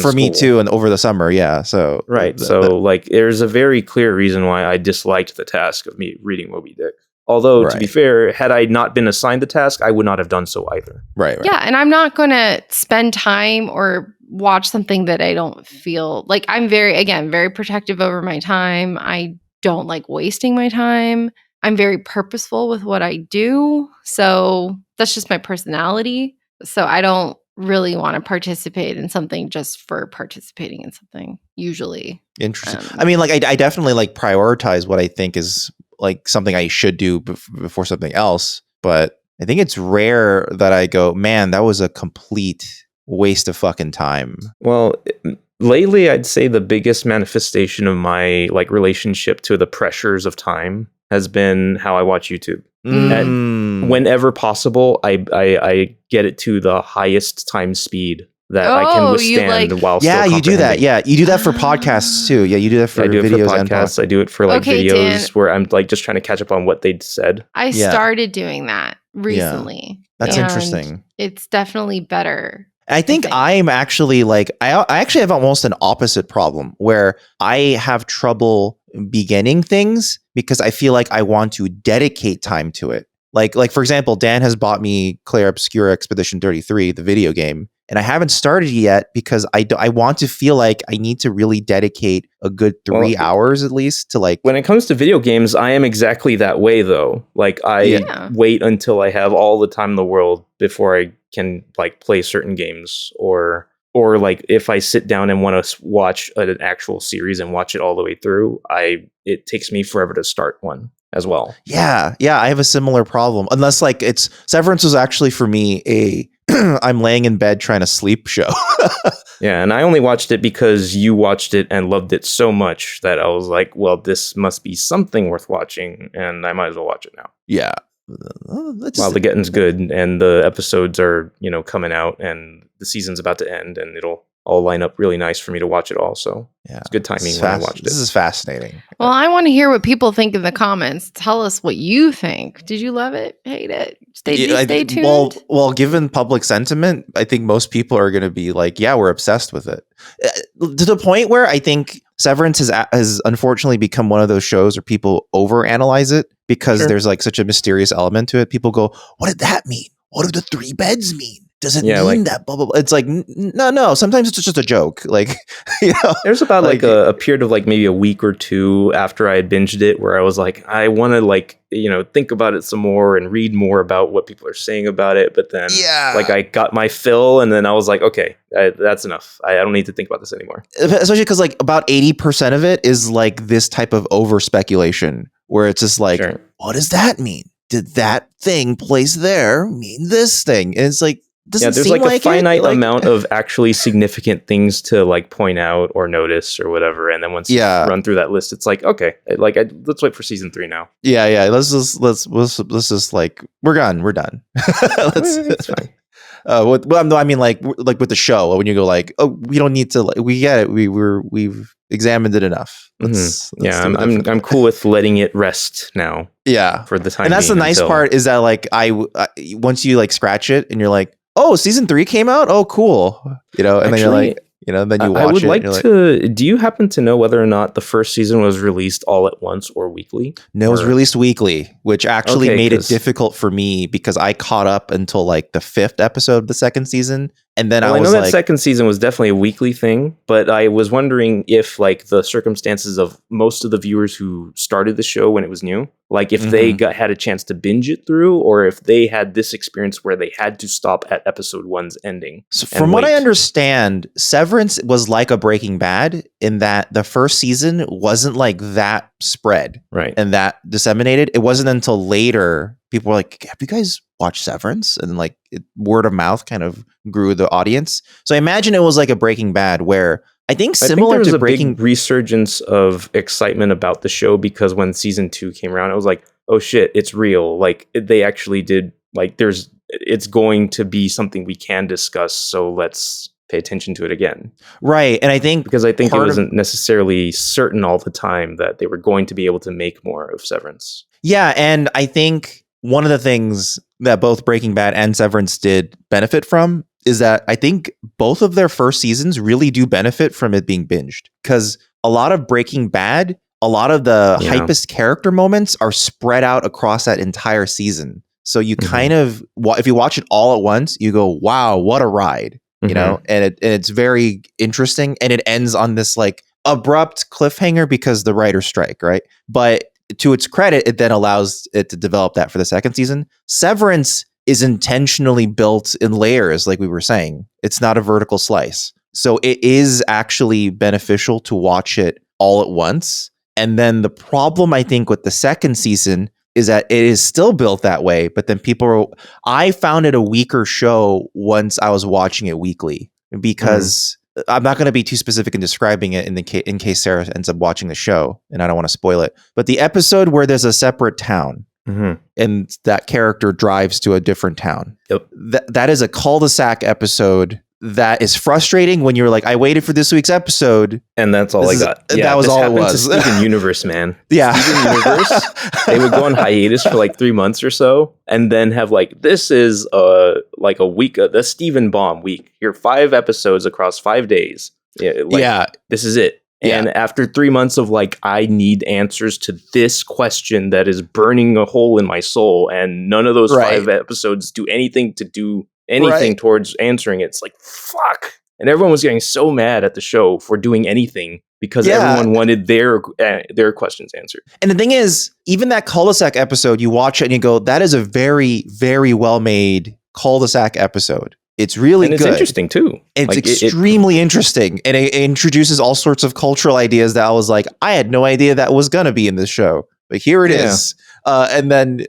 For me too, and over the summer, yeah. So like there's a very clear reason why I disliked the task of me reading Moby Dick. Although, to be fair, had I not been assigned the task, I would not have done so either. Right. Yeah, and I'm not going to spend time or watch something that I don't feel like. I'm very protective over my time. I don't like wasting my time. I'm very purposeful with what I do. So that's just my personality. So I don't really want to participate in something just for participating in something, usually. Interesting. I mean, like, I definitely like prioritize what I think is like something I should do before something else. But I think it's rare that I go, man, that was a complete waste of fucking time. Well, lately, I'd say the biggest manifestation of my like relationship to the pressures of time has been how I watch YouTube. And whenever possible, I get it to the highest time speed that I can withstand while still you do that. Yeah, you do that for podcasts too. Yeah, you do that for videos and podcasts. I do it for videos Dan, where I'm just trying to catch up on what they'd said. I started doing that recently. Yeah. That's interesting. It's definitely better. I think I'm actually I actually have almost an opposite problem where I have trouble beginning things because I feel like I want to dedicate time to it. Like for example, Dan has bought me Claire Obscura Expedition 33, the video game, and I haven't started yet because I want to feel like I need to really dedicate a good 3 hours at least to When it comes to video games, I am exactly that way though. I wait until I have all the time in the world before I can play certain games or if I sit down and want to watch an actual series and watch it all the way through, it takes me forever to start one as well. Yeah, I have a similar problem. Unless Severance was actually for me a I'm laying in bed trying to sleep show. Yeah, and I only watched it because you watched it and loved it so much that I was like, well, this must be something worth watching, and I might as well watch it now. Yeah. While the getting's good and the episodes are, coming out and the season's about to end and it'll all line up really nice for me to watch it all. So it's good timing when I watched it. This is fascinating. Well, I want to hear what people think in the comments. Tell us what you think. Did you love it? Hate it? Stay tuned? Well, given public sentiment, I think most people are going to be like, yeah, we're obsessed with it. To the point where I think Severance has unfortunately become one of those shows where people overanalyze it because there's such a mysterious element to it. People go, what did that mean? What do the 3 beds mean? Does it mean that blah, blah, blah? It's no. Sometimes it's just a joke. There's about a period of maybe a week or two after I had binged it where I was like, I want to think about it some more and read more about what people are saying about it. But then I got my fill and then I was like, okay, that's enough. I don't need to think about this anymore. Especially because about 80% of it is this type of over speculation where it's just what does that mean? Did that thing placed there mean this thing? And it's there's a finite amount of actually significant things to point out or notice or whatever, and then once you run through that list, it's okay, let's wait for season 3 now. Let's just we're done. It's fine. No, I mean with the show when you go we don't need to we get it, we've examined it enough. I'm cool with letting it rest now. For the time, and that's the nice part is that I once you scratch it and you're like, oh, season 3 came out. Oh, cool. And then you're then you watch it. I would like to. Do you happen to know whether or not the first season was released all at once or weekly? No, it was released weekly, which actually made it difficult for me because I caught up until the 5th episode of the second season. And then I know that second season was definitely a weekly thing, but I was wondering if the circumstances of most of the viewers who started the show when it was new, if they had a chance to binge it through, or if they had this experience where they had to stop at episode 1's ending. So from what I understand, Severance was like a Breaking Bad in that the first season wasn't that spread and that disseminated. It wasn't until later people were like, have you guys watched Severance? And word of mouth kind of grew the audience. So I imagine it was like a Breaking Bad where I think similar to Breaking big resurgence of excitement about the show because when season 2 came around, it was like, oh shit, it's real. They actually did it's going to be something we can discuss. So let's pay attention to it again. Right. And I think it wasn't necessarily certain all the time that they were going to be able to make more of Severance. Yeah. And I think one of the things that both Breaking Bad and Severance did benefit from is that I think both of their first seasons really do benefit from it being binged because a lot of Breaking Bad, a lot of the hypest character moments are spread out across that entire season. So you kind of, if you watch it all at once, you go, wow, what a ride, you know, and it's very interesting. And it ends on this abrupt cliffhanger because the writer's strike, right? But to its credit, it then allows it to develop that for the second season. Severance is intentionally built in layers, like we were saying. It's not a vertical slice. So it is actually beneficial to watch it all at once. And then the problem, I think, with the second season is that it is still built that way. But then I found it a weaker show once I was watching it weekly because I'm not going to be too specific in describing it in case Sarah ends up watching the show, and I don't want to spoil it. But the episode where there's a separate town and that character drives to a different town, that is a cul-de-sac episode that is frustrating when you're like, I waited for this week's episode. And that's all I got. Yeah, that was all it was. Steven Universe, man. Yeah. Steven Universe, they would go on hiatus for like 3 months or so and then have like, this is like a week, the Steven Bomb week. Here, 5 episodes across 5 days. Yeah. This is it. And after 3 months of like, I need answers to this question that is burning a hole in my soul. And none of those 5 episodes do anything towards answering it. It's like, fuck. And everyone was getting so mad at the show for doing anything because everyone wanted their questions answered. And the thing is, even that cul-de-sac episode, you watch it and you go, that is a very, very well made cul-de-sac episode. It's really good. And it's interesting too. It's like extremely interesting. And it introduces all sorts of cultural ideas that I was like, I had no idea that was going to be in this show. But here it is. And then,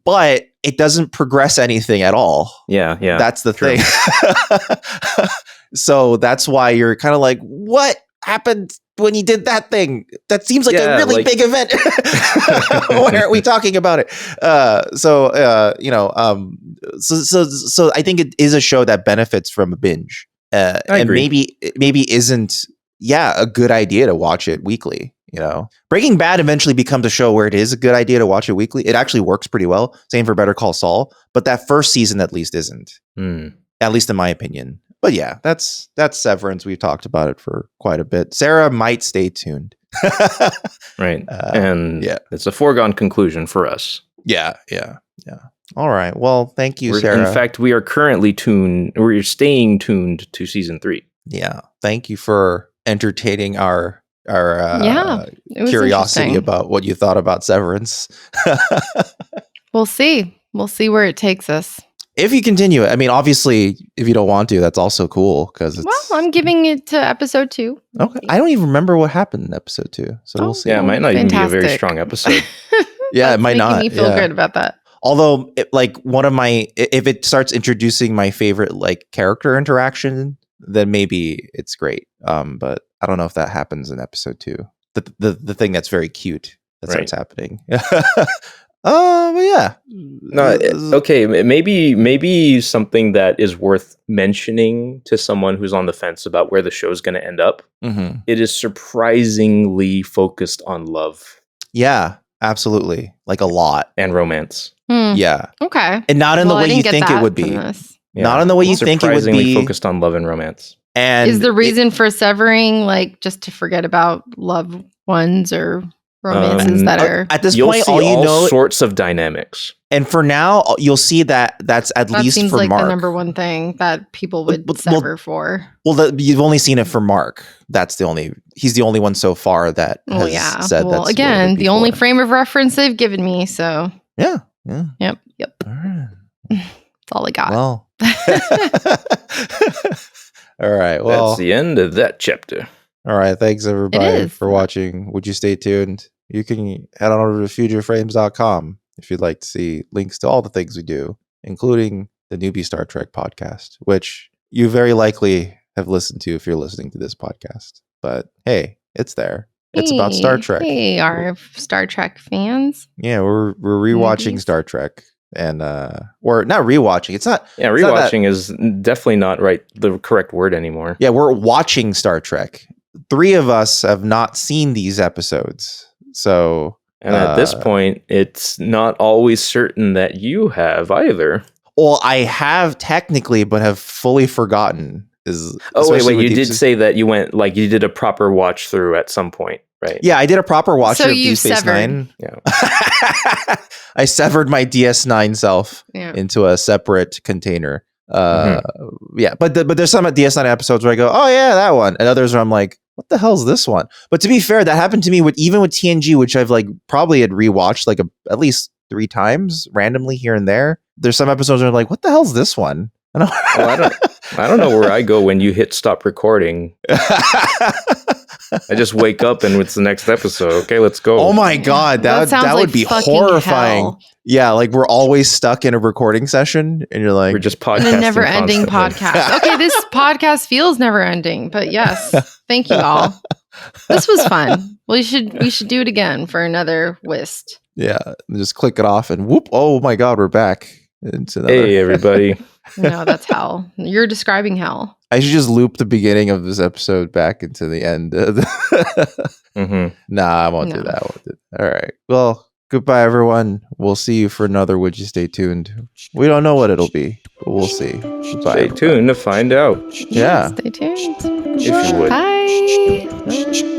but it doesn't progress anything at all. Yeah. That's the thing. So that's why you're kind of like, what happened when you did that thing? That seems like a really big event. Why aren't we talking about it? So I think it is a show that benefits from a binge. And maybe isn't a good idea to watch it weekly. Breaking Bad eventually becomes a show where it is a good idea to watch it weekly. It actually works pretty well. Same for Better Call Saul, but that first season at least isn't. At least in my opinion. But yeah, that's Severance. We've talked about it for quite a bit. Sarah might stay tuned. Right. It's a foregone conclusion for us. Yeah. All right. Well, thank you, Sarah. In fact, we are currently we're staying tuned to season 3. Yeah. Thank you for entertaining our curiosity about what you thought about Severance. We'll see where it takes us. If you continue it, I mean, obviously, if you don't want to, that's also cool because I'm giving it to episode 2. Okay, I don't even remember what happened in episode 2, so we'll see. Yeah, it might not even be a very strong episode. Yeah, it might not. Me feel good about that. Although, if it starts introducing my favorite character interaction, then maybe it's great. But I don't know if that happens in episode 2. The thing that's very cute that starts happening. But yeah. No, okay. Maybe something that is worth mentioning to someone who's on the fence about where the show's going to end up. Mm-hmm. It is surprisingly focused on love. Yeah, absolutely. Like a lot. And romance. Yeah. Okay. And not in the way you think it would be. Yeah. Not in the way you think it would be. Surprisingly focused on love and romance. And is the reason for severing just to forget about loved ones or romances that are at this point all sorts of dynamics, and for now you'll see that's at least seems for like Mark the number one thing that people would sever for. You've only seen it for Mark. He's the only one so far that has said that. Again, the only frame of reference they've given me, so yeah. Yep. All right. That's all I got. Well. All right, well, that's the end of that chapter. All right, thanks everybody for watching. Would you stay tuned? You can head on over to futureframes.com if you'd like to see links to all the things we do, including the Newbie Star Trek podcast, which you very likely have listened to if you're listening to this podcast. But hey, it's there. It's about Star Trek. Hey, our Star Trek fans. Yeah, we're rewatching Star Trek. And or not rewatching. It's not. Yeah, rewatching is definitely not the correct word anymore. Yeah, we're watching Star Trek. 3 of us have not seen these episodes. So and at this point, it's not always certain that you have either. Well, I have technically, but have fully forgotten. Wait, you did say that you went you did a proper watch through at some point, right? Yeah, I did a proper watch through of Deep Space Nine. Yeah. I severed my DS9 self into a separate container. Yeah, but there's some DS9 episodes where I go, oh yeah, that one, and others where I'm like, what the hell's this one? But to be fair, that happened to me with TNG, which I've probably had rewatched at least 3 times randomly here and there. There's some episodes where I'm like, what the hell's this one? I don't know where I go when you hit stop recording. I just wake up and it's the next episode. Okay, let's go. Oh my god, that would be horrifying. Hell. Yeah, we're always stuck in a recording session, and you're like, we're just podcasting. A never-ending podcast. Okay, this podcast feels never-ending, but yes, thank you all. This was fun. We should do it again for another whist. Yeah, just click it off and whoop! Oh my god, we're back. Hey everybody. No, that's hell. You're describing hell. I should just loop the beginning of this episode back into the end. Nah, I won't do that. All right. Well, goodbye, everyone. We'll see you for another Would You Stay Tuned. We don't know what it'll be, but we'll see. Goodbye, stay tuned to find out. Yeah. Stay tuned. If you would. Bye.